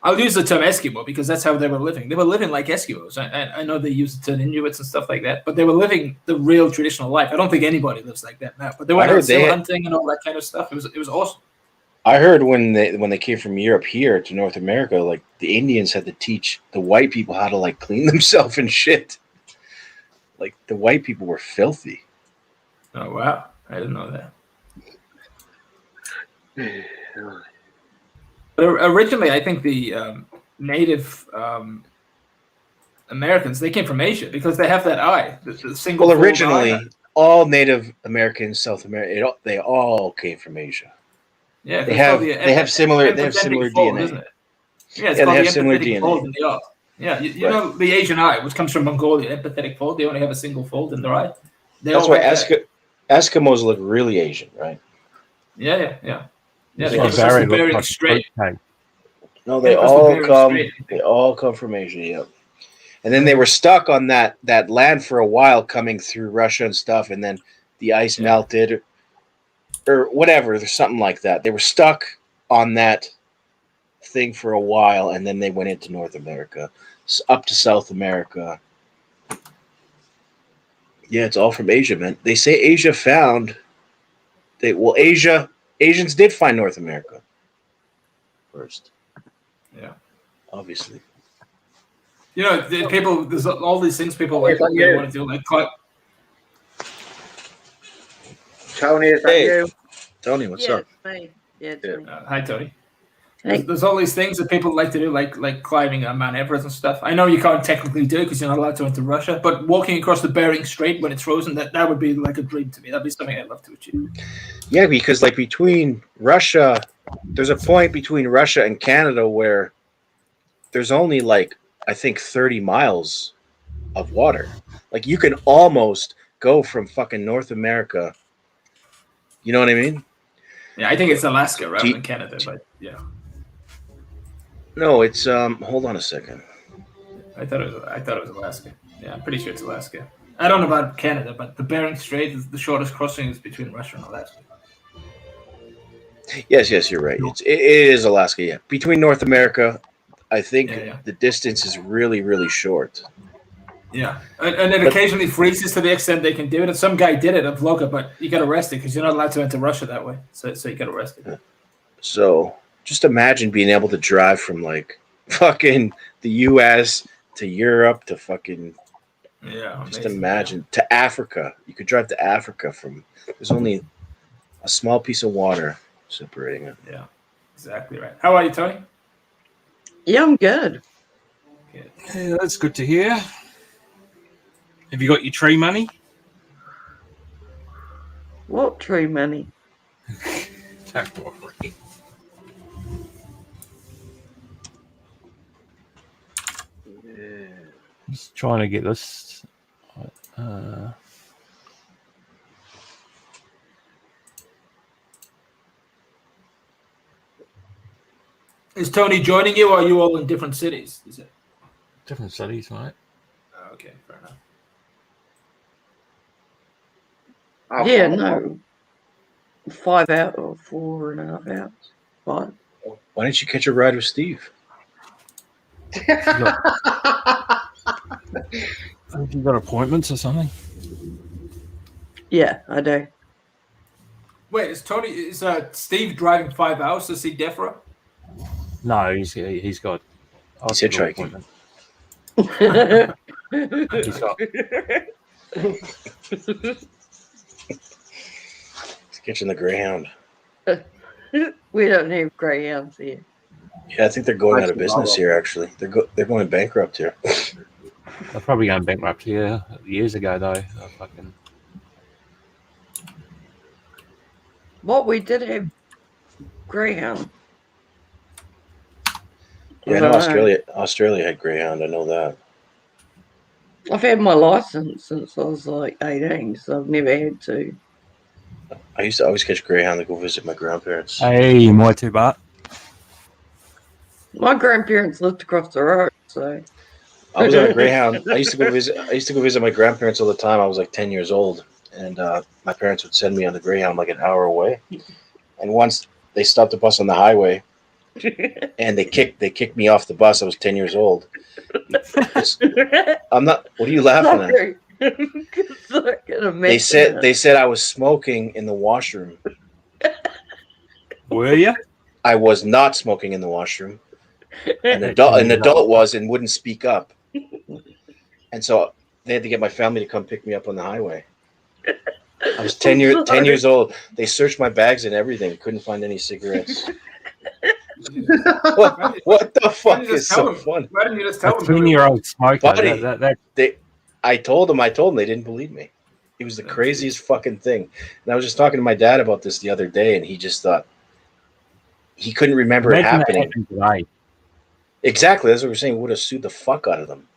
I'll use the term Eskimo because that's how they were living. They were living like Eskimos. I know they use the term Inuits and stuff like that, but they were living the real traditional life. I don't think anybody lives like that now, but they were out seal hunting and all that kind of stuff. It was awesome. I heard when they came from Europe here to North America, like the Indians had to teach the white people how to like clean themselves and shit. Like the white people were filthy. Oh wow, I didn't know that. But originally, I think the Native Americans, they came from Asia because they have that eye, the single. Well, originally, all Native Americans, South America, they all came from Asia. Yeah, they have similar DNA. Fold, isn't it? Yeah, they have similar DNA. Yeah, you know the Asian eye, which comes from Mongolia, empathetic fold. They only have a single fold in their eye. That's why Eskimos look really Asian, right? Yeah. Very very straight. No, they all come from Asia. Yep. And then they were stuck on that land for a while, coming through Russia and stuff, and then the ice melted, or whatever. There's something like that. They were stuck on that thing for a while, and then they went into North America, up to South America. Yeah, it's all from Asia, man. They say Asia found. Asians did find North America first. Yeah, obviously. There's all these things people like they want to do, like Tony, is that Hey. you? Tony, what's yeah, up? it's me. Yeah, it's Yeah. me. Hi, Tony. Hey. There's all these things that people like to do, like climbing Mount Everest and stuff. I know you can't technically do it because you're not allowed to enter Russia, but walking across the Bering Strait when it's frozen, that would be like a dream to me. That'd be something I'd love to achieve. Yeah, because like between Russia, there's a point between Russia and Canada where there's only like I think 30 miles of water. Like you can almost go from fucking North America. You know what I mean? Yeah, I think it's Alaska rather Do- than Canada, but yeah, No, it's hold on a second. I thought it was Alaska. Yeah, I'm pretty sure it's Alaska. I don't know about Canada, but the Bering Strait is the shortest crossing is between Russia and Alaska. Yes, you're right. It is Alaska, yeah. Between North America, I think Yeah. the distance is really, really short. Yeah, and it occasionally freezes to the extent they can do it. And some guy did it, a vlogger, but he got arrested because you're not allowed to enter Russia that way. So he got arrested. So just imagine being able to drive from like fucking the US to Europe to fucking Yeah, just amazing. imagine to Africa. You could drive to Africa from there's only a small piece of water separating it. Yeah, exactly right. How are you, Tony? Yeah, I'm good. Good. Yeah, that's good to hear. Have you got your tree money? What tree money? Don't worry. Just trying to get this. Is Tony joining you, or are you all in different cities? Is it? Different cities, mate. Oh, okay, fair enough. Oh, Yeah, oh, no. 5 out or 4.5 hours. 5. Why didn't you catch a ride with Steve? Have you got appointments or something? Yeah, I do. Wait, is Steve driving 5 hours to see Defra? No, he's got. He's hitchhiking. appointment. He's got- He's catching the Greyhound. We don't need greyhounds here. Yeah, I think they're going out of business here. Actually, they're going bankrupt here. They're probably going bankrupt here years ago, though. Fucking. What we did have greyhound. Yeah, I know Australia had Greyhound. I know that. I've had my license since I was like 18, so I've never had to. I used to always catch Greyhound to go visit my grandparents. Hey, my two baht. My grandparents lived across the road, so I was on a Greyhound. I used to go visit my grandparents all the time. I was like 10 years old, and my parents would send me on the Greyhound like an hour away. And once they stopped the bus on the highway, and they kicked me off the bus. I was 10 years old. I'm not. What are you laughing at? They said I was smoking in the washroom. Were you? I was not smoking in the washroom. An adult was and wouldn't speak up, and so they had to get my family to come pick me up on the highway. I was 10 years old. They searched my bags and everything. Couldn't find any cigarettes. What the fuck is so funny? Why didn't you just tell A them? 10-year-old smoker. Buddy. That I told them. They didn't believe me. It was the craziest fucking thing. And I was just talking to my dad about this the other day, and he just thought he couldn't remember it imagine that happening. happened today. Exactly. That's what we're saying. Would have sued the fuck out of them.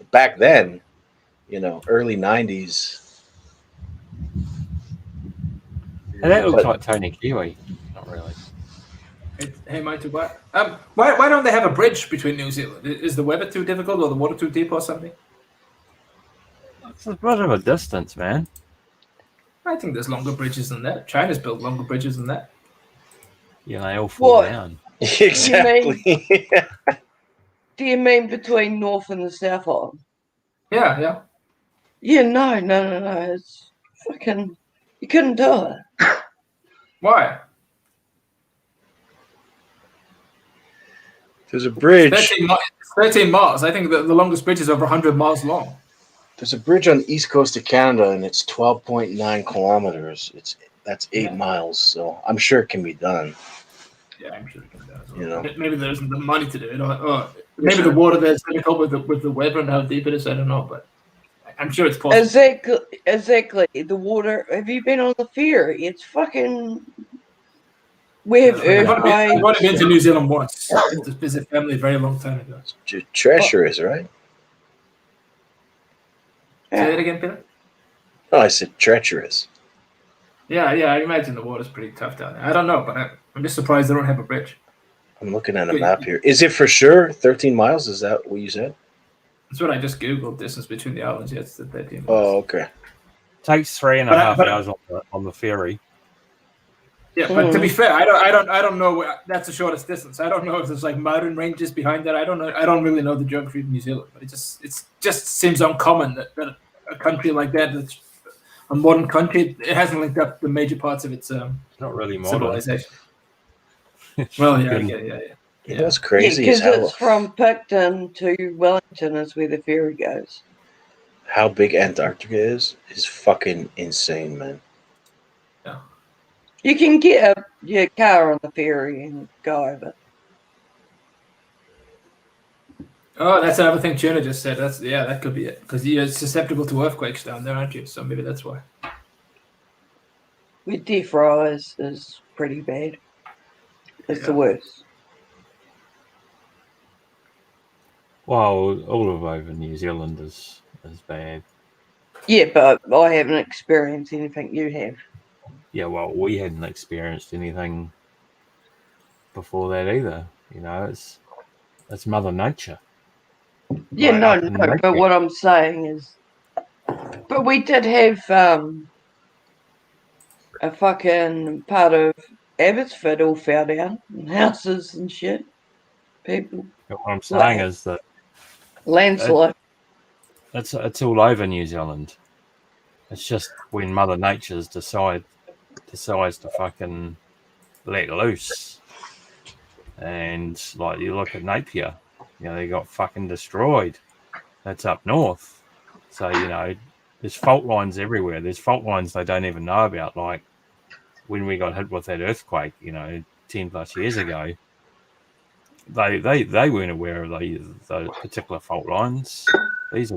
Back then, early 90s. And that looks But- like Tony Kiwi. Not really. Hey, mate, why don't they have a bridge between New Zealand? Is the weather too difficult or the water too deep or something? It's a bit of a distance, man. I think there's longer bridges than that. China's built longer bridges than that. Yeah, they all fall What? down. Exactly. Do you mean between North and the South Island? Yeah. Yeah, no. It's fucking. You couldn't do it. Why? There's a bridge. 13 miles. I think the longest bridge is over 100 miles long. There's a bridge on the east coast of Canada, and it's 12.9 kilometers. That's 8 miles, so I'm sure it can be done. Yeah, I'm sure it can be done as well. You know. Maybe there isn't the money to do it, or maybe the water there's difficult with the weather and how deep it is. I don't know, but I'm sure it's possible. Exactly. The water. Have you been on the ferry? It's fucking. We have I've earthquakes. only been to New Zealand once to visit family a very long time ago. Treacherous, right? Say that again, Peter? Oh, I said treacherous. Yeah, I imagine the water's pretty tough down there. I don't know, but I'm just surprised they don't have a bridge. I'm looking at a map here. Is it for sure 13 miles? Is that what you said? That's what I just googled. Distance between the islands. Yes, the 13 miles. Oh, okay. Takes 3.5 hours on the ferry. Yeah, but to be fair, I don't know. That's the shortest distance. I don't know if there's like mountain ranges behind that. I don't know. I don't really know the geography of New Zealand, but it just seems uncommon that a country like that's a modern country, it hasn't linked up the major parts of its not really modern civilization. Well, yeah. You know what's crazy because is how it's from Picton to Wellington is where the ferry goes. How big Antarctica is fucking insane, man. Yeah. You can get your car on the ferry and go over. Oh, that's another thing Tuna just said. That could be it. Because you're susceptible to earthquakes down there, aren't you? So maybe that's why. With death row is pretty bad. It's the worst. Well, all of over New Zealand is bad. Yeah, but I haven't experienced anything you have. Yeah, well, we hadn't experienced anything before that either. You know, it's Mother Nature. Yeah, Right, no. But what I'm saying is, but we did have a fucking part of Abbotsford all fell down, and houses and shit. People. But what I'm saying is that landslide. It's all over New Zealand. It's just when Mother Nature decides to fucking let loose, and like you look at Napier, you know, they got fucking destroyed. That's up north, so you know there's fault lines everywhere. There's fault lines they don't even know about. Like when we got hit with that earthquake, you know, 10+ years ago, they weren't aware of those particular fault lines. These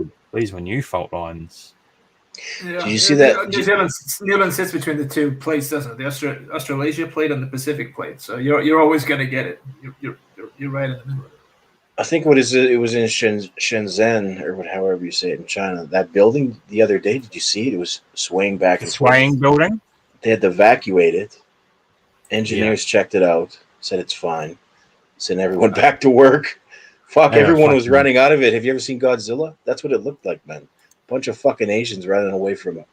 were new fault lines. Yeah. Did you see that? New Zealand sits between the two plates, doesn't it? The Australasia plate and the Pacific plate. So you're always going to get it. You're right in the middle of it. I think it was in Shenzhen or however you say it in China. That building the other day, did you see it? It was swaying back and forth. Swaying building. They had to evacuate it. Engineers checked it out, said it's fine, sent everyone back to work. Everyone was running out of it. Have you ever seen Godzilla? That's what it looked like, man. Bunch of fucking Asians running away from it.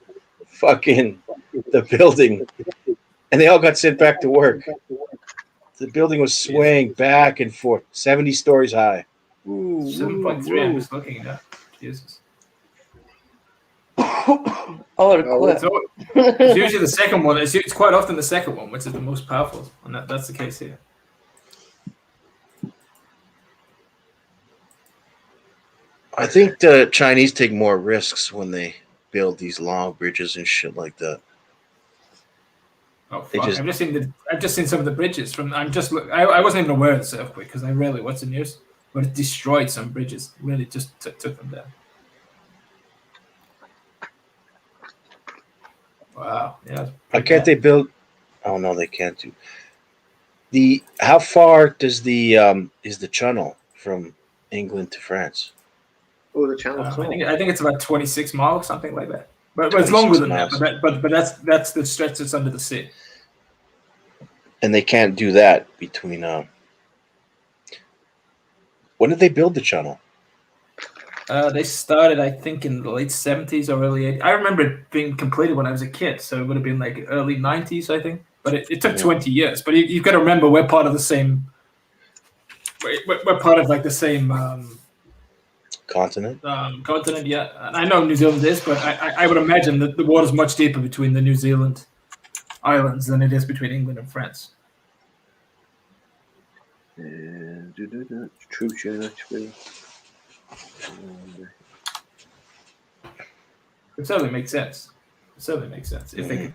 Fucking the building. And they all got sent back to work. The building was swaying back and forth, 70 stories high. 7.3. I'm just looking at that. Jesus. It's usually the second one. It's quite often the second one, which is the most powerful, and that's the case here. I think the Chinese take more risks when they build these long bridges and shit like that. Oh, fuck. I've just seen some of the bridges from. I wasn't even aware of this earthquake because I rarely watch the news, but it destroyed some bridges. It really just took them down. Wow. Yeah. Why can't they build? Oh no, they can't do. How far does is the channel from England to France? Oh, the channel. I think it's about 26 miles, something like that. But it's longer than that. But that's the stretch that's under the sea. And they can't do that between. When did they build the channel? They started, I think, in the late 70s or early 80s. I remember it being completed when I was a kid, so it would have been like early 90s, I think. But it took 20 years. But you've got to remember, we're part of the same. We're part of like the same continent. Continent, yeah. And I know New Zealand is, but I would imagine that the water's much deeper between the New Zealand islands than it is between England and France. True, actually. It certainly makes sense. It certainly makes sense if they could.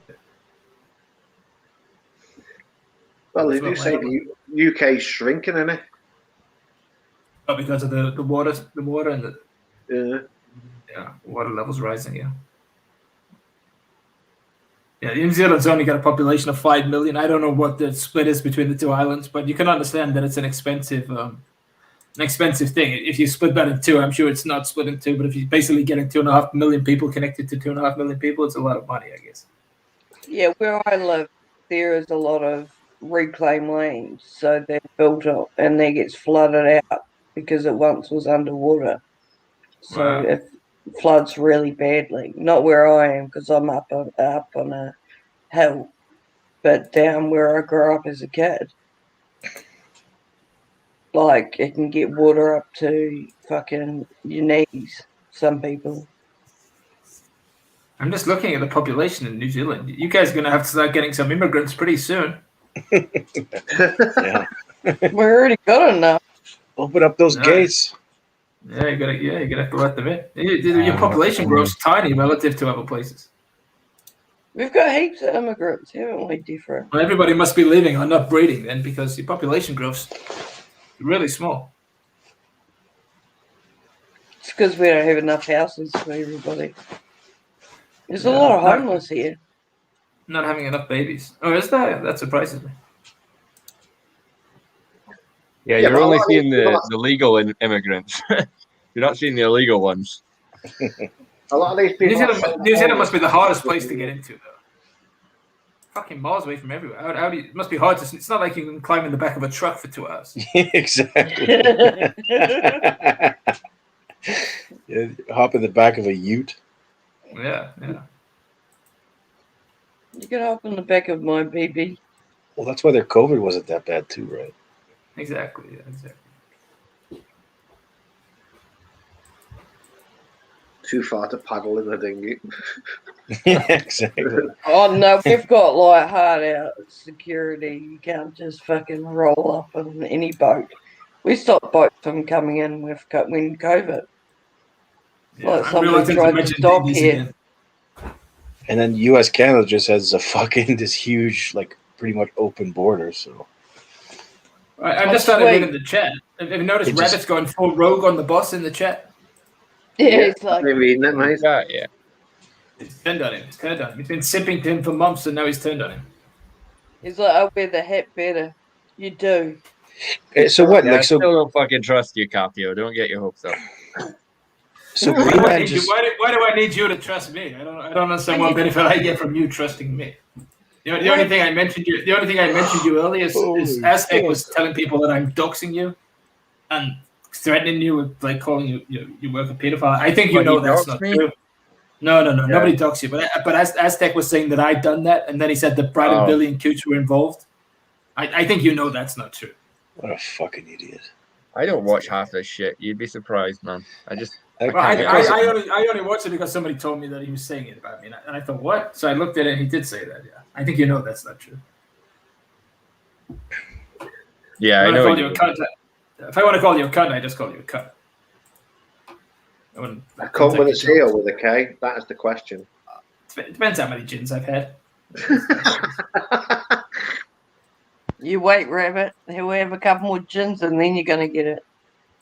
Well, they That's do what say my- the UK's shrinking, isn't it? Oh, because of the water and the Yeah. water levels rising. Yeah, New Zealand's only got a population of 5 million. I don't know what the split is between the two islands, but you can understand that it's an expensive thing. If you split that in two, I'm sure it's not split in two, but if you're basically getting 2.5 million people connected to 2.5 million people, it's a lot of money, I guess. Yeah, where I live, there is a lot of reclaimed land, so they're built up and that gets flooded out because it once was underwater. So Wow. it floods really badly. Not where I am because I'm up on a hill, but down where I grew up as a kid, like it can get water up to fucking your knees. Some people. I'm just looking at the population in New Zealand. You guys are going to have to start getting some immigrants pretty soon. Yeah. We already got enough. Open up those Nice. gates. Yeah, you gotta have to let them in. Your population grows tiny relative to other places. We've got heaps of immigrants, haven't we, different? Well, everybody must be leaving or not breeding then, because your population grows really small. It's because we don't have enough houses for everybody. There's a lot of homeless here. Not having enough babies. Oh, is that? That surprises me. Yeah, Yeah, you're but only a lot of seeing these- the legal immigrants. You're not seeing the illegal ones. A lot of these people. New Zealand must be the hardest place to get into, though. Fucking miles away from everywhere. How do you, it must be hard to. It's not like you can climb in the back of a truck for 2 hours. Exactly. Yeah, hop in the back of a ute. Yeah. You can hop in the back of my BB. Well, that's why their COVID wasn't that bad too, right? Exactly. Too far to paddle in the dinghy. Yeah, exactly. Oh no, we've got like hard out security. You can't just fucking roll up in any boat. We stopped boats from coming in with when COVID. Yeah, Like I'm somebody reluctant to tried to mention dock babies here. again. And then U.S. Canada just has a fucking this huge, like, pretty much open border. So I'm just starting to Wait. read in the chat. Have you noticed It just- Rabbit's going full rogue on the boss in the chat? Yeah, it's like They're reading it, mate. Yeah. He's turned on him. He's been simping to him for months, and now he's turned on him. he's like, I wear the hat better. You do. So what? Yeah, Like, I so still don't fucking trust you, Capio. Don't get your hopes up. so Why do, I Greenland need you, just why do I need you to trust me? I don't understand what benefit I get from you trusting me. The only thing I mentioned you earlier is Aztec was telling people that I'm doxing you and threatening you with like calling you work a pedophile. I think you What, know he that's doxed not me? true. No, nobody doxed you. But Aztec was saying that I'd done that, and then he said that Brad and Oh. Billy and Cooch were involved. I think you know that's not true. what a fucking idiot. I don't watch half this shit. You'd be surprised, man. I Well, I only watched it because somebody told me that he was saying it about me, and I thought, what? So I looked at it, and he did say that. Yeah, I think you know that's not true. Yeah, I When know. call you a cunt, if I want to call you a cunt, I just call you a cunt. I wouldn't- I come with a C or with a K? That is the question. It depends how many gins I've had. You wait, Rabbit. He'll have a couple more gins and then you're gonna get it.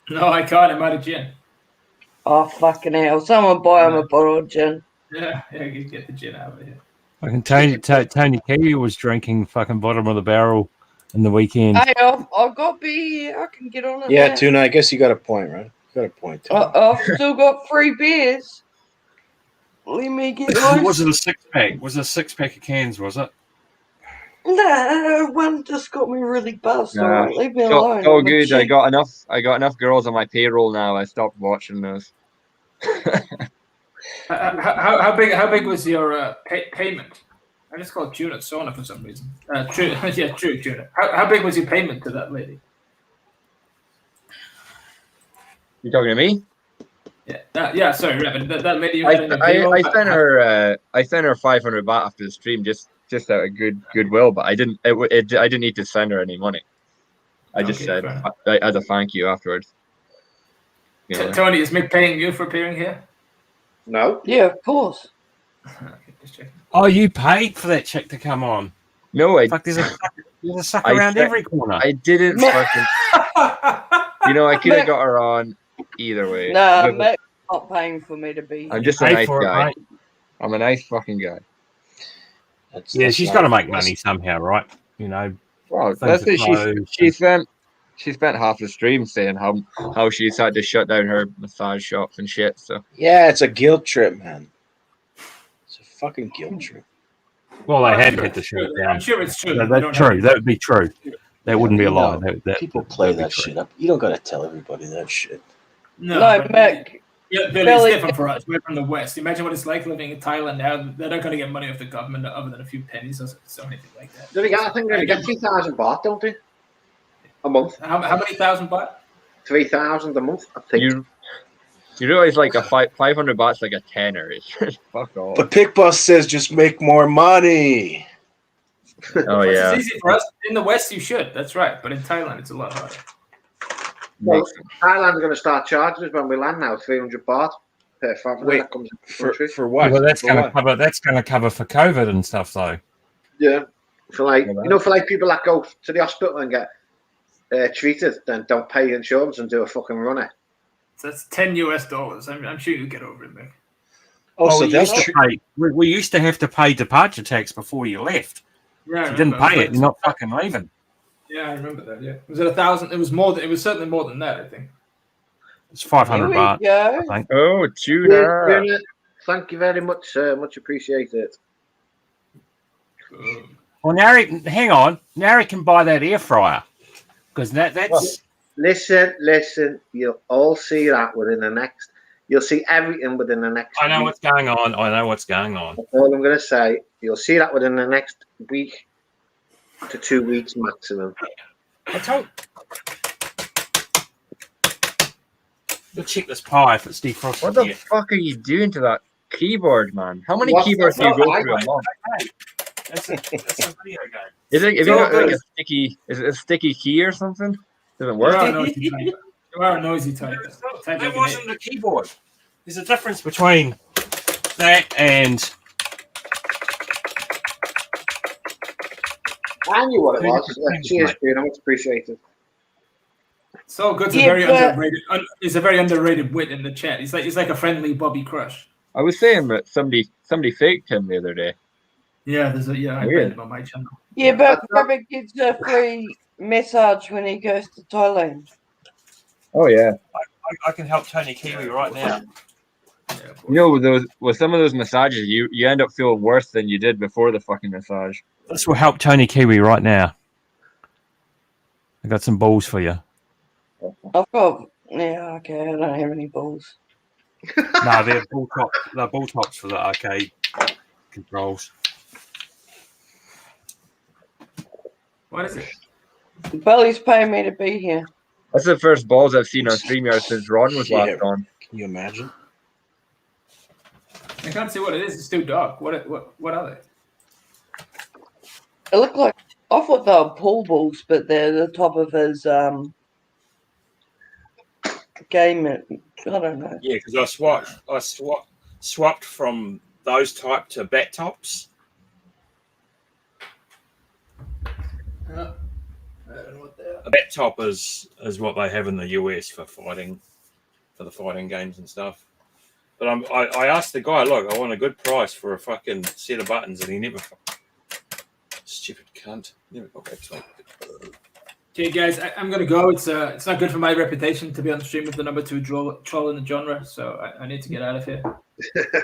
No, I can't. I'm out of gin. Oh fucking hell! Someone buy him a bottle of gin. Yeah, you get the gin out of here. Fucking Tony Kiwi was drinking fucking bottom of the barrel in the weekend. Hey, I've got beer. I can get on it. Yeah, now. Tuna, I guess you got a point, right? You got a point. Tuna. I've still got 3 beers. Let me get Was loose. it a 6-pack? Was it a 6-pack of cans? Was it? No, one just got me really buzzed. Nah, Alright, leave me It's alone. all I'm a good. I chick. got enough girls on my payroll now. I stopped watching those. How big was your payment? I just called Tuna Sona for some reason. True, Tuna. How big was your payment to that lady? You talking to me? Yeah. Sorry, Rabbit. That lady you had on your payroll. I sent her 500 baht after the stream just out of goodwill, but I didn't need to send her any money. I just Okay, said fair enough. as a thank you afterwards. You know, Tony, is Mick paying you for appearing here? No. Yeah, of course. Okay, just checking. Oh, you paid for that chick to come on. No, I Fuck, there's a sucker I around said- every corner. I didn't fucking. You know, I could have Mick- got her on either way. Nah, But Mick's not paying for me to be I'm here. just a Pay nice for it, guy. mate. I'm a nice fucking guy. Yeah, That's she's not- got to make money somehow, right? You know, Well, things that's are it. closed. She spent half the stream saying how she's had to shut down her massage shops and shit. So Yeah, it's a guilt trip, man. It's a fucking guilt trip. Well, they I'm had sure had to it's shut it true. down. I'm sure it's true. No, We that's don't true. have- That would be true. That wouldn't be a lie. People play that'd be that true. shit up. You don't gotta tell everybody that shit. No, No, but- Mick. Yeah, Billy, Billy- it's different for us. We're from the West. Imagine what it's like living in Thailand now. They're not going to get money off the government other than a few pennies or anything like that. Do they get, I think they get 3,000 baht, don't they? A month. How many thousand baht? 3,000 a month, I think. you realize like a 500 baht's like a tenner. It's fuck off. But Pick Boss says just make more money. Oh yeah. It's easy for us. In the West, you should. That's right. But in Thailand, it's a lot harder. Well, Thailand's going to start charging us when we land now, 300 baht per foreigner Wait, that comes into the country. For what? Well, that's For going to what? cover. That's going to cover for COVID and stuff, though. Yeah. For like, Well, you know, for like people that go to the hospital and get treated, then don't pay insurance and do a fucking runner. So that's $10 US. I'm sure you get over it, Mick. Oh, so we that's used to pay. We used to have to pay departure tax before you left. Yeah, If you didn't pay it, you're not fucking leaving. Yeah, I remember that. Yeah, was it 1,000? It was more. It was certainly more than that. I think. It's Here 500 we baht, go. I think. Oh, tuna. Yeah, thank you very much, sir. Much appreciated. Well, now hang on. Now he can buy that air fryer because that's Listen. You'll all see that within the next. You'll see everything within the next. I know week. what's going on. I know what's going on. That's all I'm going to say. You'll see that within the next week to 2 weeks maximum. I told. You'll check this pie if it's defrosted. What the yet. fuck are you doing to that keyboard, man? How many What's keyboards do the you go fuck? through a month? That's a video game. Is it So got like good. a sticky? Is it a sticky key or something? Does it You work? are a noisy type. You are a noisy type. Type That like wasn't the keyboard. There's a difference between that and I knew what it was. Thanks, Cheers, mate. dude. I much appreciated. So Good's a Yeah, very but- underrated. He's a very underrated wit in the chat. He's like a friendly Bobby Crush. I was saying that somebody faked him the other day. Yeah, I Weird. read him on my channel. Yeah, but That's not- Robert gets a free massage when he goes to Thailand. Oh yeah. I can help Tony Kiwi right now. Yeah, You know, with some of those massages, you end up feeling worse than you did before the fucking massage. This will help Tony Kiwi right now. I got some balls for you. I've got, yeah, okay, I don't have any balls. No, they're ball tops. They're ball tops for the arcade controls. What is it? Billy's paying me to be here. That's the first balls I've seen on StreamYard since Ron was last Yeah. on. Can you imagine? I can't see what it is. It's too dark. What are they? It looked like, I thought they were pool balls, but they're the top of his game. I don't know. Yeah, because I swapped from those type to bat tops. I don't know what they are. A bat top is what they have in the US for the fighting games and stuff. But I asked the guy, look, I want a good price for a fucking set of buttons, and he never. Stupid cunt. Never got back to me. Okay, guys, I'm gonna go. It's not good for my reputation to be on stream with the number 2 troll in the genre, so I need to get out of here.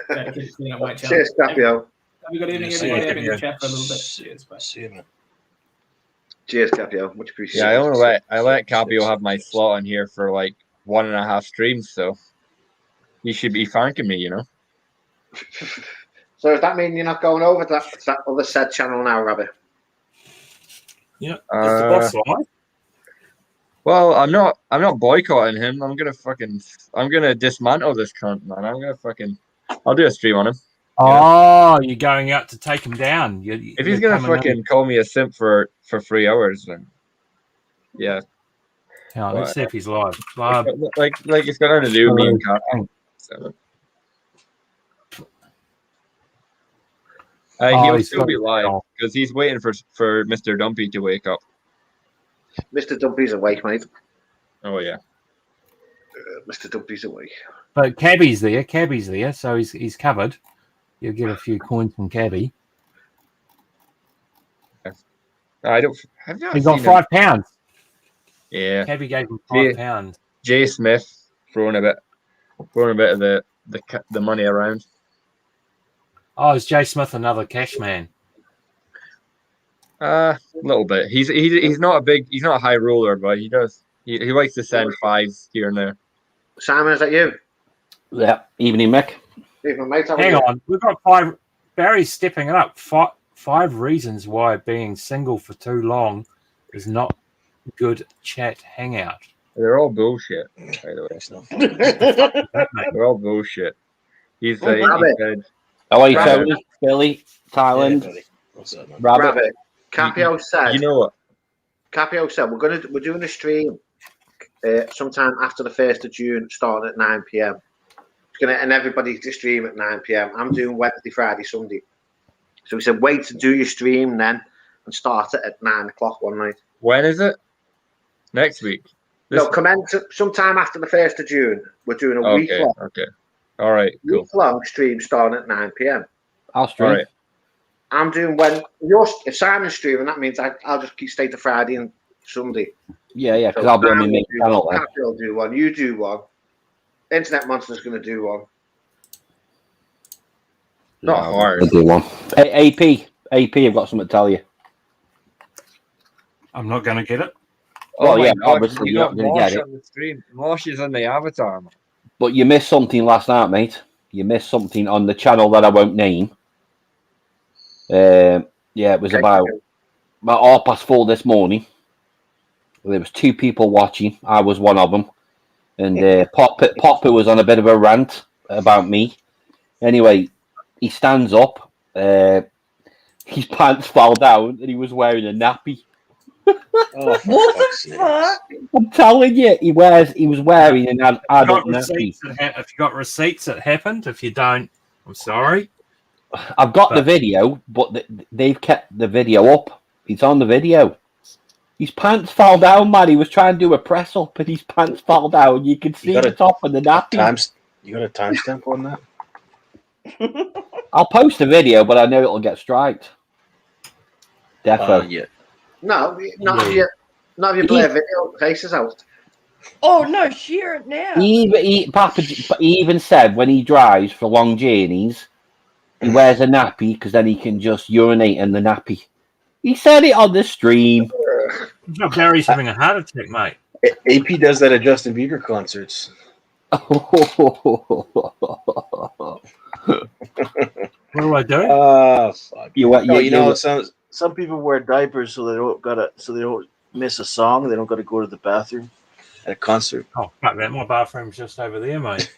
Gotta keep cleaning up my channel. Cheers, Capio. Have a good evening, Yeah, everybody. see you, I'm in the Capio. chat for a little bit. Cheers, bye. See you, man. Cheers, Capio. Much appreciated. Yeah, I let Capio have my slot on here for like 1.5 streams, so he should be thanking me, you know. So does that mean you're not going over to that other said channel now, Robbie? Yeah, is the boss live? Well, I'm not boycotting him. I'm gonna dismantle this cunt, man. I'll do a stream on him. Oh, you're going out to take him down. If he's gonna fucking call me a simp for 3 hours, then yeah. let's see if he's live. Like it's got nothing to do with me and Cap. So. He'll he's still got be it live on. because he's waiting for Mr. Dumpy to wake up. Mr. Dumpy's awake, mate. Oh yeah. Mr. Dumpy's awake. But Cabby's there, so he's covered. You'll get a few coins from Cabby. I don't. Have you not He got seen him? £5. Yeah. Cabby gave him Yeah. £5. Jay Smith throwing a bit of the money around. Oh, is Jay Smith another cash man? A little bit. He's not a high roller, but he likes to send fives here and there. Simon, is that you? Yeah, evening, Mick. Even mate, how are Hang you? on, we've got 5. Barry's stepping it up. 5 reasons why being single for too long is not good chat hangout. They're all bullshit, by the way. They're all bullshit. He said, How are you, Rabbit. Tony? Billy, Thailand, buddy. What's up, man? Rabbit. Rabbit. Capio said. you know what? Capio said we're doing a stream sometime after the 1st of June, starting at 9 p.m. And everybody to stream at 9 p.m. I'm doing Wednesday, Friday, Sunday. So we said wait to do your stream then and start it at 9 o'clock one night. When is it? Next week. No, commence sometime after the 1st of June. We're doing a week long. Okay. All right. Cool. Week-long stream starting at 9 p.m. I'll stream. All right. I'm doing if Simon's streaming, that means I'll just stay to Friday and Sunday. Yeah, because I'll be on my main channel then. Happy will do one. You do one. Internet Monster's going to do one. Not hard. I'll do one. Hey, AP, I've got something to tell you. I'm not going to get it. Oh, my yeah, God, obviously you you're got not going to get Mosh it. on the stream. Mosh is on the avatar. Man. But you missed something last night, mate. You missed something on the channel that I won't name. Yeah, it was about 4:30 this morning. There was 2 people watching. I was one of them. And Popper was on a bit of a rant about me. Anyway, he stands up. His pants fell down and he was wearing a nappy. Oh, What the fuck? I'm telling you, he was wearing an adult nappy. If you got receipts, it happened. If you don't, I'm sorry. I've got the video, but they've kept the video up. It's on the video. His pants fell down, man. He was trying to do a press up, and his pants fell down. You could see the top of the nappy. You got a timestamp on that? I'll post the video, but I know it'll get striked. Defo. Yeah. No, not if you play a video. Faces out. Oh no, share it now. He even said when he drives for long journeys, he wears a nappy because then he can just urinate in the nappy. He said it on the stream. Gary's having a heart attack, mate. AP does that at Justin Bieber concerts. What do I do? Oh, fuck. You know, some people wear diapers so they don't miss a song. They don't got to go to the bathroom at a concert. Oh, fuck that. My bathroom's just over there, mate.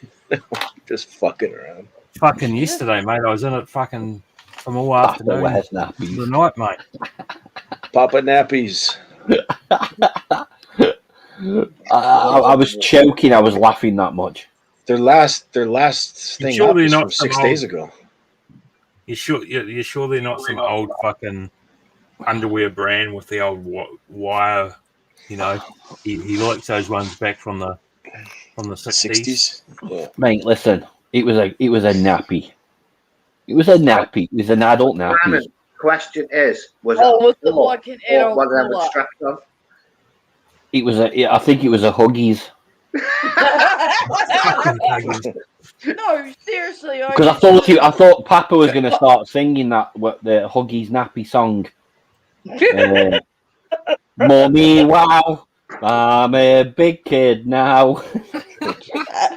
Just fucking around. Fucking yesterday, mate. I was in it fucking from all afternoon wears to nappies. the night, mate. Papa nappies. I was choking. I was laughing that much. Their last thing sure up they're is not from 6 some days old- ago. You sure they're not some old fucking underwear brand with the old wire? You know, he likes those ones back from the 60s. Yeah. Mate, listen. It was a nappy. It was a nappy. It was an adult nappy. Simon, question is, was Was it full like an adult or was it pull-up? strapped on? I think it was a Huggies. No, seriously. Because I thought Papa was going to start singing the Huggies nappy song. Mommy, wow, I'm a big kid now.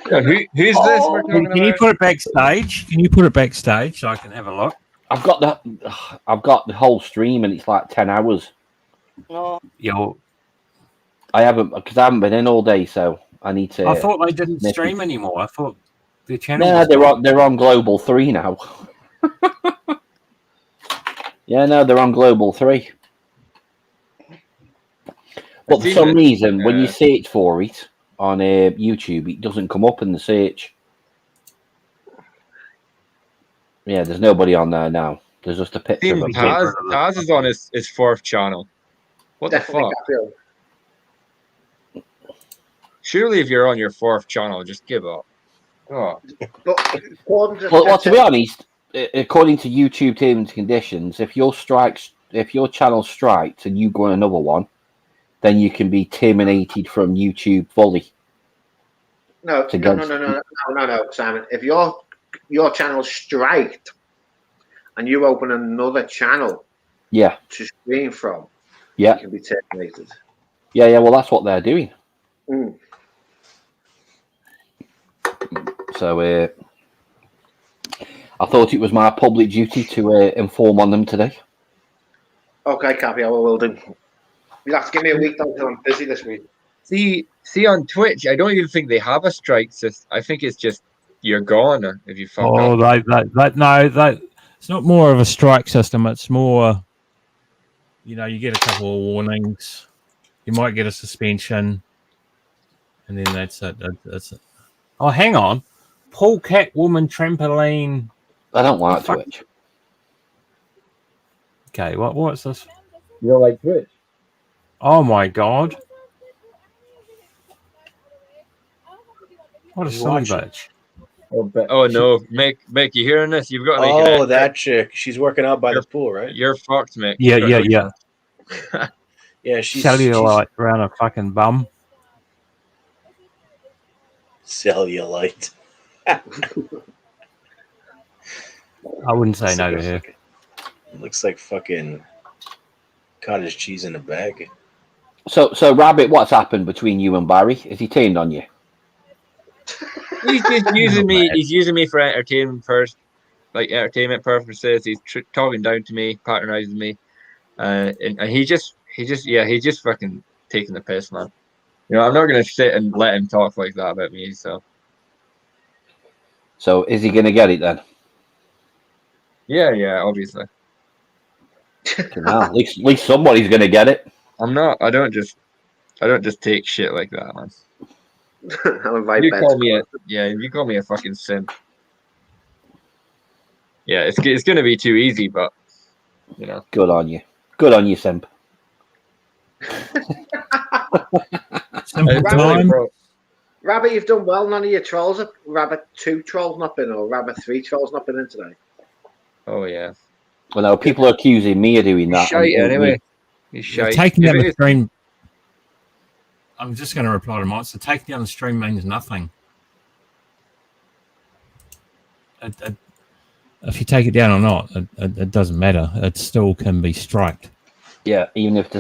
Who's this we're talking Can you about? put it backstage? Can you put it backstage so I can have a look? I've got the whole stream and it's like 10 hours. Oh, I haven't been in all day, so I need to. I thought they didn't Maybe. stream anymore. I thought the channel. No, was they're on Global 3 now. Yeah, no, they're on Global 3. But for some reason, when you search for it on YouTube, it doesn't come up in the search. Yeah, there's nobody on there now. There's just a picture of Team him. Taz is on his fourth channel. What Definitely the fuck? Surely, if you're on your fourth channel, just give up. Oh, But according to Well, to be honest, according to YouTube terms and conditions, if your channel strikes and you go on another one, then you can be terminated from YouTube fully. No, Simon. If your channel's striked and you open another channel Yeah, to stream from, yeah, you can be terminated. yeah. Well, that's what they're doing. Mm. So I thought it was my public duty to inform on them today. Okay, Cappy, I will do. You'll have to give me a week though, because I'm busy this week. see on Twitch, I don't even think they have a strike system. I think it's just you're gone if you fuck Oh, up. it's not more of a strike system. It's more, you get a couple of warnings. You might get a suspension, and then that's it. That's it. Oh, hang on. Paul Cat Woman Trampoline. I don't like Twitch. Okay, what's this? You don't like Twitch? Oh my god. What a silly bitch. Oh no, Mick, you hearing this? You've got to make an Oh, effort. that chick. She's working out by the pool, right? You're fucked, Mick. Yeah. Yeah, she's Cellulite around a fucking bum. cellulite. I wouldn't say no to her. Looks like fucking cottage cheese in a bag. So Rabbit, what's happened between you and Barry? Has he turned on you? He's just using me. He's using me for entertainment purposes. He's talking down to me, patronizing me, and he just fucking taking the piss, man. I'm not gonna sit and let him talk like that about me. So is he gonna get it then? yeah, obviously. Well, at least somebody's gonna get it. I'm not. I don't just take shit like that, man. I'll invite You Ben call to me come. you call me a fucking simp. Yeah, it's gonna be too easy, but Good on you. Good on you, Simp. Simple Rabbit, time. Rabbit, you've done well. None of your trolls have. Rabbit 2 trolls not been, or Rabbit 3 trolls not been in today. Oh yeah. Well, no, people are accusing me of doing that. Shite and- anyway. He's shite. Taking If down it the is- stream. I'm just going to reply to mine. So taking down the stream means nothing. If you take it down or not, it doesn't matter. It still can be striked. Yeah, even if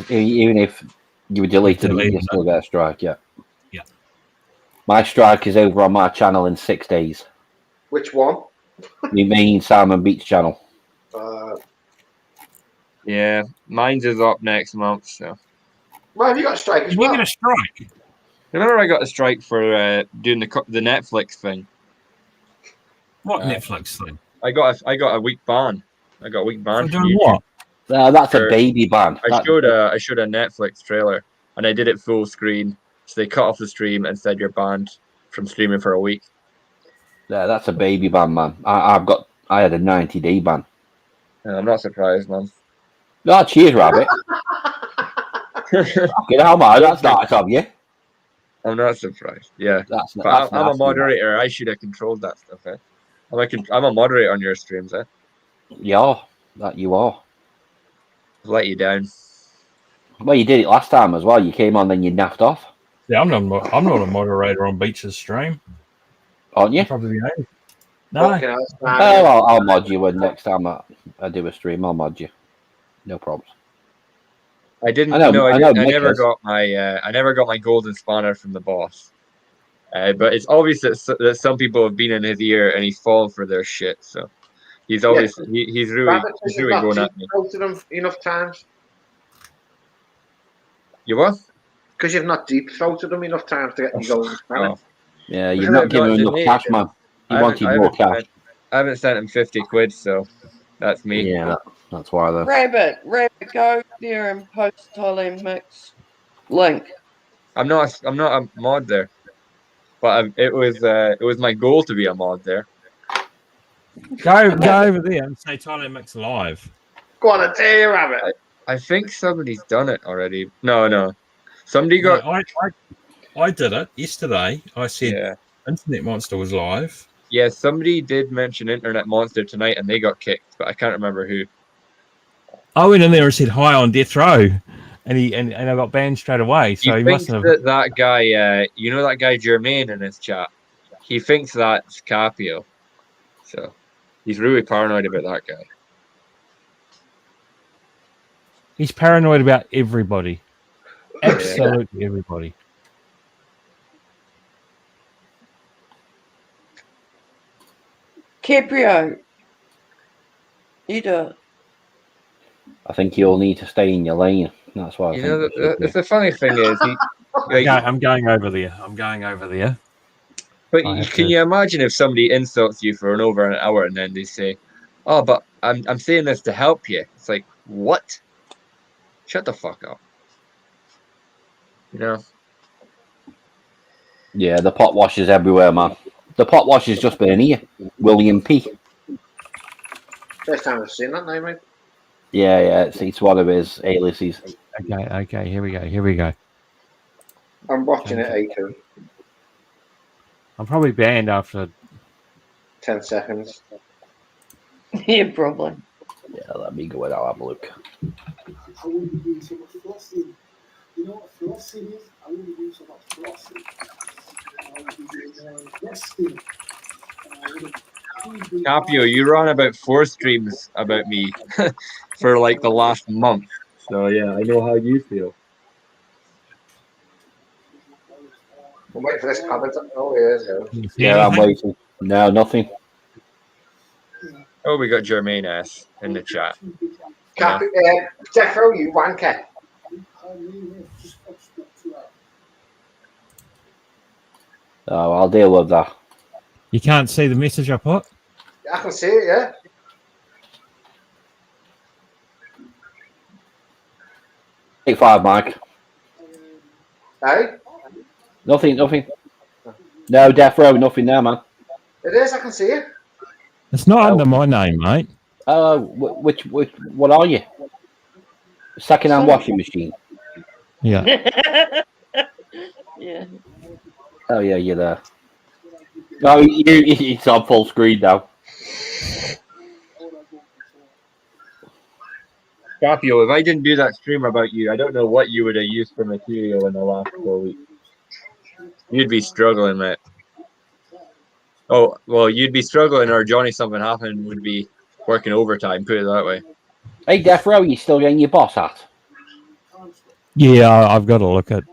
you were deleted, you still get a strike. Yeah. Yeah. My strike is over on my channel in 6 days. Which one? Me and Simon Beach channel. Yeah, mine's is up next month. So Well, have you got a strike as You well? get a strike. remember, I got a strike for doing the Netflix thing. What Netflix thing? I got a week ban. I got a week ban. For from doing YouTube. what? That's a Sure. baby ban. I showed a Netflix trailer and I did it full screen. So they cut off the stream and said you're banned from streaming for a week. Yeah, that's a baby ban, man. I had a 90-day ban. And I'm not surprised, man. Oh, cheers, Rabbit. Fucking hell, man, that's nice of you. I'm not surprised. Yeah, That's but that's I'm a nasty, moderator. I should have controlled that stuff. I'm a moderator on your streams. man. Yeah, that you are. I've let you down. Well, you did it last time as well. You came on, then you naffed off, Yeah, I'm not a moderator on Beach's stream. aren't you? Probably the only. No. Fucking hell, Oh, Simon. I'll mod you when next time I do a stream. I'll mod you. No problems. I didn't. I know- I know I Nick never has. got my golden spanner from the boss. But it's obvious that some people have been in his ear and he's fallen for their shit. So he's obviously he's really Rabbit, he's you've really not going at me. deep-throated them enough times. You what? Because you've not deep-throated them enough times to get your golden spanner. Oh. Yeah, you're Look at not that giving him enough donation. cash, man. He I wanted haven't- more cash. I haven't sent him 50 quid, so that's me. Yeah, that's why though. Rabbit, go there and post Thailand Mix link. I'm not a mod there, but it was my goal to be a mod there. Go over there and say Thailand Mix Live. Go on, I tell you, Rabbit. I think somebody's done it already. No. Somebody got. No, I did it yesterday. I said Yeah. Internet Monster was live. Yeah, somebody did mention Internet Monster tonight and they got kicked, but I can't remember who. I went in there and said hi on Death Row, and I got banned straight away. So He he thinks mustn't have. that guy, you know that guy Jermaine in his chat? He thinks that's Capio. So he's really paranoid about that guy. He's paranoid about everybody. Absolutely everybody. Caprio, you do it. I think you'll need to stay in your lane. That's why I You think know, you should do. the funny thing is, I'm going over there. but I have can to- you imagine if somebody insults you for over an hour and then they say, "Oh, but I'm saying this to help you." It's like, what? Shut the fuck up. You know. Yeah, the pot washers everywhere, man. The pot washer's just been here. William P. First time I've seen that name, mate. Yeah, it's one of his aliases. Okay. Here we go. I'm watching it, A2. I'm probably banned after. 10 seconds. Yeah, probably. Yeah, let me go and I'll have a look. I wouldn't be doing so much flossing. You know what flossing is? I wouldn't be doing so much flossing. I would be doing resting. I wouldn't be Capio, you run about 4 streams about me for like the last month. So yeah, I know how you feel. I'm waiting for this comment. Oh, yeah. Yeah, I'm waiting. No, nothing. Oh, we got Jermaine S in the chat. Jeffro, you wanker. Oh, I'll deal with that. You can't see the message I put. I can see it, yeah. Take 5, Mike. Hey? Nothing. No, Death Row, nothing there, man. It is, I can see it. It's not under my name, mate. Which, what are you? Second-hand washing machine. Yeah. Yeah. Oh, yeah, you're there. Oh, it's on full screen now. Capio, if I didn't do that stream about you, I don't know what you would have used for material in the last 4 weeks. You'd be struggling, mate. Oh, well, you'd be struggling, or Johnny Something Happened would be working overtime, put it that way. Hey, Death Row, you still getting your boss hat? Yeah, I've got to look at.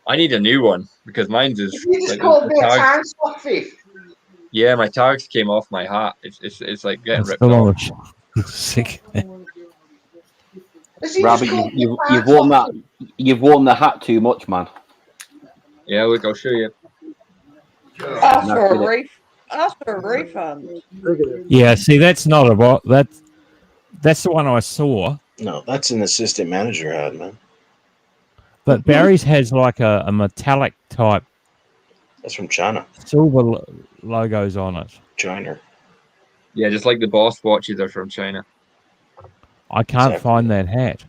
I need a new one, because mine's is... You just like, called me a tags- time slot thief. Yeah, my tags came off my hat. It's like getting It's ripped still on off. the sick. Is he Rabbit, just called me a you've time worn slot that. You've worn the hat too much, man. Yeah, look, I'll show you. Ask for a refund. Yeah, see, that's not a bot. That's the one I saw. No, that's an assistant manager hat, man. But Barry's has like a metallic type That's from China. silver logos on it. China. Yeah, just like the Boss watches are from China. I can't Exactly. find that hat.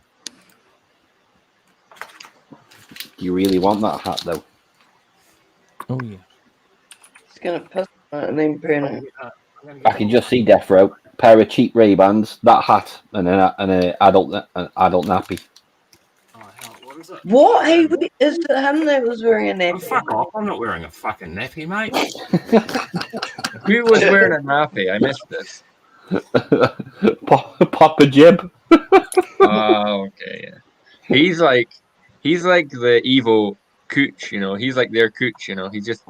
Do you really want that hat, though? Oh yeah. It's gonna piss on it and then burn it. I can just see Death Row, pair of cheap Ray-Bans, that hat, and an adult nappy. What? Hey, is it him that was wearing a Oh, nappy? fuck off. I'm not wearing a fucking nappy, mate. Who was wearing a nappy? I missed this. Papa Jib. Oh, okay, yeah. He's like the evil Cooch, you know. He's like their Cooch, you know. He just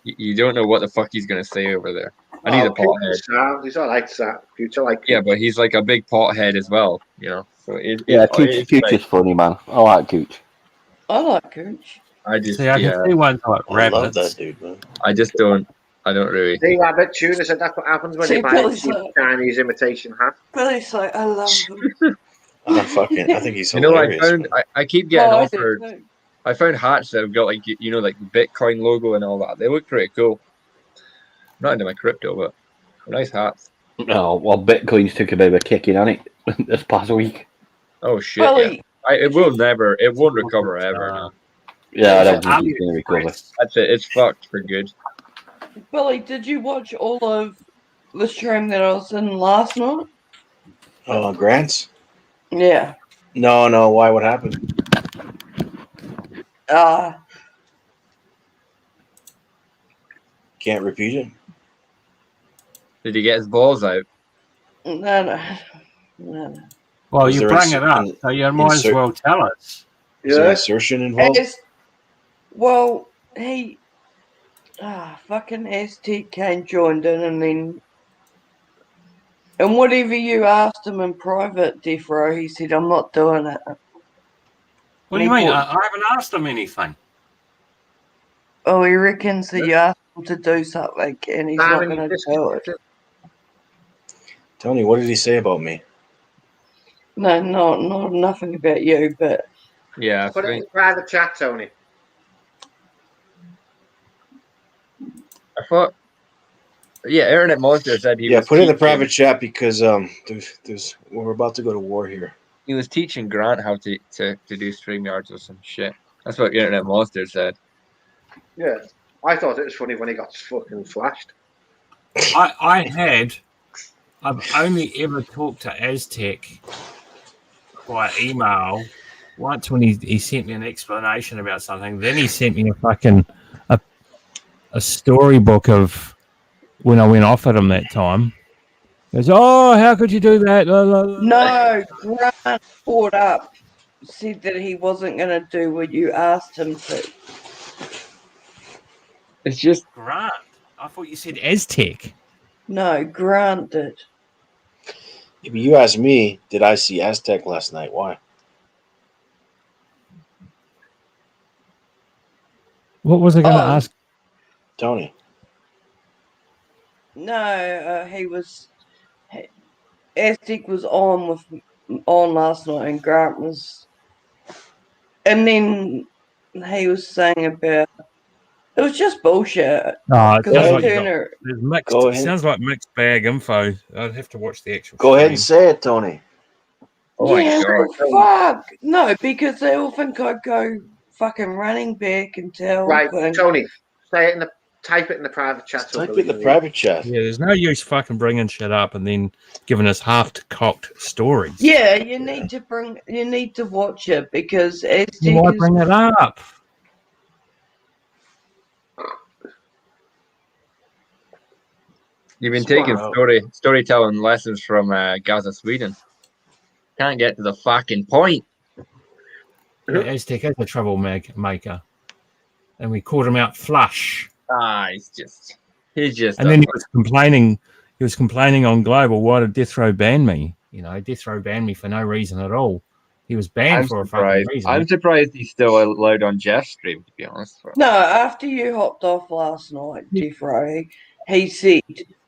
you don't know what the fuck he's gonna say over there. And he's a pothead. He's all right, that. Future like Yeah, but he's like a big pothead as well, you know. So Yeah, it's Cooch like- is funny, man. I like Cooch. I like Cooch. I just See, I can see ones like I love rabbits. that dude, man. I don't really. See, Rabbit Tuna said that's what happens when See, you buy a Billy's cheap like- Chinese imitation hat. Billy's like, I love him. I think he's You know, I hilarious. found man. I keep getting Oh, I do offered. too. I found hats that have got like the Bitcoin logo and all that. They look pretty cool. not into my crypto, but nice hats. Oh, well, Bitcoin's took a bit of a kicking on it this past week. Oh shit! Billy, It won't recover ever. No. Yeah, I don't think it's going to recover. That's it. It's fucked for good. Billy, did you watch all of the stream that I was in last night? Grants? Yeah. No. Why? What happened? Can't repeat it. Did he get his balls out? No. Well, Was you there bring it up, so you might as well tell us. Is there insertion involved? Well, he fucking ST came joined in, and whatever you asked him in private, Defro, he said, I'm not doing it. What do you mean? I haven't asked him anything. Oh, he reckons that you asked him to do something and he's not going to do it. Tony, what did he say about me? No, nothing about you, but... Yeah, Put it in the private chat, Tony. I thought... Yeah, Internet Monster said he was put it in the teaching- private chat because we're about to go to war here. He was teaching Grant how to do StreamYards or some shit. That's what Internet Monster said. Yeah. I thought it was funny when he got fucking flashed. I've only ever talked to Aztec by email once when he sent me an explanation about something. Then he sent me a storybook of when I went off at him that time. He goes, oh, how could you do that? No, Grant brought up, said that he wasn't going to do what you asked him to. It's just Grant. I thought you said Aztec. No, Grant did. Yeah, but you asked me, did I see Aztec last night? Why? What was I going to ask? Tony. No, he was... Aztec was on last night and Grant was... And then he was saying about... It was just bullshit. No, it sounds like mixed bag info. I'd have to watch the actual. Go ahead and say it, Tony. Oh my yeah, God. fuck. No, because they all think I go fucking running back and tell. Right, Tony, say it type it in the private chat. Type it in the private chat. Yeah, there's no use fucking bringing shit up and then giving us half-cocked stories. Yeah, you need to watch it because Aztec Why bring it up? You've been taking storytelling lessons from Gaza, Sweden. Can't get to the fucking point. Aztec is a troublemaker. And we caught him out flush. He's just. And then he was complaining on Global, why did Death Row ban me? You know, Death Row banned me for no reason at all. He was banned for a fucking reason. I'm surprised he's still allowed on Jeff's stream, to be honest. No, after you hopped off last night, Jeff Rowe, he said,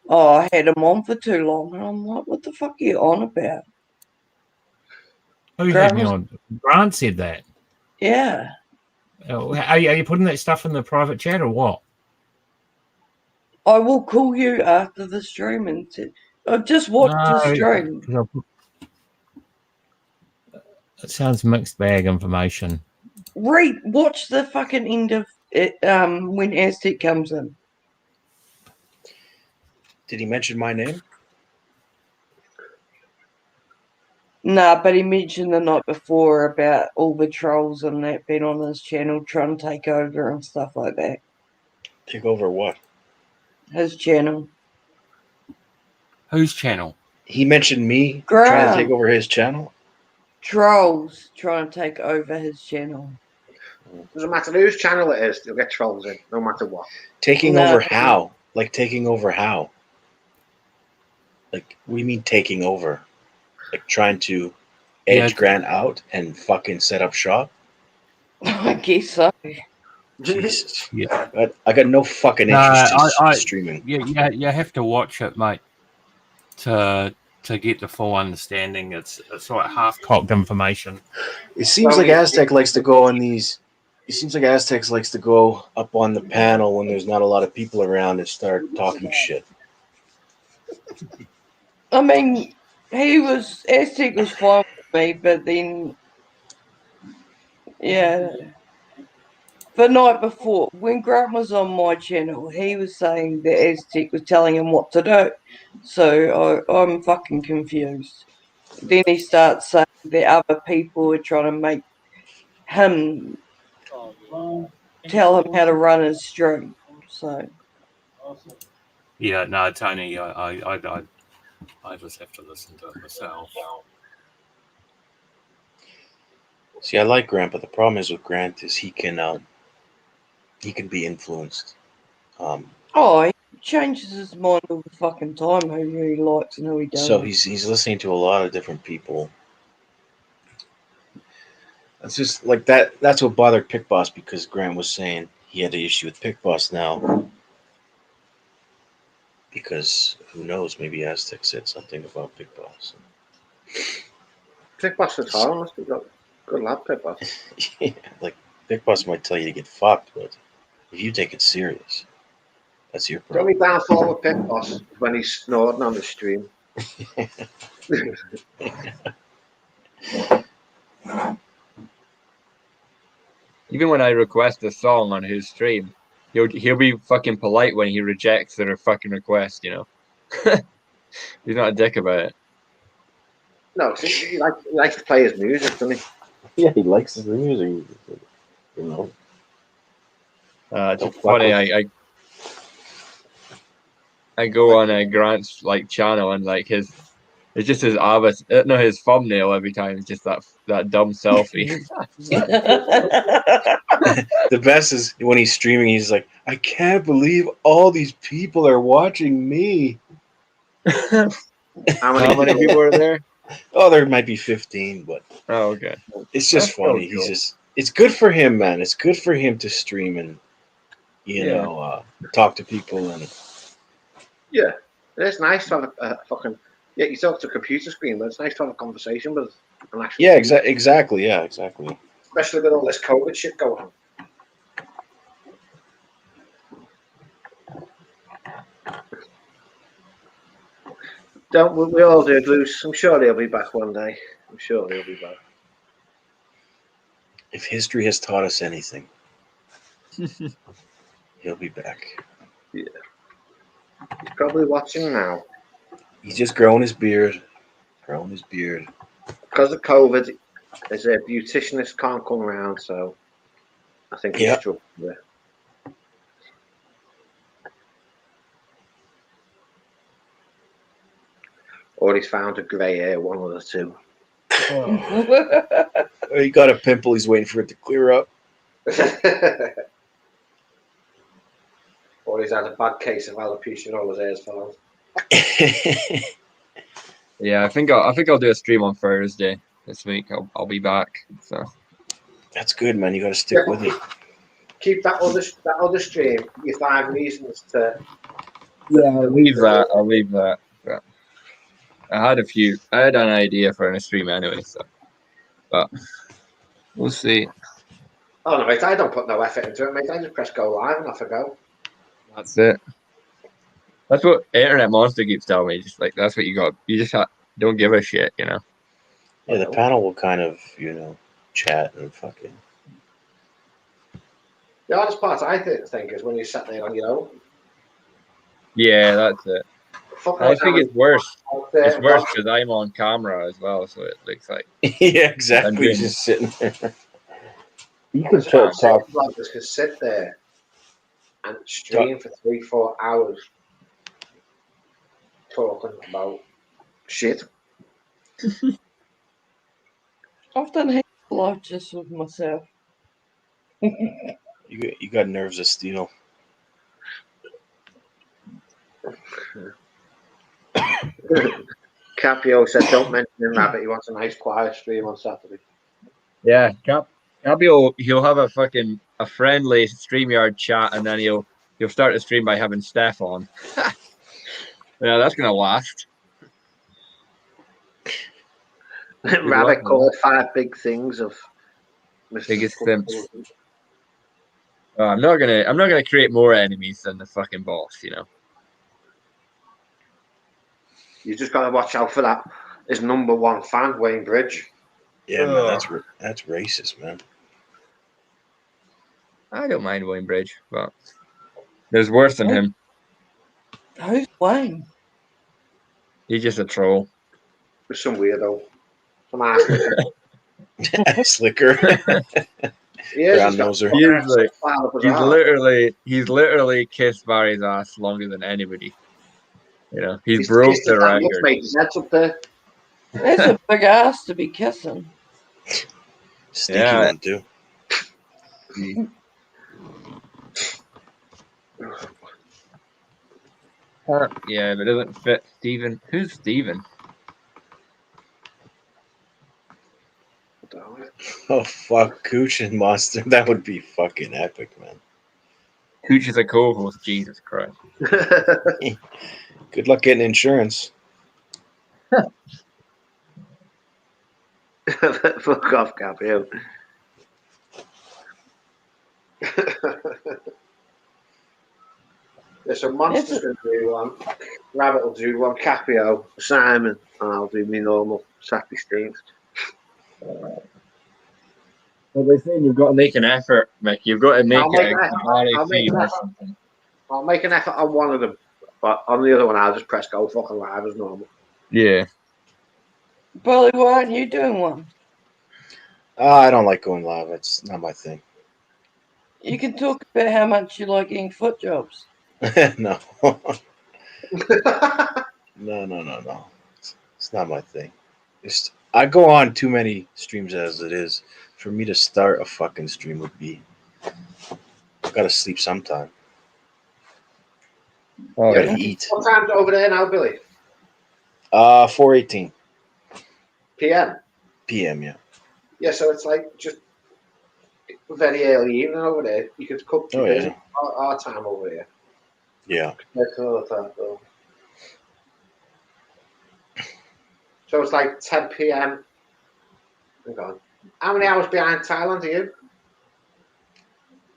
oh, I had him on for too long. And I'm like, what the fuck are you on about? Who had me on? Grant said that. Yeah. Oh, are you putting that stuff in the private chat or what? I will call you after the stream and I've just watched the stream. It sounds mixed bag information. Watch the fucking end of it when Aztec comes in. Did he mention my name? Nah, but he mentioned the night before about all the trolls and that being on his channel trying to take over and stuff like that. Take over what? His channel. Whose channel? He mentioned me Grant. trying to take over his channel? Trolls trying to take over his channel. Doesn't matter whose channel it is, you'll get trolls in, no matter what. Taking over how? Like taking over how? Like, what do you mean taking over? Like trying to edge Grant out and fucking set up shop? I guess so. Jesus. Yeah. I got no fucking interest in streaming. Yeah, you have to watch it, mate, to get the full understanding. It's like half-cocked information. It seems like Aztec likes to go on these It seems like Aztecs likes to go up on the panel when there's not a lot of people around and start talking shit. I mean, Aztec was fine with me, but then, yeah. The night before, when Grant was on my channel, he was saying that Aztec was telling him what to do. So I'm fucking confused. Then he starts saying that other people are trying to make him tell him how to run his stream. So Yeah, no, Tony, I just have to listen to it myself. See, I like Grant, but the problem is with Grant is he can be influenced. he changes his mind all the fucking time who he likes and who he doesn't. So he's listening to a lot of different people. It's just like that. That's what bothered Pick Boss, because Grant was saying he had an issue with Pick Boss now. Because who knows, maybe Aztec said something about Pick Boss. Pick Boss is hard. Must be good lad, Pick Boss. Yeah, like Pick Boss might tell you to get fucked, but if you take it serious, that's your The only problem. downfall with Pick Boss is when he's snoring on the stream. Even when I request a song on his stream, he'll be fucking polite when he rejects their fucking request. You know, he's not a dick about it. No, see, he likes to play his music, doesn't he? Yeah, he likes the music. You know. It's Don't fuck funny. with- I go on Grant's like channel and like it's just his avatar, no, his thumbnail every time. It's just that dumb selfie. The best is when he's streaming. He's like, "I can't believe all these people are watching me." How How many people are there? Oh, there might be 15, but Oh, okay. it's just That's so funny. cool. It's good for him, man. It's good for him to stream and Yeah. talk to people and Yeah, it's nice to have a fucking. Yeah, you talk to a computer screen, but it's nice to have a conversation with an actual. yeah, exactly. Yeah, exactly. Especially with all this COVID shit going on. Don't we all do, Bruce? I'm sure he'll be back one day. I'm sure he'll be back. If history has taught us anything, he'll be back. Yeah. He's probably watching now. He's just growing his beard. Because of COVID, his beauticianist can't come around, so I think he's struggling with it. Or he's found a grey hair, one of the two. He got a pimple. He's waiting for it to clear up. Or he's had a bad case of alopecia and all his hair's fell out. Yeah, I think I'll do a stream on Thursday this week. I'll be back. So that's good, man. You got to stick with it. Keep that other stream. Your 5 reasons to. Yeah, I'll leave that. Yeah. I had an idea for a stream anyway, so but we'll see. Oh no, mate! I don't put no effort into it, mate. I just press go live and off I go. That's it. That's what Internet Monster keeps telling me. Just like that's what you got. You just don't give a shit, you know. Yeah, the panel will kind of, chat and fucking. The hardest part I think is when you sat there on your own. Yeah, that's it. I think it's worse. It's worse because I'm on camera as well, so it looks like. Yeah, exactly. He's just sitting there. You can talk. Bloggers can sit there and stream for 3-4 hours talking about shit. I've done heaps of life just with myself. You got nerves of steel. Capio said, "Don't mention him, Rabbit. He wants a nice quiet stream on Saturday." Yeah, Capio, he'll have a friendly StreamYard chat, and then he'll start the stream by having Steph on. Yeah, that's gonna last. Rabbit called 5 big things of Mr. Biggest simps. I'm not gonna create more enemies than the fucking boss, you know. You just got to watch out for that. His number one fan, Wayne Bridge. Yeah, man, that's racist, man. I don't mind Wayne Bridge, but there's worse than him. Who's Wayne? He's just a troll. There's some weirdo. Some ass. Slicker. Yeah, Brown noser. He's literally kissed Barry's ass longer than anybody. You know, he's broke the record. That's up there. There's a big ass to be kissing. Stinky Yeah. one too. Yeah, but it doesn't fit Steven. Who's Steven? Oh fuck, Cooch and Monster. That would be fucking epic, man. Cooch is a co-host. Jesus Christ. Good luck getting insurance. Fuck off, Gabriel. There's some monsters going to do one. Rabbit will do one. Capio, Simon, and I'll do me normal Sappy streams. Well, they're saying you've got to make an effort, Mick. You've got to make I'll make it an a effort. Barry I'll make theme an or effort. something. I'll make an effort on one of them, but on the other one, I'll just press go fucking live as normal. Yeah. Bully, why aren't you doing one? I don't like going live. It's not my thing. You can talk about how much you like eating foot jobs. No. No. It's not my thing. I go on too many streams as it is. For me to start a fucking stream would be, I gotta sleep sometime. Oh, Gotta eat. What time's it over there now, Billy? 4:18 PM. p.m. Yeah. Yeah, so it's like just very early evening over there. You could cook Oh, days yeah. our time over here. Yeah. That's another time, though. So it's like 10 PM. Hang on. How many hours behind Thailand are you?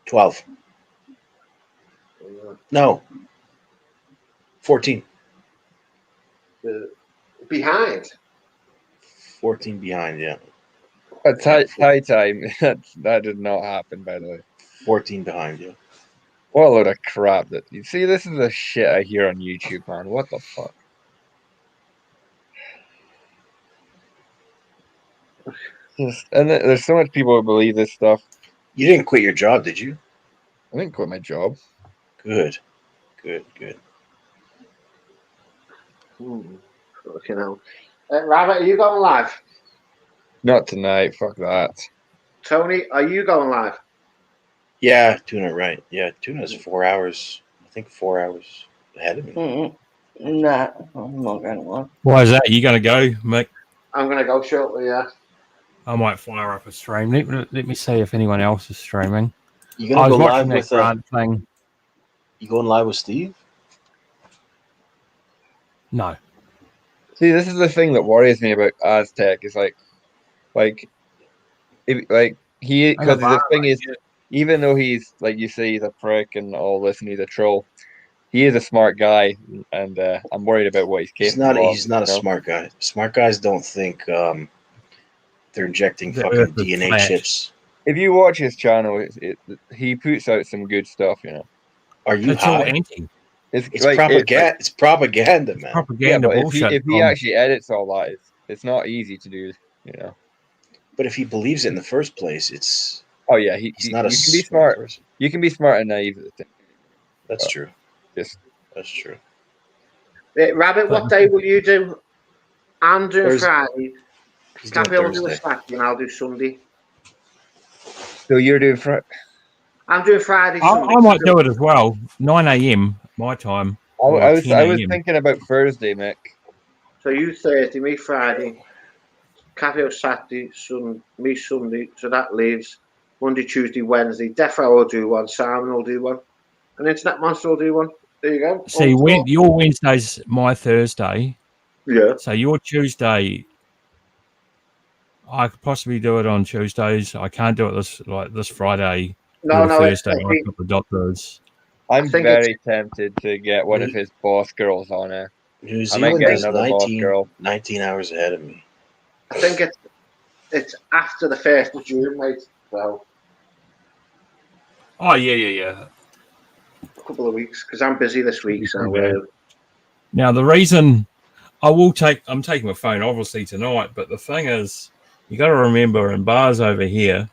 12. No. 14. Behind? 14 behind, yeah. At Thai time, that did not happen, by the way. 14 behind, yeah. What a load of crap. That you see, this is the shit I hear on YouTube, man. What the fuck? And there's so much people who believe this stuff. You didn't quit your job, did you? I didn't quit my job. Good. Fucking hell. Rabbit, are you going live? Not tonight. Fuck that. Tony, are you going live? Yeah, Tuna, right. Yeah, Tuna's 4 hours. I think 4 hours ahead of me. Nah, I'm not going to lie. Why is that? You going to go, Mick? I'm going to go shortly, yeah. I might fire up a stream. Let me see if anyone else is streaming. You gonna go live with Grant thing. You going live with Steve? No. See, this is the thing that worries me about Aztec. Is like he because the thing is, even though he's like you say, he's a prick and all this, and he's a troll, he is a smart guy, and I'm worried about what he's capable of. He's not a smart guy. Smart guys don't think they're injecting fucking DNA chips. If you watch his channel, he puts out some good stuff. You know. Are you It's all high? anti. It's like, propaganda. It's propaganda, man. Propaganda but bullshit. if he actually edits all that, it's not easy to do. You know. But if he believes it in the first place, it's. Oh yeah, he's not a you can be smart smart. person. You can be smart and naive. That's true. Just That's true. Rabbit, what day will you do? I'm doing Thursday. Friday. He's doing Cappy will do a Thursday. Saturday and I'll do Sunday. so you're doing I'm doing Friday, I Sunday. might do it as well. 9 a.m. my time. I or was 10 a.m. thinking about Thursday, Mick. So you Thursday, me Friday. Cappy will Saturday, me Sunday. So that leaves Monday, Tuesday, Wednesday. Defo will do one. Simon will do one. And Internet Monster will do one. There you go. See, your Wednesday's my Thursday. Yeah. So your Tuesday, I could possibly do it on Tuesdays. I can't do it this Friday No, the no, first day it's- I got the doctors. I'm think very tempted to get one of his boss girls on it. New I might Zealand get is another boss 19, girl. 19 hours ahead of me. I think it's after the 1st of June, mate. So Oh yeah. a couple of weeks because I'm busy this week. So Okay. Now the reason I'm taking my phone obviously tonight, but the thing is, you got to remember in bars over here,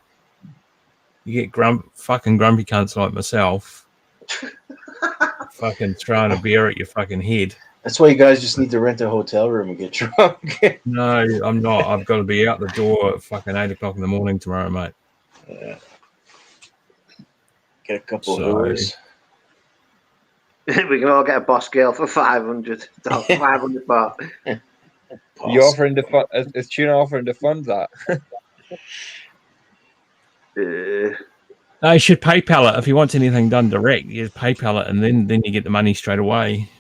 you get fucking grumpy cunts like myself, fucking throwing a beer at your fucking head. That's why you guys just need to rent a hotel room and get drunk. No, I'm not. I've got to be out the door at fucking 8 o'clock in the morning tomorrow, mate. Yeah. Get a couple So- hours. we can all get a boss girl for 500. 500 baht. You offering to fund? Is Tuna offering to fund that? No, you should PayPal it if he wants anything done direct. You just PayPal it, and then you get the money straight away.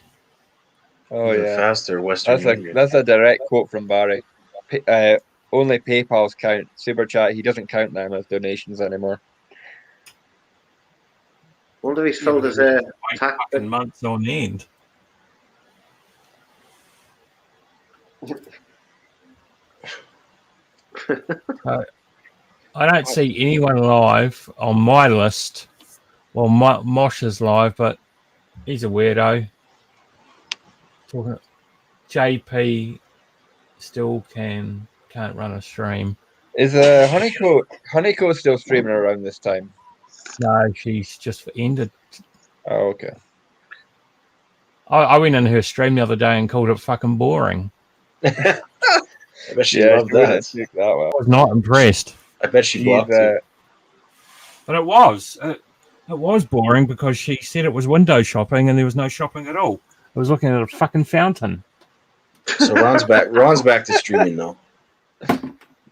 Oh yeah, faster Western Union. That's a direct quote from Barry. Only PayPal's count. Super Chat, he doesn't count them as donations anymore. Wonder if he's filled his tax. Fucking months on end. I don't see anyone live on my list. Well, Mosh is live, but he's a weirdo. Talking, JP still can't run a stream. Is Honeyco still streaming around this time? No, she's just ended. Oh, okay. I went in her stream the other day and called it fucking boring. I bet she Yeah, loved she wouldn't that. speak that well. I was not impressed. I bet she blocked it. But it was. It was boring because she said it was window shopping and there was no shopping at all. I was looking at a fucking fountain. So Ron's back. Ron's back to streaming though.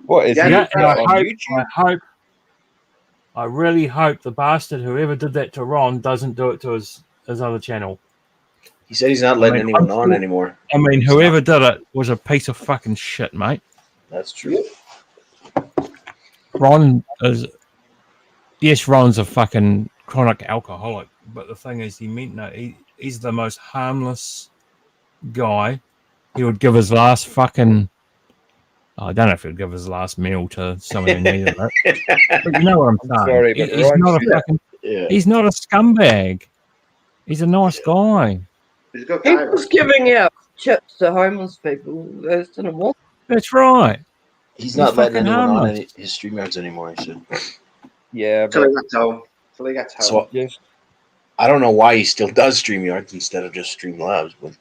What is Yeah, he and on YouTube? I really hope the bastard whoever did that to Ron doesn't do it to his other channel. He said he's not letting I mean, anyone I'm on sure- anymore. I mean, whoever did it was a piece of fucking shit, mate. That's true. Ron is, yes, Ron's a fucking chronic alcoholic, but the thing is, he's the most harmless guy. He would give his last fucking, I don't know if he'd give his last meal to someone who needed it. But you know what I'm saying. Sorry, but He's Ron not a should- fucking, Yeah. he's not a scumbag. He's a nice guy. He's a good He guy. was giving out chips to homeless people. They didn't want. That's right. He's not letting fucking anyone on harmless. his StreamYards anymore. He said. Yeah, Till but he gets home. Till he gets home. So yes. I don't know why he still does StreamYards instead of just Streamlabs, but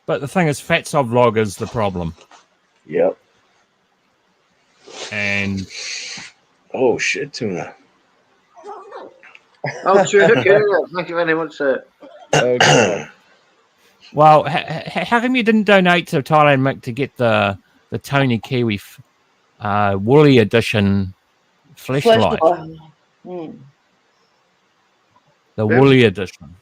But the thing is, Fatso Vlog is the problem. yep. And Oh shit, Tuna. Oh, true. Cool. Thank you very much, sir. Oh, God. well, how come you didn't donate to Thailand Mick to get the Tony Kiwi Woolly Edition flashlight? Flashlight. Hmm. The Yeah. Woolly Edition.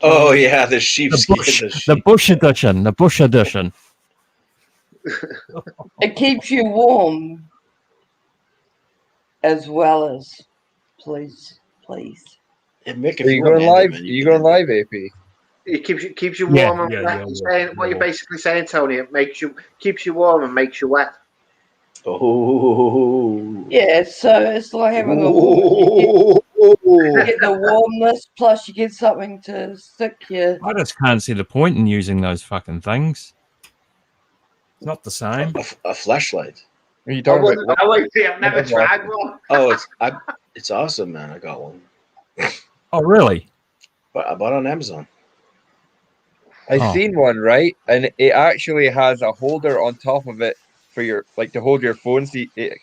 Oh yeah, the The sheepskin. Bush, The the sheep. Bush Edition. The Bush Edition. It keeps you warm as well as, please. Yeah, Mick, if Are you want going to live? end it, man, Are you you going can live, AP? It keeps you Yeah, warm and yeah, wet. yeah, You're yeah, saying, what yeah. you're basically saying, Tony, it keeps you warm and makes you wet. Oh. Yeah, so it's like having a warm. You get the warmness, plus you get something to stick your. I just can't see the point in using those fucking things. It's not the same. A flashlight. Are you talking about? I've never what- tried one. Oh, it's awesome, man. I got one, Oh, really? but I bought it on Amazon. I've Oh. seen one, right? And it actually has a holder on top of it for your, like, to hold your phone, so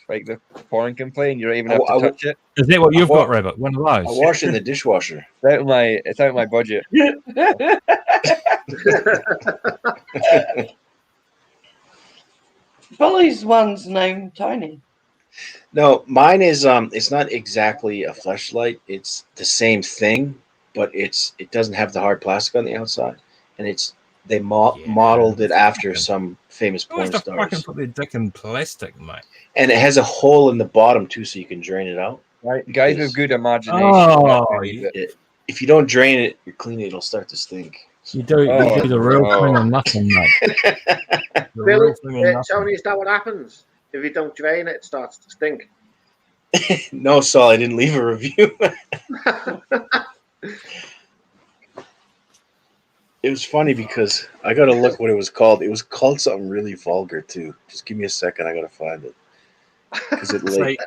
like the foreign can play, and you don't even have to touch it. Is that what you've wa- got, Rabbit? One of I those? wash it in the dishwasher. It's out of my budget. Billy's one's named Tony. No, mine is it's not exactly a flashlight. It's the same thing, but it doesn't have the hard plastic on the outside, and it's they modeled it after some famous Who wants porn to fucking stars, put their dick in plastic, mate? and it has a hole in the bottom too, so you can drain it out. Right, guys Yes. with good imagination. Oh, that's really it. If you don't drain it, you're cleaning, it'll start to stink. You do the real no. thing or nothing, mate. The Billy, real thing or Tony, nothing. is that what happens? If you don't drain it, it starts to stink. No, Saul, I didn't leave a review. It was funny because I gotta look what it was called. It was called something really vulgar too. Just give me a second, I gotta find it. Because it like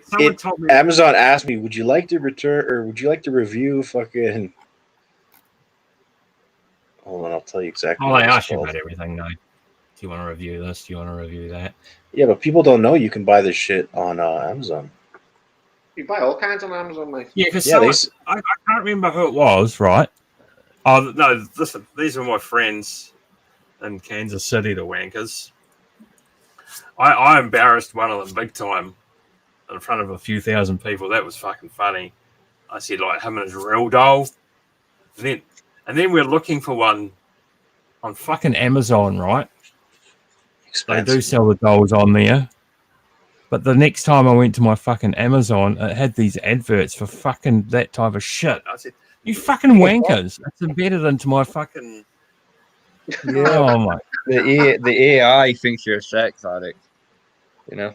Someone told me. Amazon asked me, "Would you like to return or would you like to review fucking?" Hold on, I'll tell you exactly. Oh, what they it's ask you called. about everything, though. Do you want to review this? Do you want to review that? Yeah, but people don't know you can buy this shit on Amazon. You buy all kinds on Amazon, mate. Yeah, because Yeah, I can't remember who it was, right? Oh, no, listen, these are my friends in Kansas City, the wankers. I embarrassed one of them big time in front of a few thousand people. That was fucking funny. I said, like, him and his real doll. And then we're looking for one on fucking Amazon, right? expensive. They do sell the dolls on there. But the next time I went to my fucking Amazon, it had these adverts for fucking that type of shit. I said, you fucking wankers. That's embedded into my fucking... Oh, my. The AI thinks you're a sex addict, you know.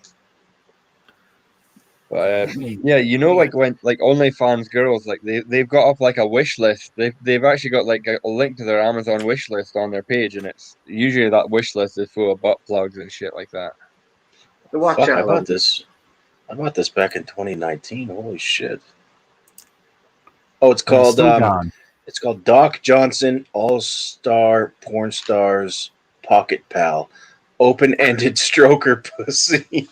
But yeah, you know, like when like OnlyFans girls, like they've got up like a wish list. They've actually got like a link to their Amazon wish list on their page, and it's usually that wish list is full of butt plugs and shit like that. The watch Fuck, I out. bought this back in 2019. Holy shit! Oh, it's called still gone. it's called Doc Johnson All-Star Porn Stars Pocket Pal, open-ended stroker pussy.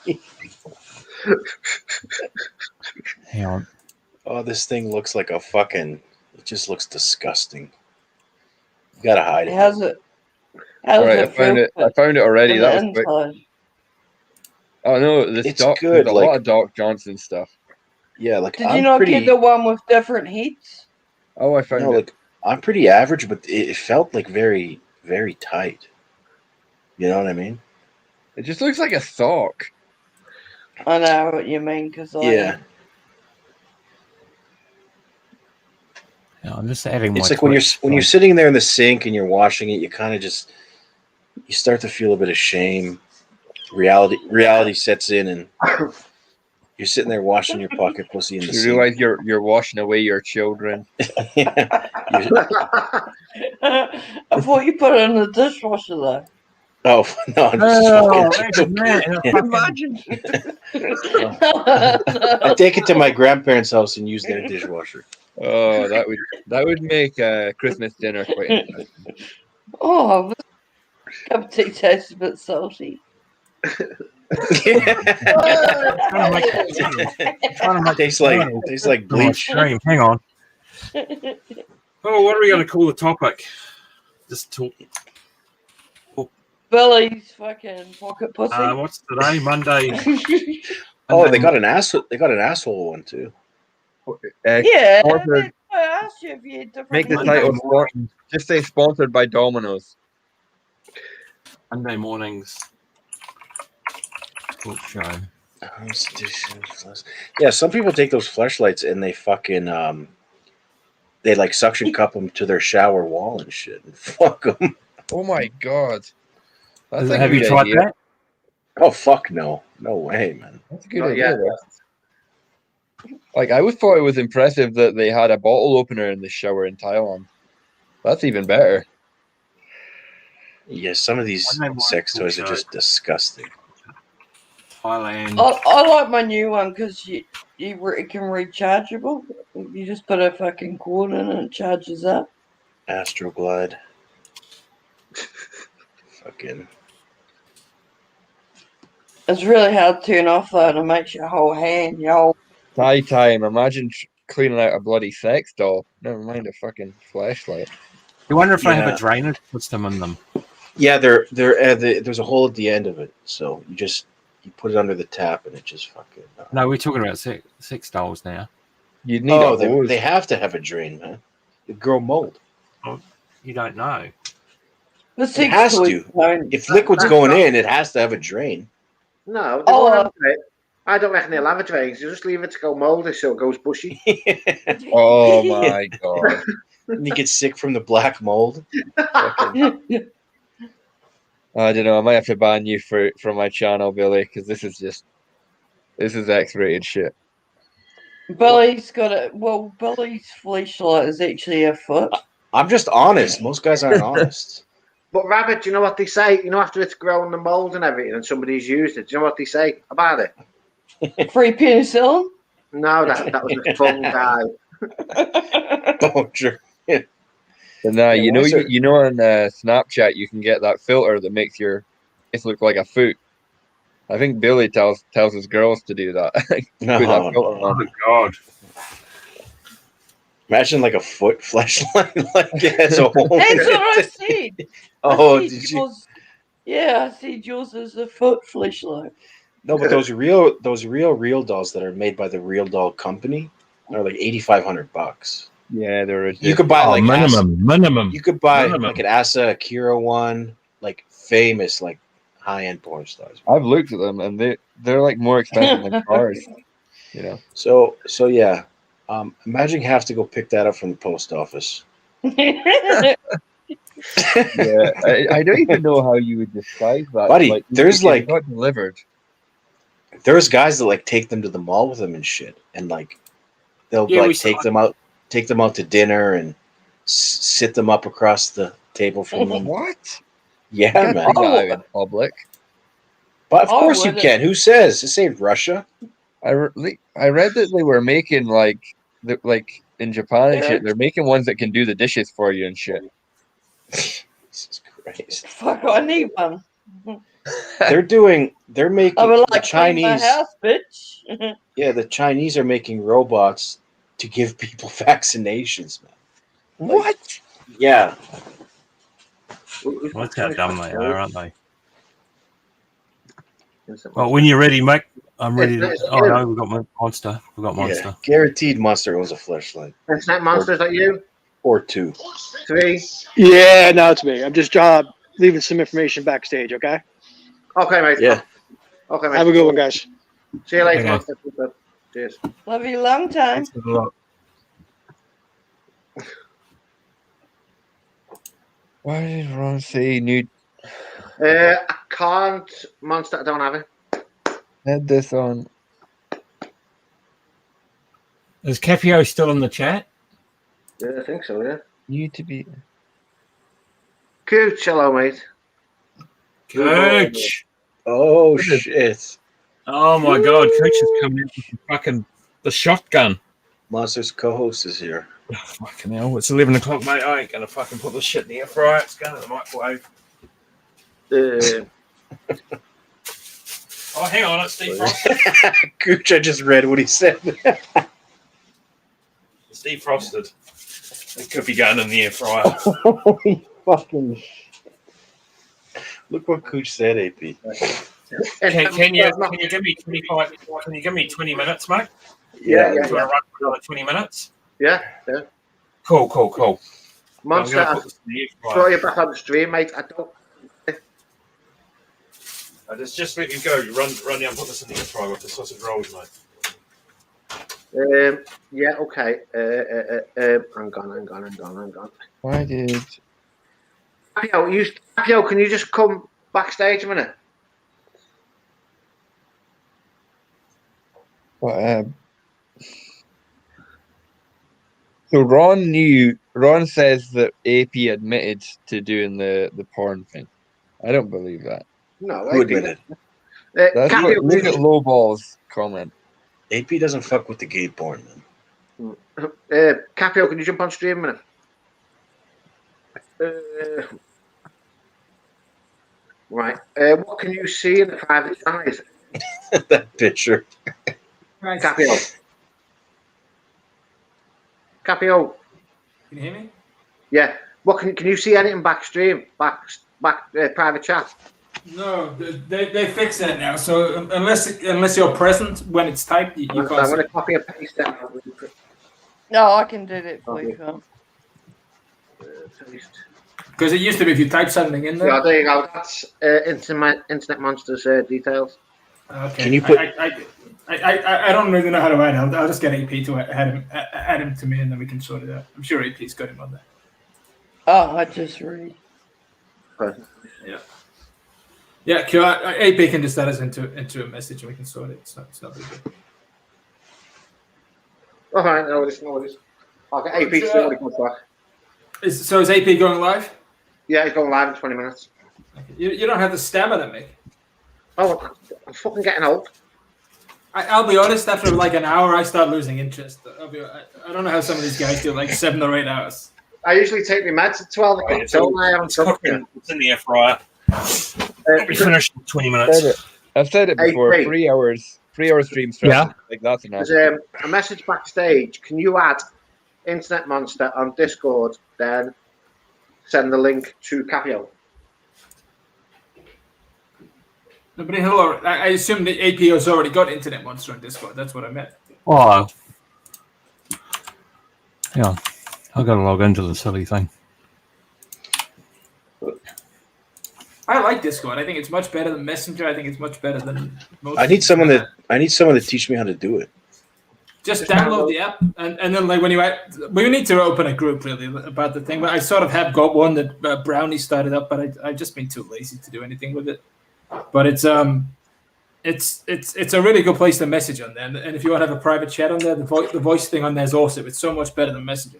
Hang on. Oh, this thing looks like a fucking. It just looks disgusting. You gotta hide it. How's it? All right, I feel found it. I found it already. in That the was quick. inside? Oh no, this It's Doc. good, There's a like- lot of Doc Johnson stuff. Yeah, like Did I'm you not pretty. get the one with different heats? Oh, I found No, it. like I'm pretty average, but it felt like very, very tight. You know what I mean? It just looks like a sock. I know what you mean, because Yeah. No, I'm just adding It's my like when you're Twitch. sitting there in the sink and you're washing it, you kind of just you start to feel a bit of shame. Reality sets in, and you're sitting there washing your pocket pussy in the You sink. realize you're washing away your children. Yeah. I thought you put it in the dishwasher though. Oh no! I'm Oh, just fucking man, Yeah. Imagine. I take it to my grandparents' house and use their dishwasher. Oh, that would make Christmas dinner quite interesting. Oh, this cup of tea tastes a bit salty. Tastes like bleach. Stream. Hang on. Oh, what are we going to call the topic? Just talk. Billy's fucking pocket pussy. What's today? Monday. Oh, they got an asshole. They got an asshole one too. Yeah, Sponsored- I asked you if you had different Make the ones. title just say sponsored by Domino's. Monday mornings. Talk show. Yeah, some people take those fleshlights and they fucking they like suction cup them to their shower wall and shit and fuck them. Oh my god. That's a Have you good tried idea. that? Oh fuck no, no way, man. That's a good Not idea. yet. though. Like I always thought it was impressive that they had a bottle opener in the shower in Thailand. That's even better. Yeah, some of these sex toys are just disgusting. Thailand. I like my new one because it can rechargeable. You just put a fucking cord in and it charges up. Astroglide. Fucking. It's really hard to turn off though, and it makes your whole hand, your whole Thai time. Imagine cleaning out a bloody sex doll. Never mind a fucking flashlight. You wonder if they have Yeah. a drainage system in them. Yeah, there's a hole at the end of it, so you put it under the tap and it just fucking. No, we're talking about sex dolls now. You'd need Oh, a hose. they have to have a drain, man. It grow mold. You don't know. The It sex has toys to. don't. If liquid's going in, it has to have a drain. No, they Oh, won't have a drain. I don't reckon they'll have a drain. You just leave it to go mouldy so it goes bushy. Oh my god. And you get sick from the black mold. Fucking- I don't know. I might have to ban you from my channel, Billy, because this is X-rated shit. Billy's got it. Well, Billy's flashlight is actually a foot. I'm just honest. Most guys aren't honest. But Rabbit, do you know what they say? You know, after it's grown the mould and everything and somebody's used it, do you know what they say about it? Free penicillin? No, that was a fun guy. Oh, sure. And now Yeah, you know what's it- you know on Snapchat you can get that filter that makes your face look like a foot. I think Billy tells his girls to do that. No, Put that no. filter Oh on. my god. Imagine like a foot flashlight, like it has a hole. in That's what I it. said. Oh, I said did you? yours- Yeah, I said yours is a foot flashlight. No, but those real dolls that are made by the Real Doll Company are like $8,500. Yeah, there is. You could buy like minimum. you could buy minimum. like an Asa Akira one, like famous like high end porn stars. I've looked at them and they're like more expensive than cars. You know. So yeah. Imagine you have to go pick that up from the post office. Yeah, I don't even know how you would describe that. Buddy, like, there's if it like- got delivered. There's guys that like take them to the mall with them and shit, and like they'll Yeah, we like saw take them out to dinner and sit them up across the table from them. What? Yeah, Can't man. do that out in public. But of Oh, course you well, can. Who says? This ain't Russia. I read that they were making like in Japan and shit. They're making ones that can do the dishes for you and shit. Jesus Christ. Fuck, I need one. They're making I would the like clean my Chinese. house, bitch. Yeah, the Chinese are making robots to give people vaccinations, man. What? Yeah. Look how dumb they are, aren't they? Well, when you're ready, mate, I'm ready to. Oh no, we've got Monster. We've got Monster. Yeah. Guaranteed Monster owns a flashlight. It's not Monster, is that you? Or two. 3. Yeah, no, it's me. I'm just leaving some information backstage, okay? Okay, mate. Yeah. Okay, mate. Have a good one, guys. See you later, Okay. Monster. Cheers. Love you long time. Thanks a lot. Why did Ron say new I can't. Monster, I don't have it. had this on? Is Capio still in the chat? Yeah, I think so, yeah. You to be Cooch, hello, mate. Coach. Oh shit. Oh my god, Coach is coming in with the shotgun. Monster's co-host is here. Oh, fucking hell, it's 11 o'clock, mate. I ain't gonna fucking put this shit in the air fryer. It's going to the microwave. Oh, hang on, it's defrosted. Gooch, I just read what he said. It's defrosted. It could be going in the air fryer. Holy fucking. Look what Gooch said, AP. Can you give me 25? Can you give me 20 minutes, mate? Yeah, Do you want to run for another 20 minutes? yeah. Cool. Monster, I'm gonna I put this in the air fryer. throw you back on the stream, mate. I don't. Just let me go. You run down and put this in the air fryer with the sausage rolls, mate. Yeah, okay. Hang on. Why did Tapio, can you just come backstage a minute? what? So Ron says that AP admitted to doing the porn thing. I don't believe that. No, Who admitted? That's Capio, what, look at Lowball's comment. AP doesn't fuck with the gay porn, man. Capio, can you jump on stream a minute? Right. What can you see in the private channels? That picture. Capio. Capio. Can you hear me? Yeah. What can you see anything back stream? Back private chat? No, they fixed that now. So unless you're present when it's typed, you I'm can't. going to copy and paste that. No, I can do that for you. Carl. Paste. Because it used to be if you type something in there. Yeah, there you go. That's Internet Monsters Okay. Can you put- I don't really know how to add. I'll just get AP to add him to me, and then we can sort it out. I'm sure AP's got him on there. Oh, I just read. Yeah, cool. AP can just add us into a message, and we can sort it. It's not big deal. All right, no worries. I'll get AP to see when he comes back. So is AP going live? Yeah, he's going live in 20 minutes. You don't have the stamina, Mick. Oh, I'm fucking getting old. I'll be honest. After like an hour, I start losing interest. I don't know how some of these guys do like 7 or 8 hours. I usually take my meds at 12 o'clock. It's Don't I? I'm cooking. It's in the air fryer. We finish in 20 minutes. I've said it before. Hey, 3 hours. 3 hour stream stress. Yeah. Like that's enough. There's a message backstage. Can you add Internet Monster on Discord? Then send the link to Capio. No, but hello. I assume the AP has already got Internet Monster on Discord. That's what I meant. Oh. Yeah. I've got to log into the silly thing. I like Discord. I think it's much better than Messenger. I think it's much better than most. I need someone to teach me how to do it. Just download the app, and then like when we need to open a group really about the thing. But I sort of have got one that Brownie started up, but I've just been too lazy to do anything with it. But it's a really good place to message on there. And if you want to have a private chat on there, the voice thing on there is awesome. It's so much better than Messenger.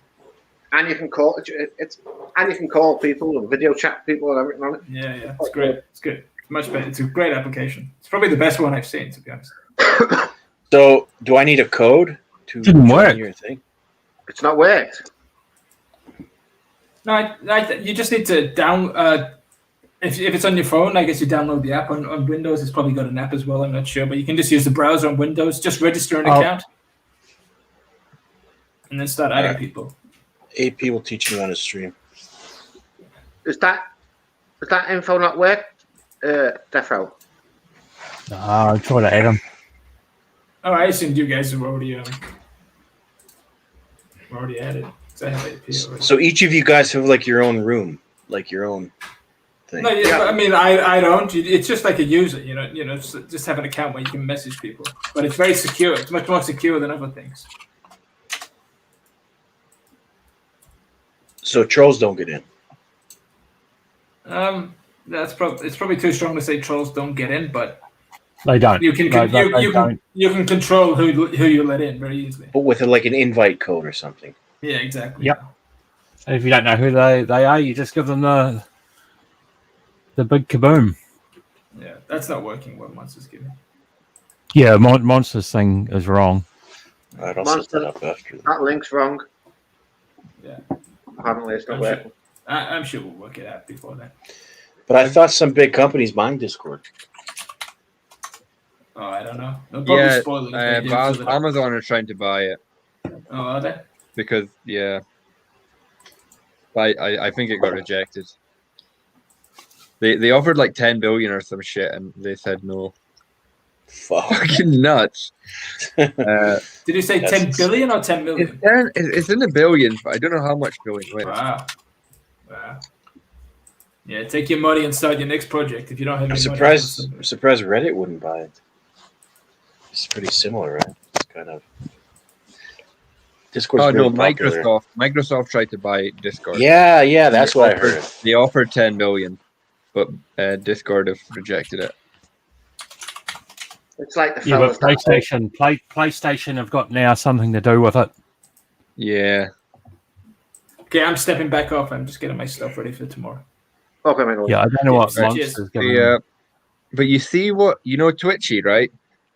And you can call people and video chat people and everything on it. Yeah, it's great. It's good. It's much better. It's a great application. It's probably the best one I've seen, to be honest. So, do I need a code to Didn't work. join your thing? It's not worked. No, you just need to if it's on your phone, I guess you download the app. On Windows, it's probably got an app as well. I'm not sure, but you can just use the browser on Windows. Just register an account, and then start adding people. AP will teach me on a stream. Is that info not worked, Defro? I'll try to add them. Oh, I assumed you guys were already added. So I have AP already. So each of you guys have like your own room, like your own thing. No, yeah, I mean, I don't. It's just like a user, just have an account where you can message people. But it's very secure. It's much more secure than other things. So trolls don't get in. It's probably too strong to say trolls don't get in, but They don't. you can you can control who you let in very easily. But with like an invite code or something. Yeah, exactly. Yep. And if you don't know who they are, you just give them the big kaboom. Yeah, that's not working. What Monster's giving. Yeah, Monster's thing is wrong. I don't set that up after that. That link's wrong. Yeah. Apparently, it's not working. I'm sure we'll work it out before then. But I thought some big companies buying Discord. Oh, I don't know. They'll probably spoil it. if they do, so that- Amazon are trying to buy it Oh, are they? because I think it got rejected. They offered like 10 billion or some shit, and they said no. Fucking nuts. Did you say 10 billion or 10 million? It's in the billions, but I don't know how much billion. Wait. Wow. Yeah, take your money and start your next project if you don't have I'm any surprised. money. I'm surprised Reddit wouldn't buy it. It's pretty similar, right? It's kind of. Discord's Oh no, really popular. Microsoft tried to buy Discord. Yeah, that's what I heard. They offered 10 billion, but Discord have rejected it. It's like the Yeah, but fellas that- PlayStation have got now something to do with it. Yeah. Okay, I'm stepping back off. I'm just getting my stuff ready for tomorrow. Okay, man. Yeah, I don't know what Cheers. Monster's giving. Yeah. But you see what Twitchy, right?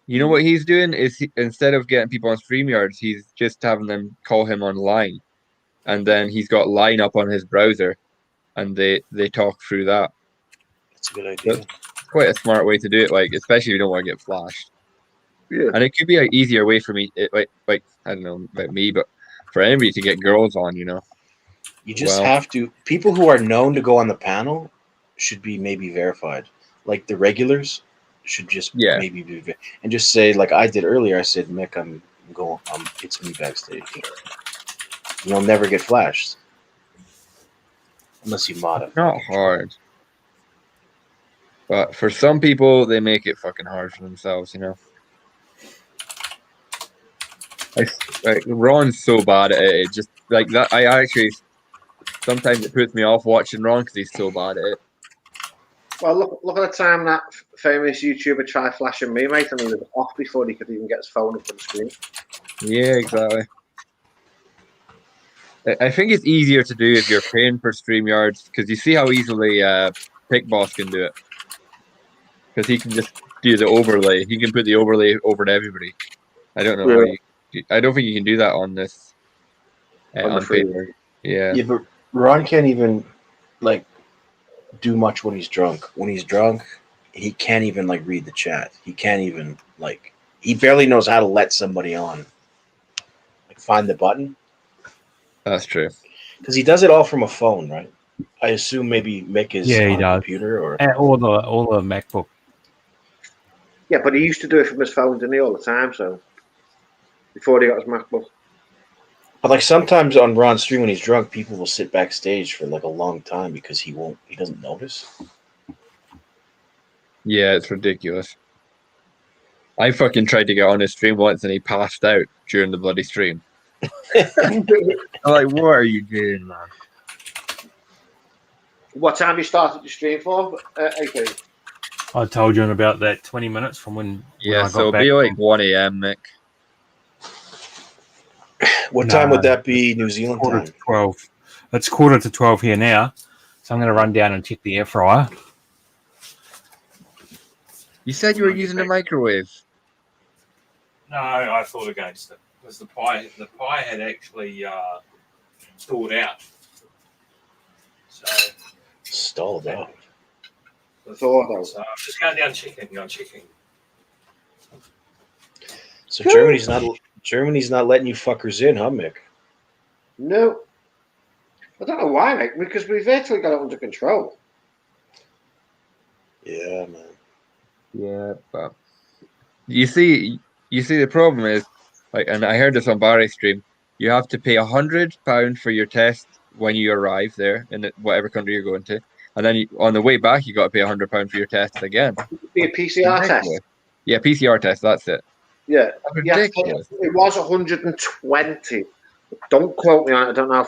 You know what he's doing is instead of getting people on StreamYards, he's just having them call him online, and then he's got Line up on his browser, and they talk through that. That's a good idea. That's quite a smart way to do it, like especially if you don't want to get flashed. Yeah. And it could be an easier way for me, like I don't know about me, but for anybody to get girls on, You just have to. People who are known to go on the panel should be maybe verified. Like the regulars should just maybe be and just say like I did earlier. I said, Mick, I'm going. It's me backstage. You'll never get flashed. unless you mod it. Not hard. But for some people, they make it fucking hard for themselves, you know. Like Ron's so bad at it. It just like that. I actually sometimes it puts me off watching Ron because he's so bad at it. Well, look at the time that famous YouTuber tried flashing me, mate, and he was off before he could even get his phone up on the screen. Yeah, exactly. I think it's easier to do if you're paying for StreamYards because you see how easily PickBoss can do it. Because he can just do the overlay. He can put the overlay over to everybody. I don't know how you. I don't think you can do that on this. On the free. free. Yeah. Yeah, but Ron can't even like do much when he's drunk. When he's drunk, he can't even like read the chat. He can't even like. He barely knows how to let somebody on. Like find the button. That's true. Because he does it all from a phone, right? I assume maybe Mick is Yeah, he on a does. computer or. Or the MacBook. Yeah, but he used to do it from his phone, didn't he, all the time? So before he got his MacBook. But like sometimes on Ron's stream when he's drunk, people will sit backstage for like a long time because he doesn't notice. Yeah, it's ridiculous. I fucking tried to get on his stream once and he passed out during the bloody stream. I'm like, what are you doing, man? What time you started your stream for? AK? I told you in about that 20 minutes from when Yeah, I got so it'll back. be like 1 a.m., Mick. What time would that be New Zealand quarter time? to 12. It's quarter to 12 here now. So I'm going to run down and check the air fryer. You said you were using a microwave. No, I thought against it. Because the pie had actually stalled out. So Stalled out. Thawed out. So I'm just going down checking. So Germany's not letting you fuckers in, huh, Mick? No. I don't know why, mate, because we've virtually got it under control. Yeah, man. Yeah, but you see the problem is like, and I heard this on Barry's stream. You have to pay £100 for your test when you arrive there in whatever country you're going to, and then on the way back you got to pay £100 for your test again. Be a PCR test. Yeah, PCR test. That's it. Yeah. That's ridiculous. It was 120. Don't quote me on it. I don't know.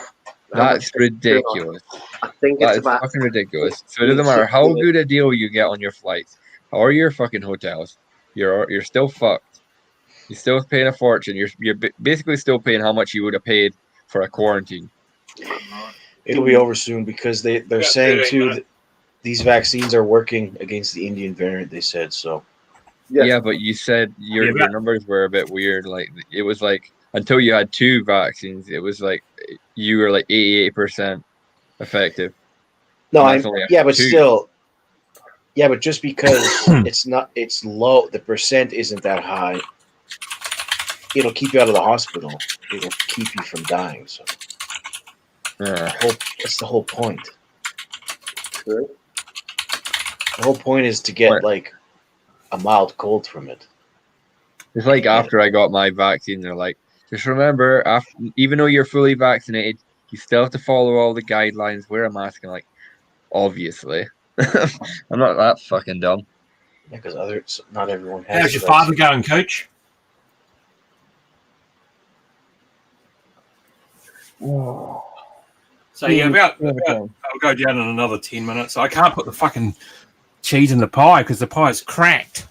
That's ridiculous. I think That it's is about. fucking ridiculous. So it doesn't matter how good a deal you get on your flights or your fucking hotels. You're still fucked. You're still paying a fortune. You're basically still paying how much you would have paid for a quarantine. It'll be over soon because they're saying too that these vaccines are working against the Indian variant. They said so. Yeah, but you said your numbers were a bit weird. Like it was like until you had 2 vaccines, it was like you were like 88% effective. No, And that's only yeah, after but 2. still, yeah, but just because it's low, the percent isn't that high. It'll keep you out of the hospital. It'll keep you from dying. So that's the whole point. True. The whole point is to get like a mild cold from it. It's like after I got my vaccine, they're like, just remember, even though you're fully vaccinated, you still have to follow all the guidelines, wear a mask. And like, obviously, I'm not that fucking dumb. Yeah, because not everyone has. How's your father going, Coach? So yeah, I'll go down in another 10 minutes. I can't put the fucking cheese in the pie because the pie's cracked.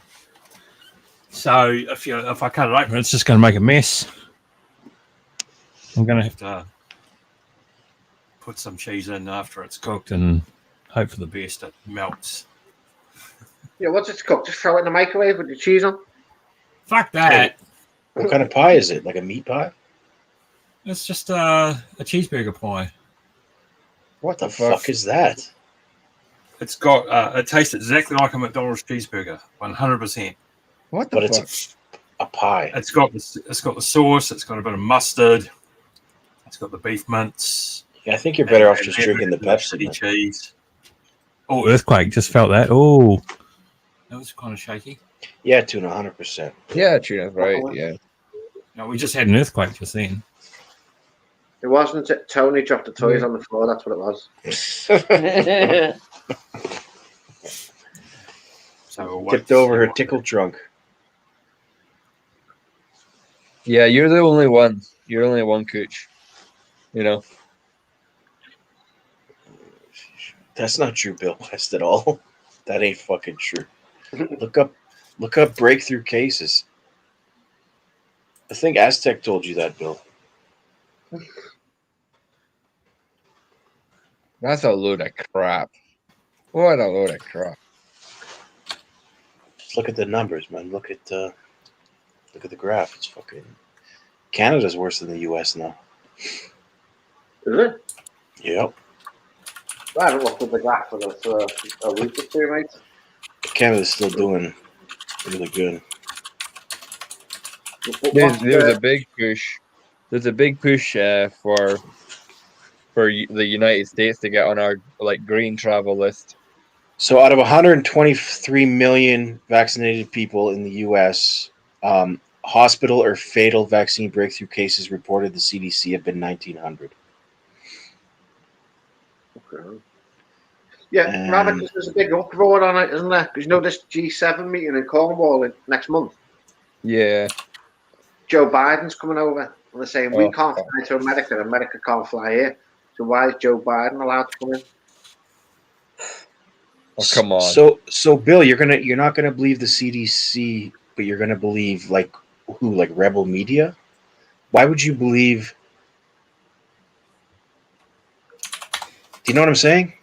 So if I cut it open, it's just going to make a mess. I'm going to have to put some cheese in after it's cooked and hope for the best. It melts. Yeah, once it's cooked, just throw it in the microwave with the cheese on. Fuck that. What kind of pie is it? Like a meat pie? It's just a cheeseburger pie. What the fuck is that? It's got it tastes exactly like a McDonald's cheeseburger, 100%. What the But fuck? it's a pie. It's got the sauce. It's got a bit of mustard. It's got the beef mince. Yeah, I think you're better off just drinking the Pepsi. Man. Cheese. Oh, earthquake! Just felt that. Oh, that was kind of shaky. Yeah, tuna, 100%. Yeah, Trina's right. Yeah. No, we just had an earthquake just then. It wasn't. Tony dropped the toys on the floor. That's what it was. So Tipped over her tickle trunk. Yeah, you're the only one. You're only one, Cooch. You know. That's not true, Bill West, at all. That ain't fucking true. Look up breakthrough cases. I think Aztec told you that, Bill. That's a load of crap. What a load of crap. Just look at the numbers, man. Look at the graph. It's fucking. Canada's worse than the U.S. now. Is it? Yep. I haven't looked at the graph for a week or two, mate. Canada's still doing really good. There's a big push. There's a big push for the United States to get on our green travel list. So out of 123 million vaccinated people in the U.S., hospital or fatal vaccine breakthrough cases reported the CDC have been 1,900. Okay. Yeah, Rabbit, there's a big uproar on it, isn't there? Because you know this G7 meeting in Cornwall next month. Yeah. Joe Biden's coming over, and they're saying we Oh, can't fly to America. America can't fly here. So why is Joe Biden allowed to come in? Oh, come on. So Bill, you're not gonna believe the CDC, but you're gonna believe like Rebel Media? Why would you believe? Do you know what I'm saying?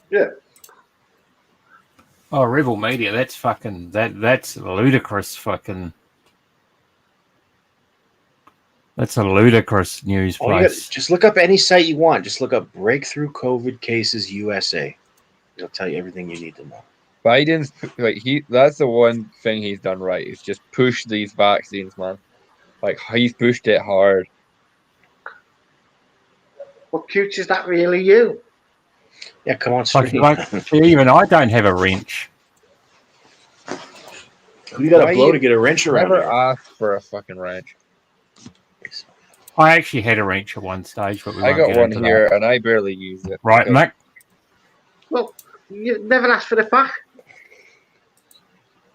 Yeah. Oh, Rebel Media, that's fucking that's ludicrous fucking. That's a ludicrous news place. Just look up any site you want. Just look up breakthrough COVID cases USA. It'll tell you everything you need to know. Biden's that's the one thing he's done right. Is just push these vaccines, man. Like he's pushed it hard. What cute is that really you? Yeah, come on, Like, even I don't have a wrench. Who you got to Why blow you to get a wrench around Never here? asked for a fucking wrench. I actually had a wrench at one stage, but we I won't got get one into here, that. and I barely use it. Right, Mick? Well, you never asked for the back.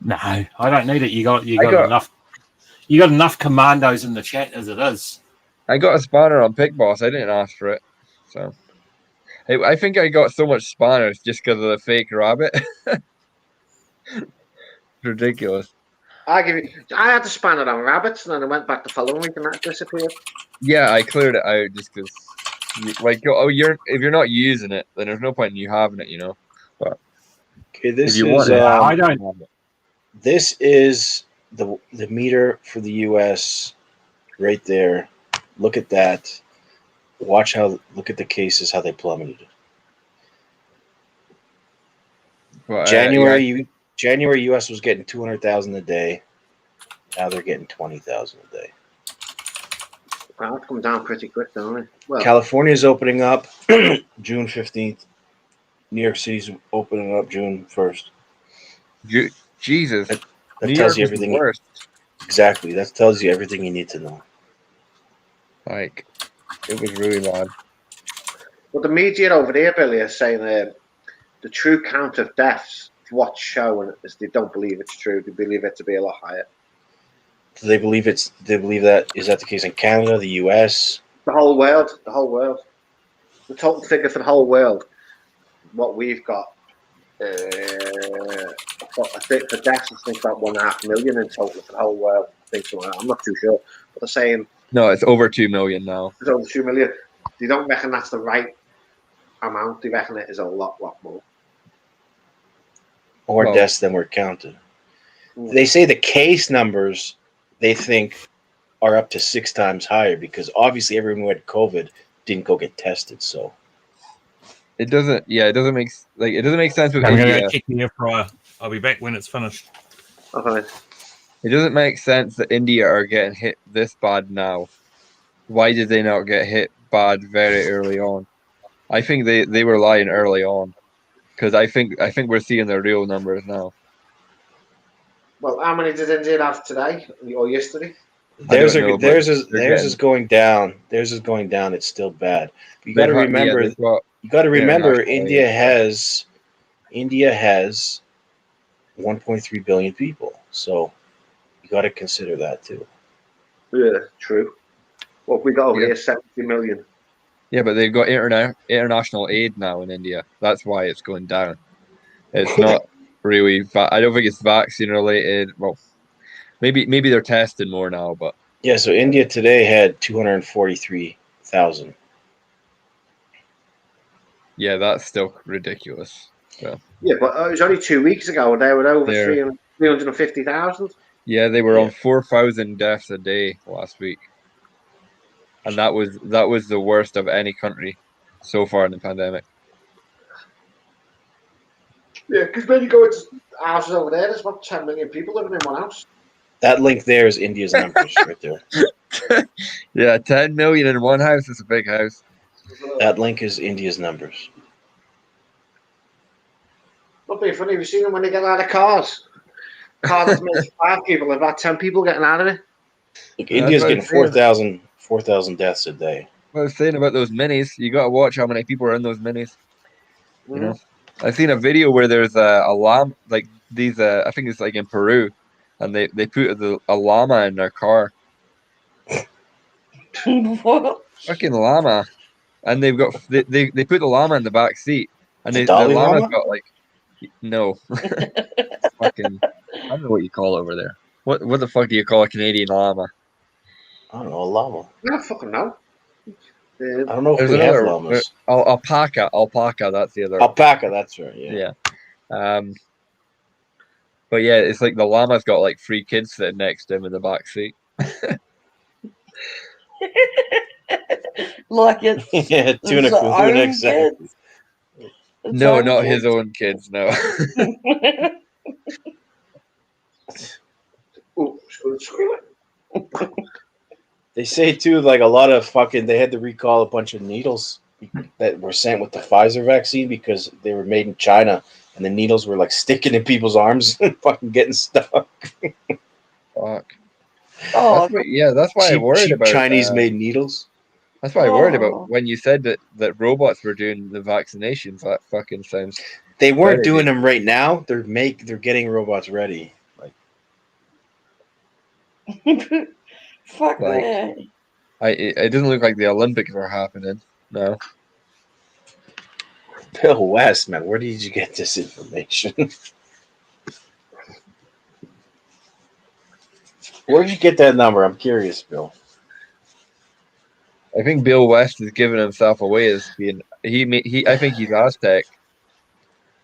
No, I don't need it. You got got- enough. You got enough commandos in the chat as it is. I got a spanner on Pick Boss. I didn't ask for it, so. Hey, I think I got so much spanners just because of the fake rabbit. Ridiculous. I had to span it on rabbits, and then I went back the following week, and that disappeared. Yeah, I cleared it out just because, if you're not using it, then there's no point in you having it, you know. But Okay, this if you is want it, I don't. this is the meter for the U.S. right there. Look at that. Look at the cases, how they plummeted. But, January, U.S. was getting 200,000 a day. Now they're getting 20,000 a day. Well, that's come down pretty quick, don't it? Well, California's opening up June 15th. New York City's opening up June 1st. Jesus, That New tells York you is the everything. worst. Exactly. That tells you everything you need to know. Like, it was really bad. but the media over there, Billy, is saying the true count of deaths, what's shown is they don't believe it's true. They believe it to be a lot higher. Do they believe that is that the case in Canada, the U.S.? The whole world. The total figure for the whole world, what we've got, I think for deaths, I think about 1.5 million in total for the whole world. I think so. I'm not too sure. But they're saying No, it's over 2 million now. it's over 2 million. They don't reckon that's the right amount. They reckon it is a lot more. More Well- deaths than were counted. They say the case numbers they think are up to 6 times higher because obviously everyone who had COVID didn't go get tested. So It doesn't make sense with I'm going to India. go check the air fryer. I'll be back when it's finished. Okay. It doesn't make sense that India are getting hit this bad now. Why did they not get hit bad very early on? I think they were lying early on, because I think we're seeing the real numbers now. Well, how many did India have today or yesterday? Theirs don't know, are but theirs is they're theirs getting- is going down. Theirs is going down. It's still bad. You got to they've had- remember. they've got You got to remember. international India has 1.3 billion people. So you got to consider that too. Yeah, true. What we got over Yeah. here, 70 million. Yeah, but they've got international aid now in India. That's why it's going down. It's not really. I don't think it's vaccine related. Well, maybe they're testing more now, but Yeah. So India today had 243,000. yeah, that's still ridiculous. So Yeah, but it was only 2 weeks ago and they were over They're- 350,000. yeah, they were Yeah. on 4,000 deaths a day last week, and that was the worst of any country so far in the pandemic. Yeah, because when you go into houses over there, there's about 10 million people living in one house. That link there is India's numbers right there. Yeah, 10 million in one house is a big house. That link is India's numbers. Not being funny, have you seen them when they get out of cars? Car that's made for 5 people, there's about 10 people getting out of it. Look, Yeah, India's that's getting what I'm saying. 4,000 deaths a day. What I was saying about those minis, you got to watch how many people are in those minis. You know, I've seen a video where there's a llama, like these. I think it's like in Peru, and they put a llama in their car, What? fucking llama, and they put the llama in the back seat, and The the Dalai llama's Lama? got like no, fucking I don't know what you call it over there. What the fuck do you call a Canadian llama? I don't know, a llama. I don't fucking know. I don't know if There's we have another llamas. alpaca. That's the other. Alpaca, that's right. Yeah. Yeah. But yeah, it's like the llama's got like 3 kids sitting next to him in the back seat. Like it's Yeah, tuna its cool, own exactly. kids. Its No, own not kids. his own kids. No. Oh, screw it. They say too, like a lot of fucking. They had to recall a bunch of needles that were sent with the Pfizer vaccine because they were made in China, and the needles were like sticking in people's arms and fucking getting stuck. Fuck. Oh, That's why I worried cheap about Chinese-made needles. That's why I worried Oh. about when you said that robots were doing the vaccinations. That fucking sounds. They weren't Very doing them right now. They're getting robots ready. Like fuck Like- that. It doesn't look like the Olympics are happening. No. Bill West, man, where did you get this information? Where did you get that number? I'm curious, Bill. I think Bill West is giving himself away as being he. I think he's Aztec.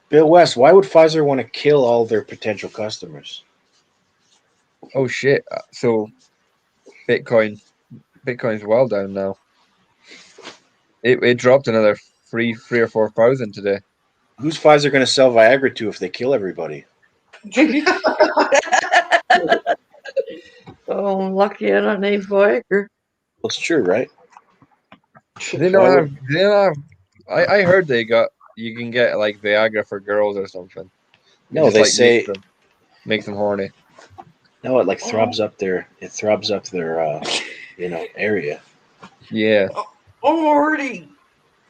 Bill West, why would Pfizer want to kill all their potential customers? Oh shit! So, Bitcoin's well down now. It dropped another 3,000 or 4,000 today. Who's Pfizer going to sell Viagra to if they kill everybody? Oh, I'm lucky I don't need Viagra. Well, it's true, right? They don't have. I heard you can get like Viagra for girls or something. It No, just, they like, say makes them horny. no. It like throbs up their area. Yeah. I'm already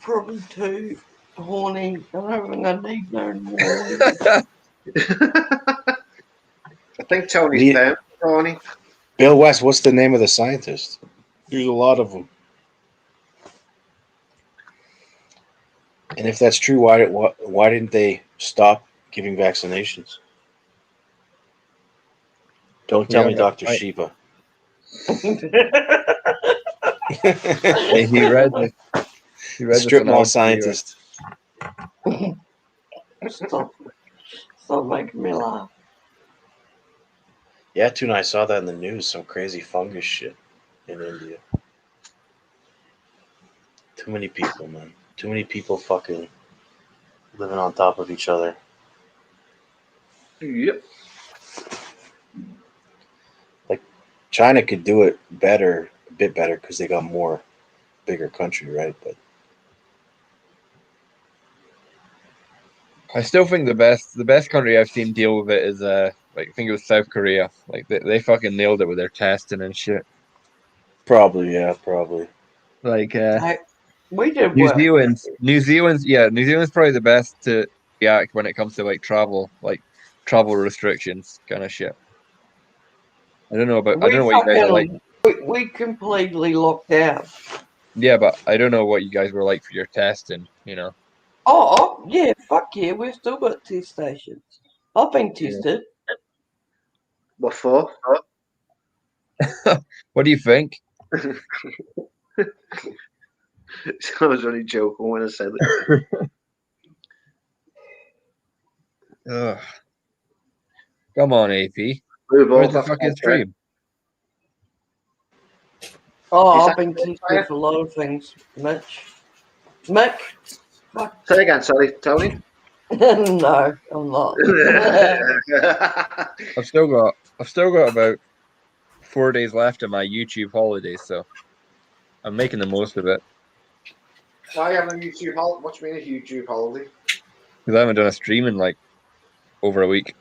probably too horny. I don't think I need no more. I think Tony's Lead- there, Tony. Bill West, what's the name of the scientist? There's a lot of them. And if that's true, why didn't they stop giving vaccinations? Don't tell me, Yeah, Dr. I- Sheba. Hey, he read this. Strip mall on scientist. Stop making me laugh. Yeah, Tuna, I saw that in the news. Some crazy fungus shit in India. Too many people, man. Too many people fucking living on top of each other. Yep. China could do it better, a bit better, because they got bigger country, right? But I still think the best country I've seen deal with it is I think it was South Korea. Like they fucking nailed it with their testing and shit. Probably, yeah, probably. Like We did New well. Zealand's New Zealand's probably the best to react when it comes to like travel restrictions kind of shit. I don't know what you guys are like. We completely locked out. Yeah, but I don't know what you guys were like for your testing, you know. Oh, yeah, fuck yeah, we've still got test stations. I've been tested. What for? What do you think? I was only joking when I said it. Ugh. Come on, AP. Move Where's on, the that's fucking okay. stream? Oh, Is I've been that- tested for a lot of things, Mitch. Mick? Fuck. Say again, sorry, Tony. No, I'm not. I've still got about 4 days left of my YouTube holidays, so I'm making the most of it. Why have a YouTube holiday? What do you mean a YouTube holiday? Because I haven't done a stream in like over a week.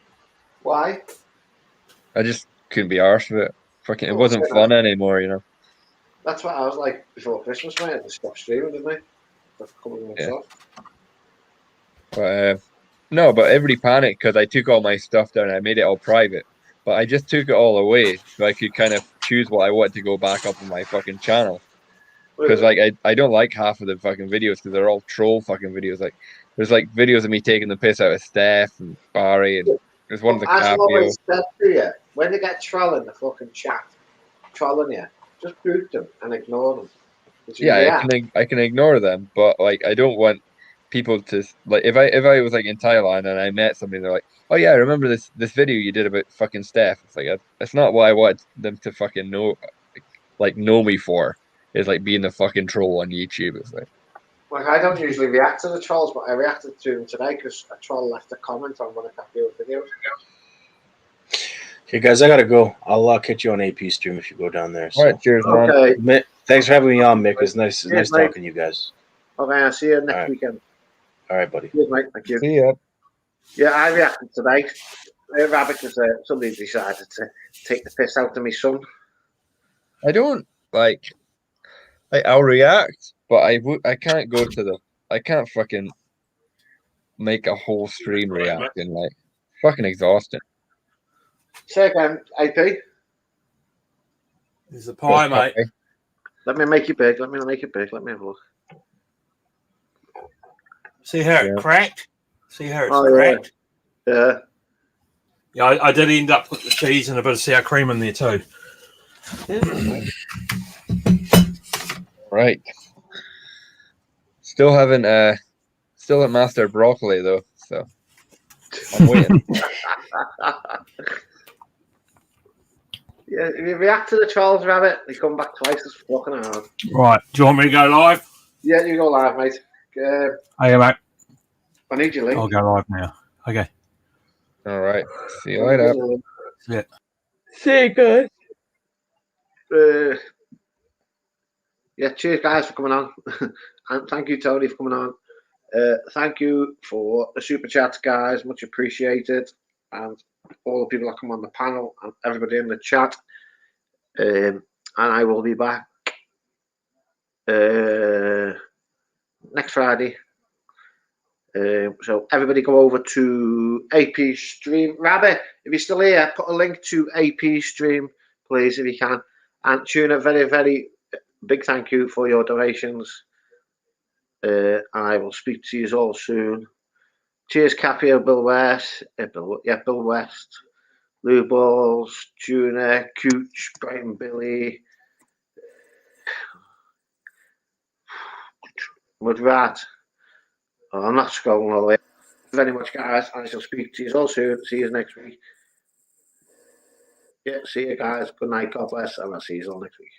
Why? I just couldn't be arsed with it. Fucking, it Oh, wasn't so fun anymore, you know. That's what I was like before Christmas, mate. I just stopped streaming, didn't I? That's coming months Yeah. off. But no, but everybody panicked because I took all my stuff down and I made it all private. But I just took it all away so I could kind of choose what I want to go back up on my fucking channel. Because like I don't like half of the fucking videos because they're all troll fucking videos. Like there's like videos of me taking the piss out of Steph and Barry, and there's one of the As Capio. always said to you, when they get trolling the fucking chat, trolling you, just boot them and ignore them. Yeah, I can ignore them, but like I don't want people to like if I was like in Thailand and I met somebody, they're like, oh yeah, I remember this video you did about fucking Steph. It's like that's not what I want them to fucking know me for. Is like being the fucking troll on YouTube. It's like I don't usually react to the trolls, but I reacted to them today because a troll left a comment on one of Capio's videos. Okay, guys, I gotta go. I'll catch you on AP stream if you go down there. All right, cheers, man. Okay. Mick, thanks for having me on, Mick. It's nice Yes, mate. talking to you guys. Okay, I'll see you next All right. weekend. All right, buddy. Cheers, mate. Thank you. See ya. Yeah, I reacted today. Rabbit, because somebody decided to take the piss out of my son. I don't like I'll react, but I can't go to the I can't fucking make a whole stream reacting, like fucking exhausting. Say again, AP. There's a pie, mate. Let me make it big. Let me make it big. Let me have a look. See how it cracked? See how it's Oh, yeah. cracked? Yeah. Yeah, I did end up putting the cheese and a bit of sour cream in there too. Right. Still haven't mastered broccoli though, so I'm waiting. Yeah, if you react to the trolls, Rabbit, they come back twice as fucking hard. Right. Do you want me to go live? Yeah, you go live, mate. Okay, mate. I need your link. I'll go live now. Okay. All right. See you later. Yeah. See you guys. Yeah, cheers, guys, for coming on. And thank you, Tony, for coming on. Thank you for the super chats, guys. Much appreciated. And all the people that come on the panel and everybody in the chat. And I will be back next Friday. So everybody go over to AP Stream. Rabbit, if you're still here, put a link to AP Stream, please, if you can. And Tuna, very, very big thank you for your donations. I will speak to you all soon. Cheers, Capio, Bill West. Bill West. Lou Balls, Tuna, Cooch, Brian Billy. Mudrat. Oh, I'm not scrolling all the way. Very much, guys. I shall speak to you all soon. See you next week. Yeah, see you guys. Good night. God bless. And I'll see you all next week.